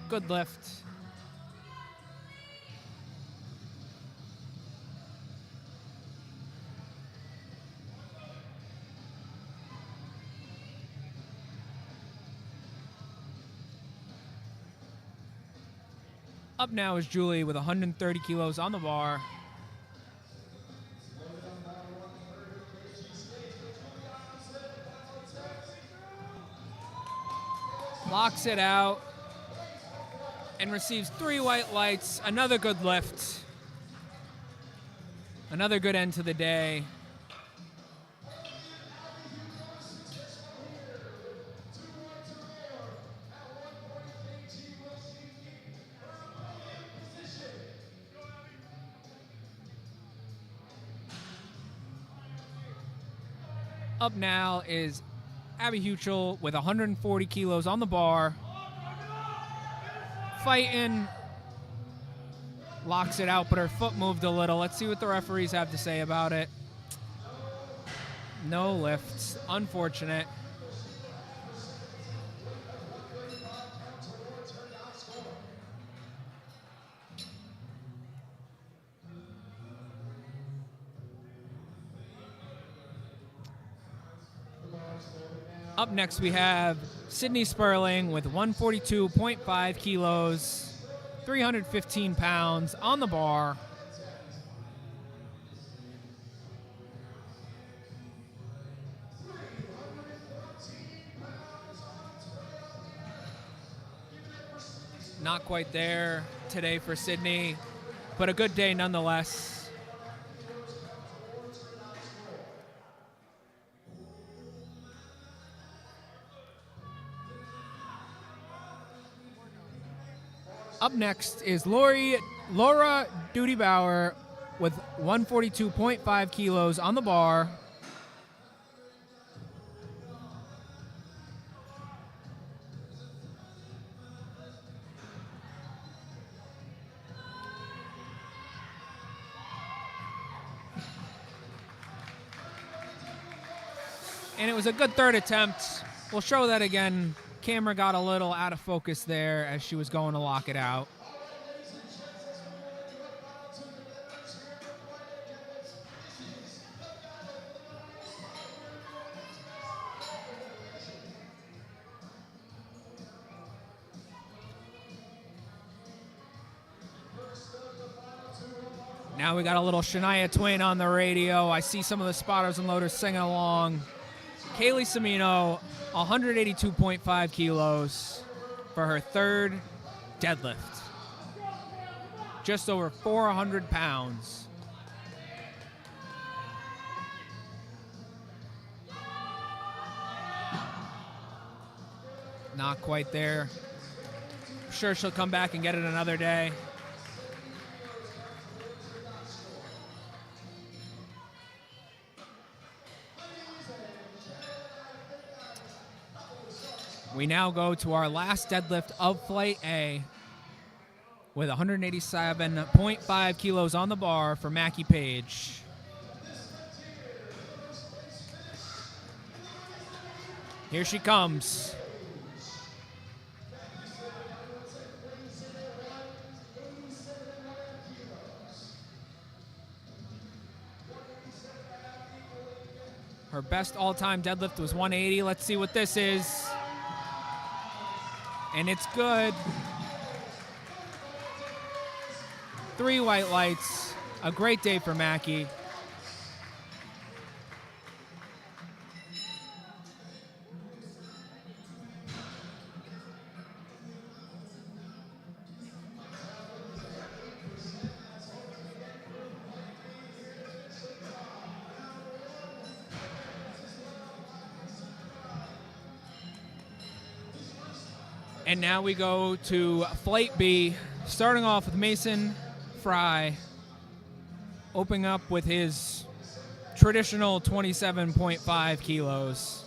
Good lift. Up now is Julie with 130 kilos on the bar. Locks it out and receives 3 white lights. Another good lift. Another good end to the day. Up now is Abby Huchel with 140 kilos on the bar. Fighting. Locks it out, but her foot moved a little. Let's see what the referees have to say about it. No lifts. Unfortunate. Up next, we have Sydney Sperling with 142.5 kilos, 315 pounds on the bar. Not quite there today for Sydney, but a good day nonetheless. Up next is Laura Duty Bauer with 142.5 kilos on the bar. And it was a good third attempt. We'll show that again Camera got a little out of focus there as she was going to lock it out. Now we got a little Shania Twain on the radio. I see some of the spotters and loaders singing along. Kaylee Semino, 182.5 kilos for her third deadlift. Just over 400 pounds. Not quite there. I'm sure she'll come back and get it another day. We now go to our last deadlift of Flight A with 187.5 kilos on the bar for Mackie Page. Here she comes. Her best all-time deadlift was 180. Let's see what this is. And it's good. 3 white lights. A great day for Mackie. And now we go to Flight B, starting off with Mason Fry, opening up with his traditional 27.5 kilos.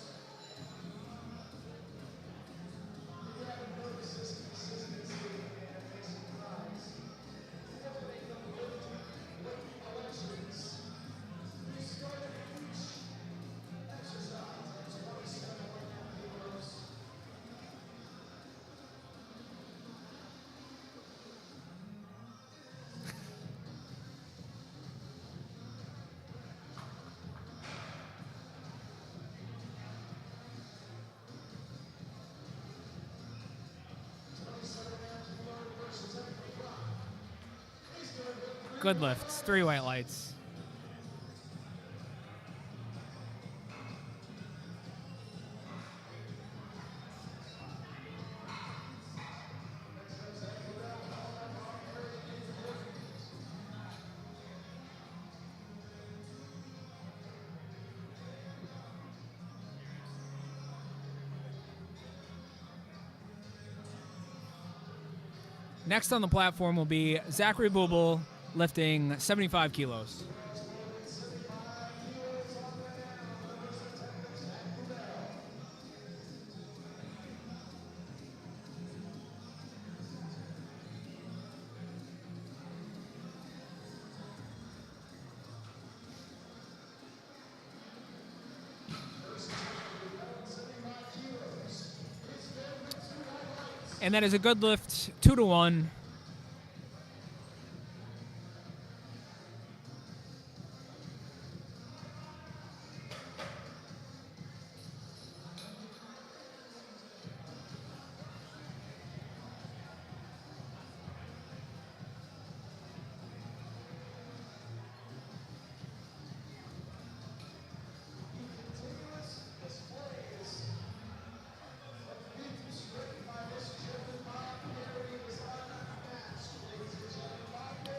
Good lifts, 3 white lights. Next on the platform will be Zachary Bubel, lifting 75 kilos. And that is a good lift, 2-to-1.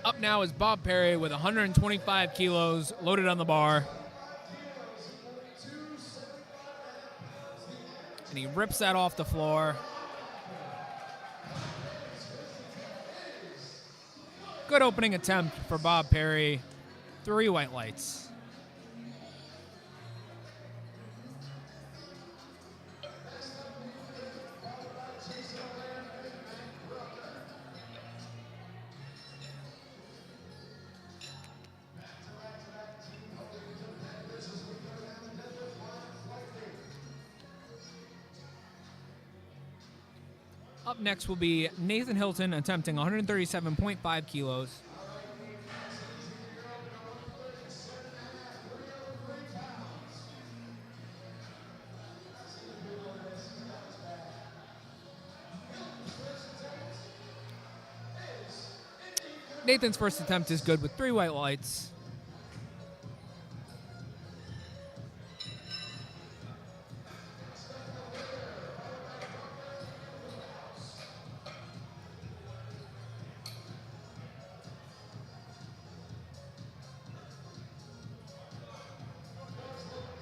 Up now is Bob Perry with 125 kilos loaded on the bar. And he rips that off the floor. Good opening attempt for Bob Perry. 3 white lights. Up next will be Nathan Hilton attempting 137.5 kilos. Nathan's first attempt is good with 3 white lights.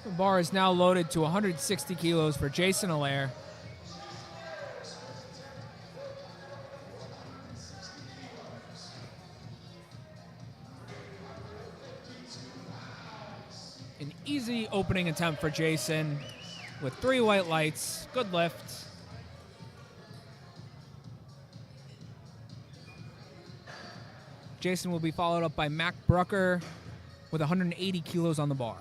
The bar is now loaded to 160 kilos for Jason Allaire. An easy opening attempt for Jason with 3 white lights. Good lift. Jason will be followed up by Mac Brucker with 180 kilos on the bar.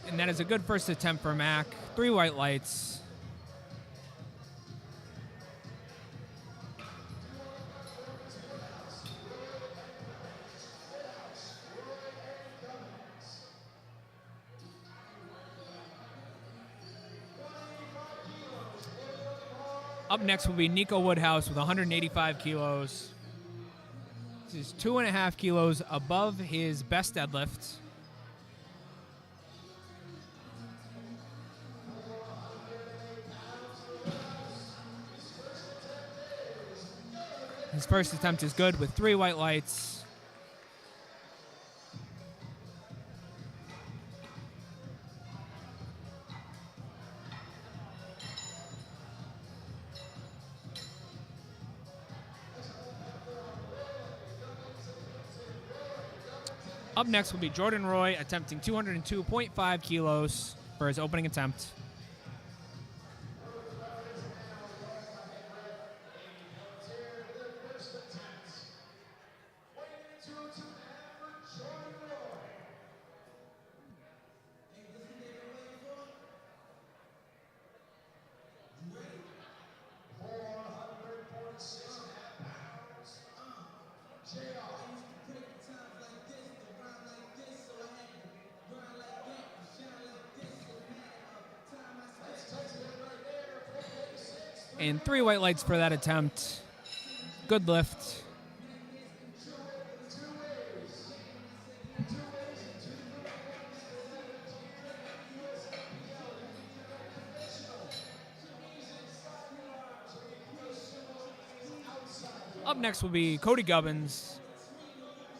And that is a good first attempt for Mac. 3 white lights. Up next will be Nico Woodhouse with 185 kilos. This is 2.5 kilos above his best deadlift. His first attempt is good with 3 white lights. Up next will be Jordan Roy attempting 202.5 kilos for his opening attempt. And 3 white lights for that attempt. Good lift. Up next will be Cody Gubbins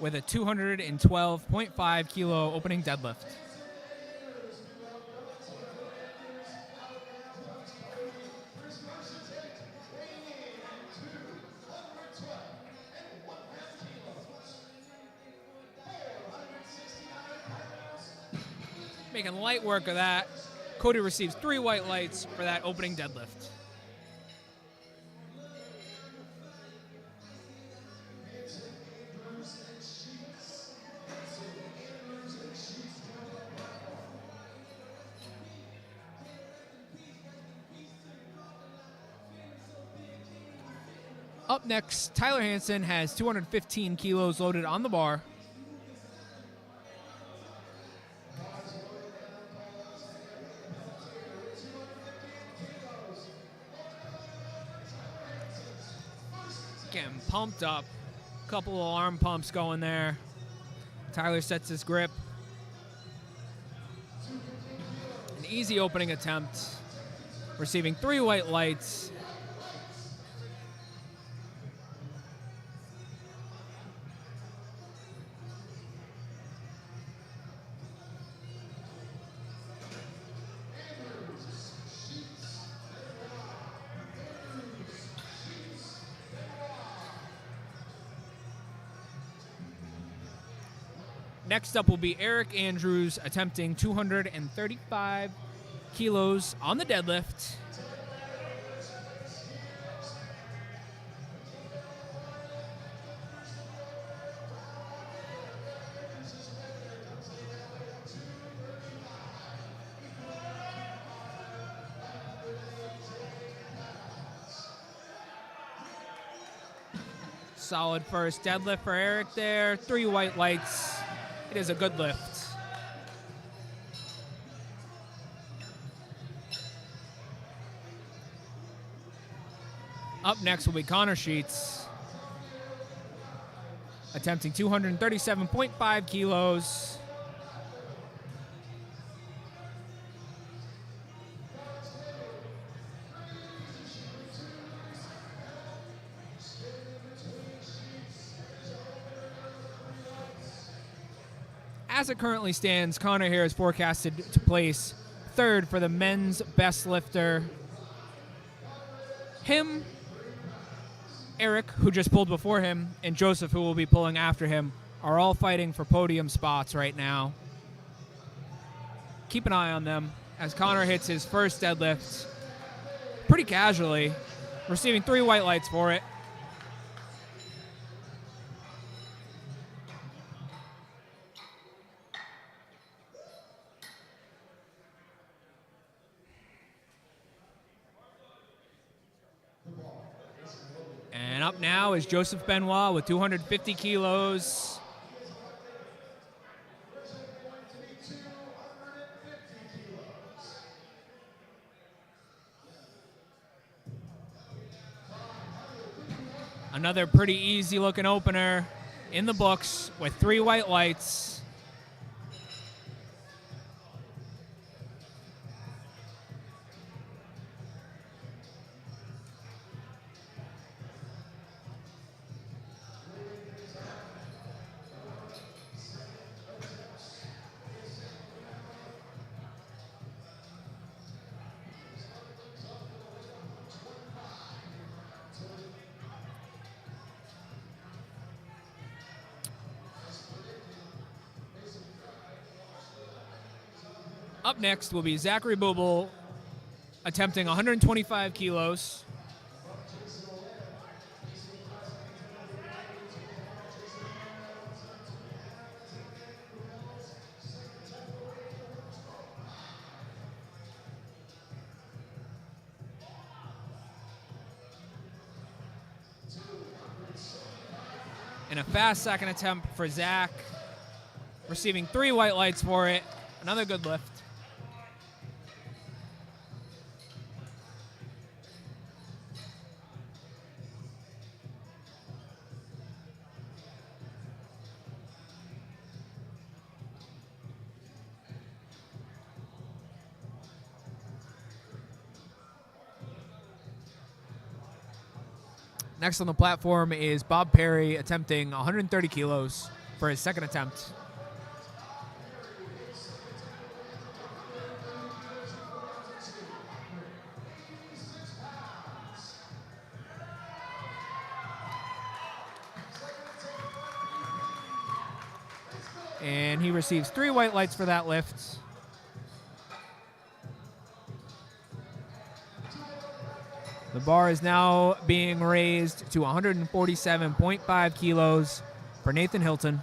with a 212.5 kilo opening deadlift. Making light work of that. Cody receives 3 white lights for that opening deadlift. Up next, Tyler Hansen has 215 kilos loaded on the bar. Getting pumped up. Couple of arm pumps going there. Tyler sets his grip. An easy opening attempt. Receiving 3 white lights. Next up will be Eric Andrews attempting 235 kilos on the deadlift. Solid first deadlift for Eric there. 3 white lights. It is a good lift. Up next will be Connor Sheets, attempting 237.5 kilos. As it currently stands, Connor here is forecasted to place 3rd for the men's best lifter. Him, Eric, who just pulled before him, and Joseph, who will be pulling after him, are all fighting for podium spots right now. Keep an eye on them as Connor hits his first deadlift pretty casually, receiving 3 white lights for it. And up now is Joseph Benoit with 250 kilos. Another pretty easy looking opener in the books with 3 white lights. Up next will be Zachary Bubel attempting 125 kilos. And a fast second attempt for Zach, receiving 3 white lights for it. Another good lift. Next on the platform is Bob Perry attempting 130 kilos for his second attempt. And he receives 3 white lights for that lift. The bar is now being raised to 147.5 kilos for Nathan Hilton.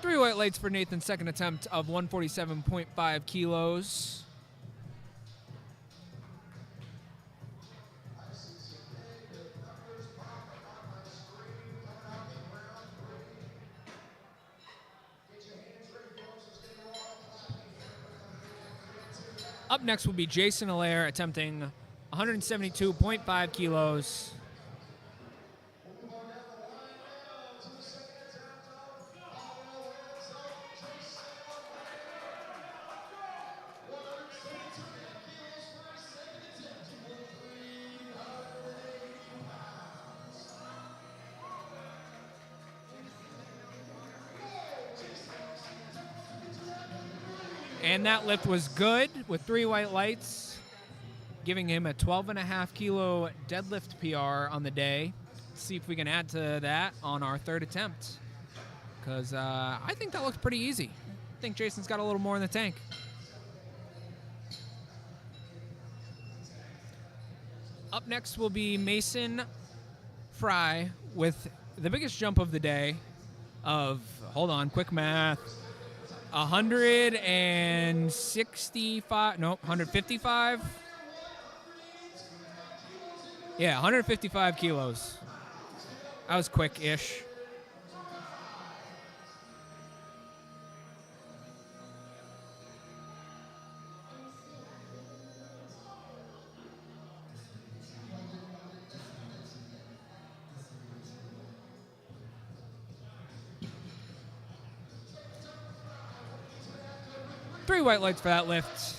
Three white lights for Nathan's second attempt of 147.5 kilos. Up next will be Jason Allaire attempting 172.5 kilos. And that lift was good with 3 white lights, giving him a 12.5 kilo deadlift PR on the day. Let's see if we can add to that on our 3rd attempt, because I think that looks pretty easy. I think Jason's got a little more in the tank. Up next will be Mason Fry with the biggest jump of the day of, hold on, quick math, 165, nope, 155. Yeah, 155 kilos. That was quick-ish. Three white lights for that lift.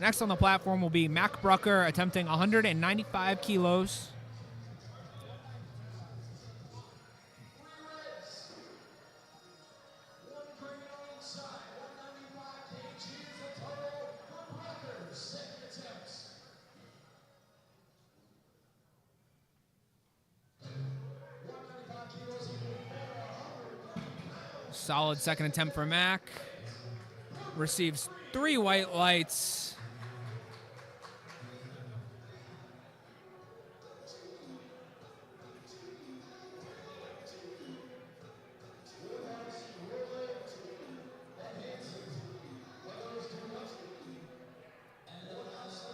Next on the platform will be Mac Brucker attempting 195 kilos. Solid second attempt for Mac. Receives 3 white lights.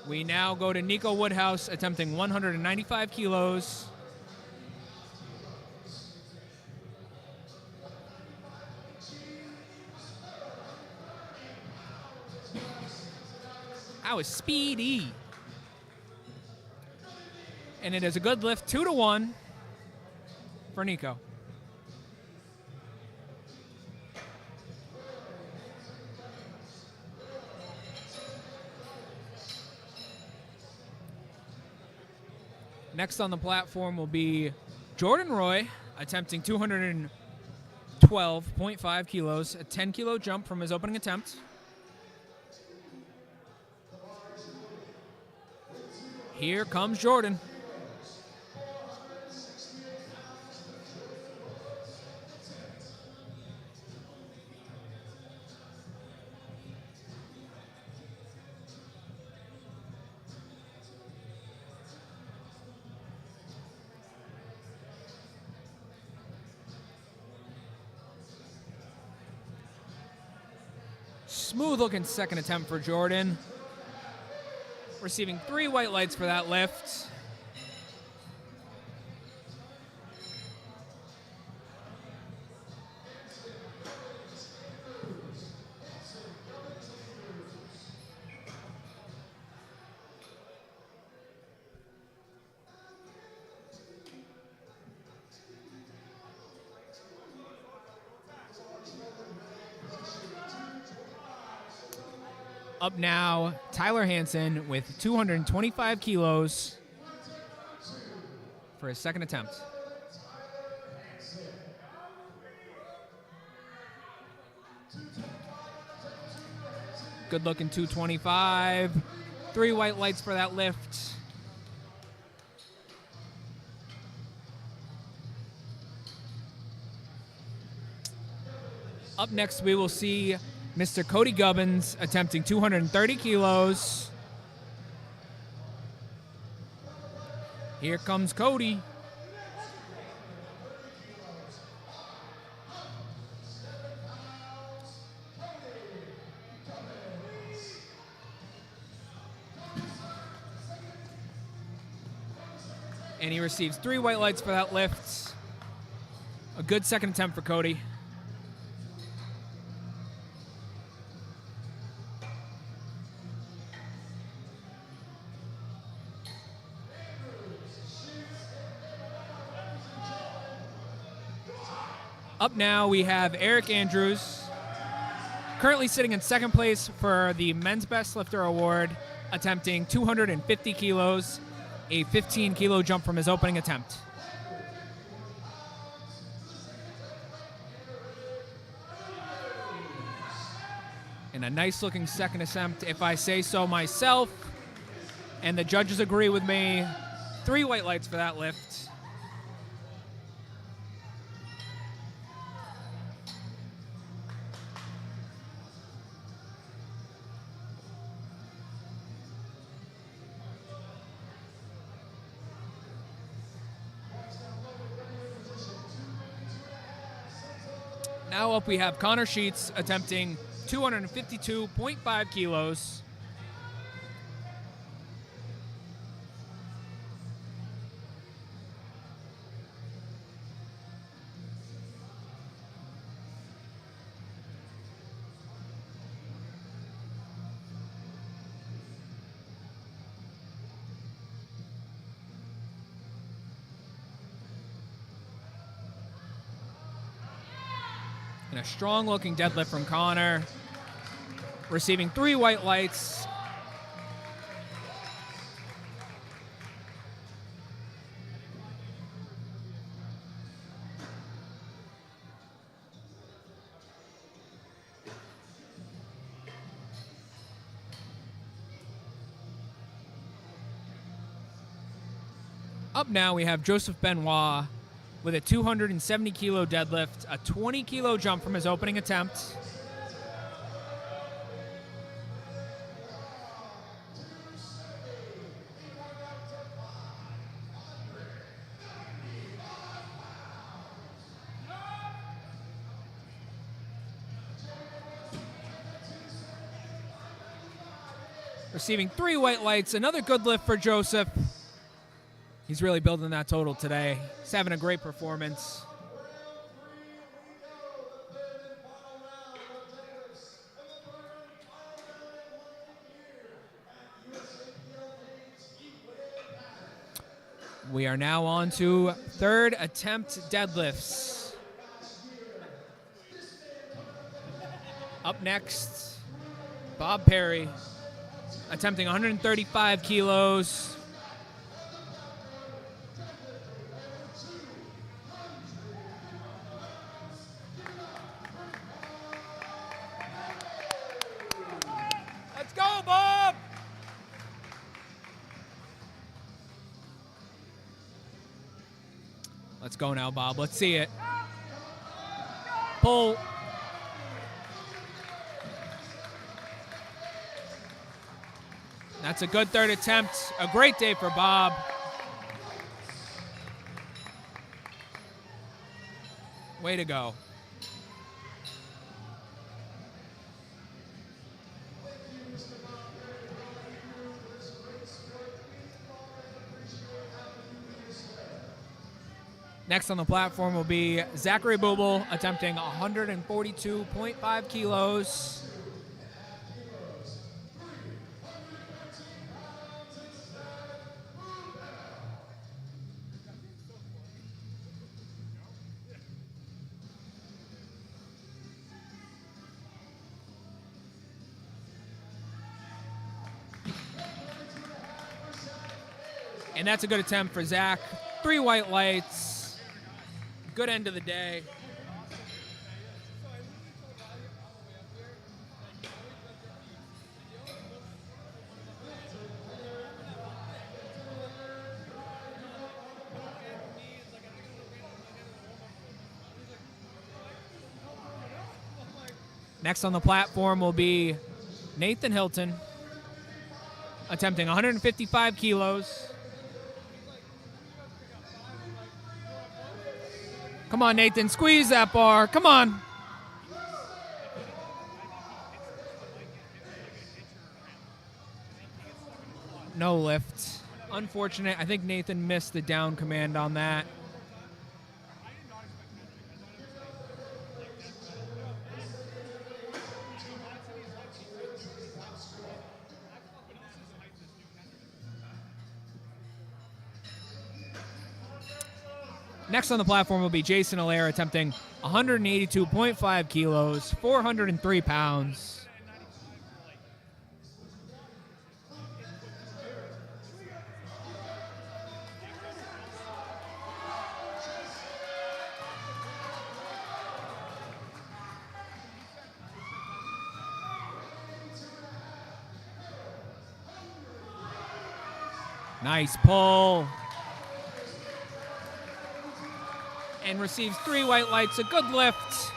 We now go to Nico Woodhouse attempting 195 kilos. That was speedy. And it is a good lift, 2-1 for Nico. Next on the platform will be Jordan Roy attempting 212.5 kilos, a 10-kilo jump from his opening attempt. Here comes Jordan. Smooth looking second attempt for Jordan. Receiving 3 white lights for that lift. Up now, Tyler Hansen with 225 kilos for his second attempt. Good looking 225. 3 white lights for that lift. Up next, we will see Mr. Cody Gubbins attempting 230 kilos. Here comes Cody. And he receives 3 white lights for that lift. A good second attempt for Cody. Up now, we have Eric Andrews, currently sitting in second place for the Men's Best Lifter Award attempting 250 kilos, a 15-kilo jump from his opening attempt. And a nice-looking second attempt, if I say so myself. And the judges agree with me. 3 white lights for that lift. Now up we have Connor Sheets attempting 252.5 kilos. And a strong-looking deadlift from Connor, receiving 3 white lights. Up now we have Joseph Benoit with a 270-kilo deadlift, a 20-kilo jump from his opening attempt. Receiving 3 white lights, another good lift for Joseph. He's really building that total today. He's having a great performance. We are now on to third attempt deadlifts. Up next, Bob Perry, attempting 135 kilos. Let's go now, Bob. Let's see it. Pull. That's a good third attempt. A great day for Bob. Way to go. Next on the platform will be Zachary Bubel attempting 142.5 kilos. And that's a good attempt for Zach. 3 white lights. Good end of the day. Next on the platform will be Nathan Hilton, attempting 155 kilos. Come on, Nathan, squeeze that bar. Come on. No lift. Unfortunate. I think Nathan missed the down command on that. Next on the platform will be Jason Allaire attempting 182.5 kilos, 403 pounds. Nice pull. And receives 3 white lights, a good lift.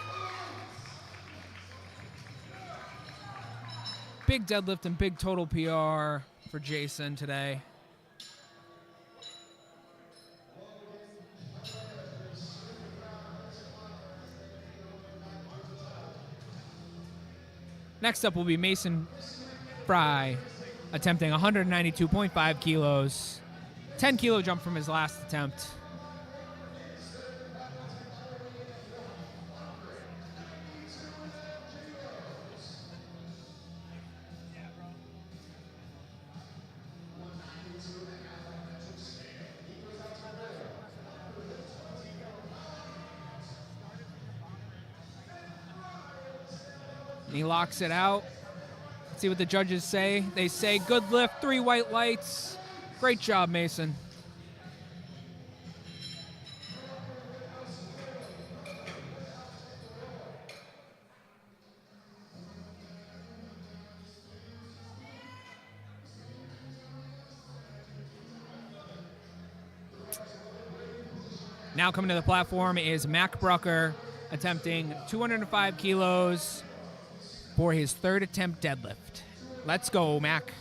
Big deadlift and big total PR for Jason today. Next up will be Mason Fry, attempting 192.5 kilos. 10 kilo jump from his last attempt. And he locks it out. Let's see what the judges say. They say good lift, 3 white lights. Great job, Mason. Now coming to the platform is Mac Brucker, attempting 205 kilos for his 3rd attempt deadlift. Let's go, Mac.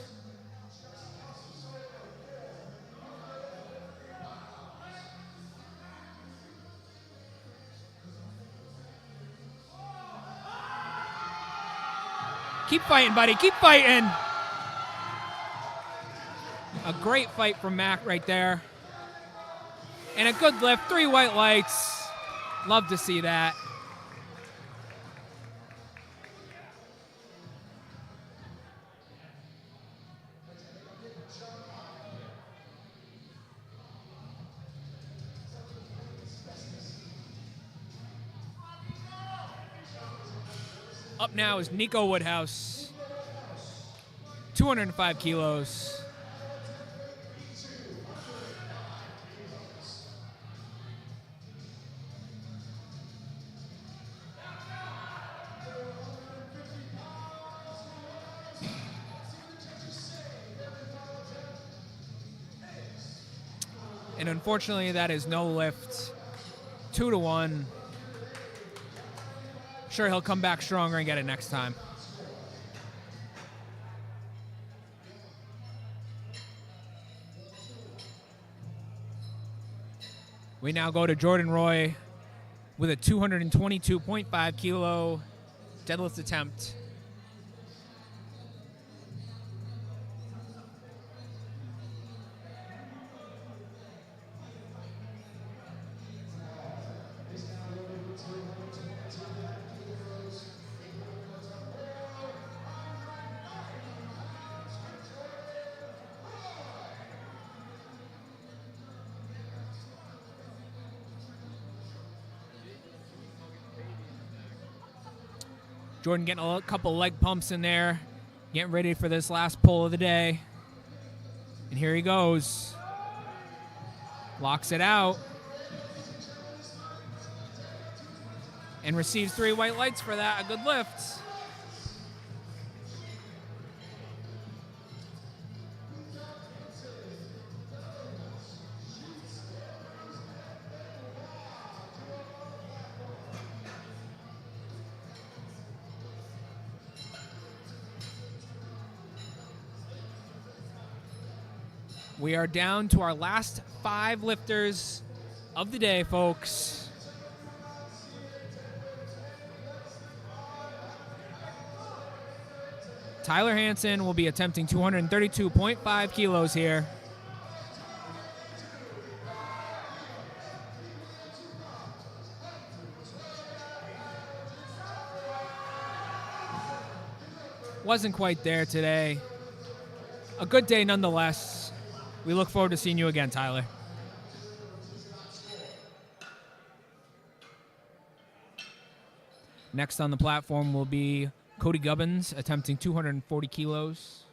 Keep fighting, buddy. Keep fighting. A great fight from Mac right there. And a good lift. 3 white lights. Love to see that. Up now is Nico Woodhouse, 205 kilos. And unfortunately, that is no lift. 2-1. Sure, he'll come back stronger and get it next time. We now go to Jordan Roy with a 222.5 kilo deadlift attempt. Jordan getting a couple leg pumps in there, getting ready for this last pull of the day. And here he goes. Locks it out. And receives 3 white lights for that. A good lift. We are down to our last 5 lifters of the day, folks. Tyler Hansen will be attempting 232.5 kilos here. Wasn't quite there today. A good day nonetheless. We look forward to seeing you again, Tyler. Next on the platform will be Cody Gubbins, attempting 240 kilos.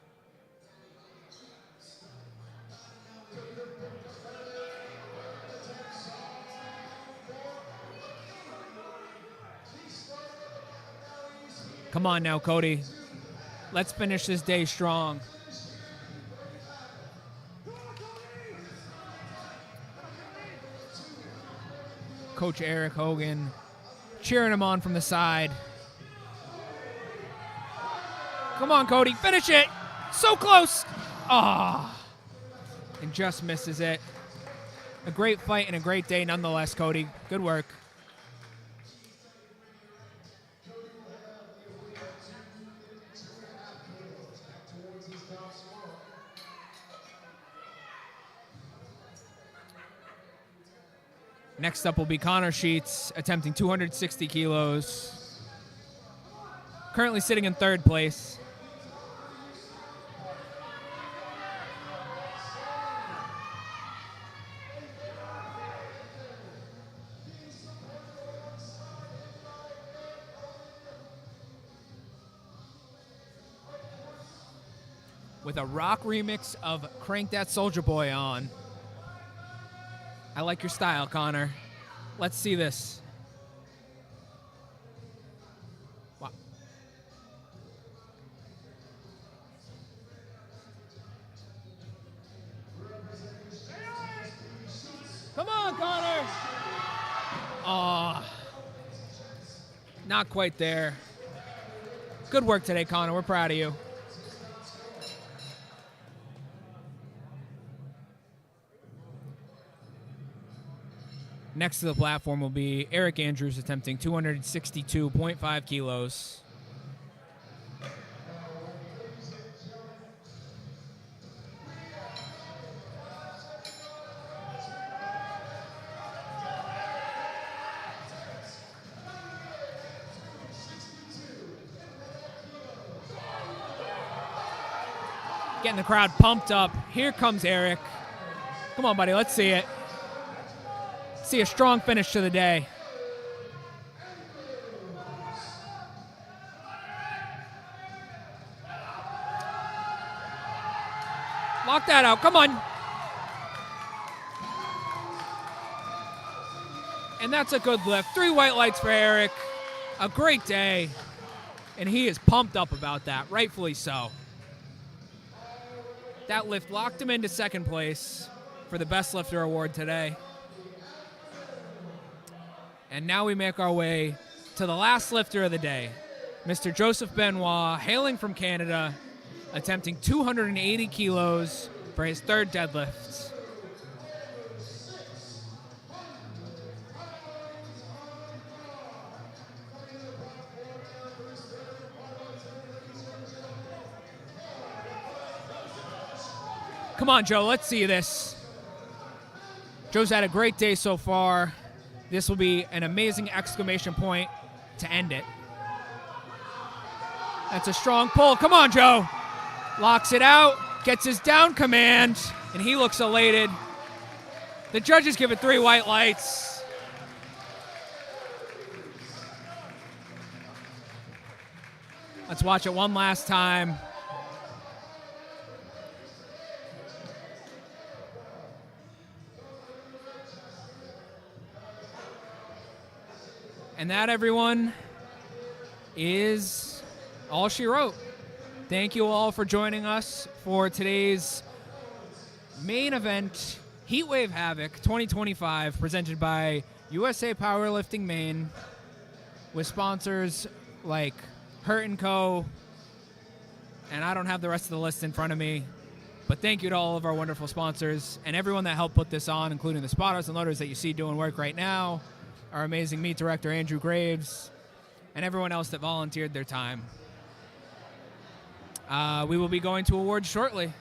Come on now, Cody. Let's finish this day strong. Coach Eric Hogan cheering him on from the side. Come on, Cody, finish it. So close. Ah, and just misses it. A great fight and a great day nonetheless, Cody. Good work. Next up will be Connor Sheets, attempting 260 kilos. Currently sitting in third place. With a rock remix of Crank That Soldier Boy on. I like your style, Connor. Let's see this. Wow. Come on, Connor. Aw. Not quite there. Good work today, Connor. We're proud of you. Next to the platform will be Eric Andrews attempting 262.5 kilos. Getting the crowd pumped up. Here comes Eric. Come on, buddy. Let's see it. See a strong finish to the day. Lock that out. Come on. And that's a good lift. 3 white lights for Eric. A great day. And he is pumped up about that, rightfully so. That lift locked him into second place for the Best Lifter Award today. And now we make our way to the last lifter of the day, Mr. Joseph Benoit, hailing from Canada, attempting 280 kilos for his third deadlifts. Come on, Joe, let's see this. Joe's had a great day so far. This will be an amazing exclamation point to end it. That's a strong pull. Come on, Joe. Locks it out, gets his down command, and he looks elated. The judges give it 3 white lights. Let's watch it one last time. And that, everyone, is all she wrote. Thank you all for joining us for today's main event, Heatwave Havoc 2025, presented by USA Powerlifting Maine, with sponsors like Hurt & Co. And I don't have the rest of the list in front of me, but thank you to all of our wonderful sponsors and everyone that helped put this on, including the spotters and loaders that you see doing work right now, our amazing meet director, Andrew Graves, and everyone else that volunteered their time. We will be going to awards shortly.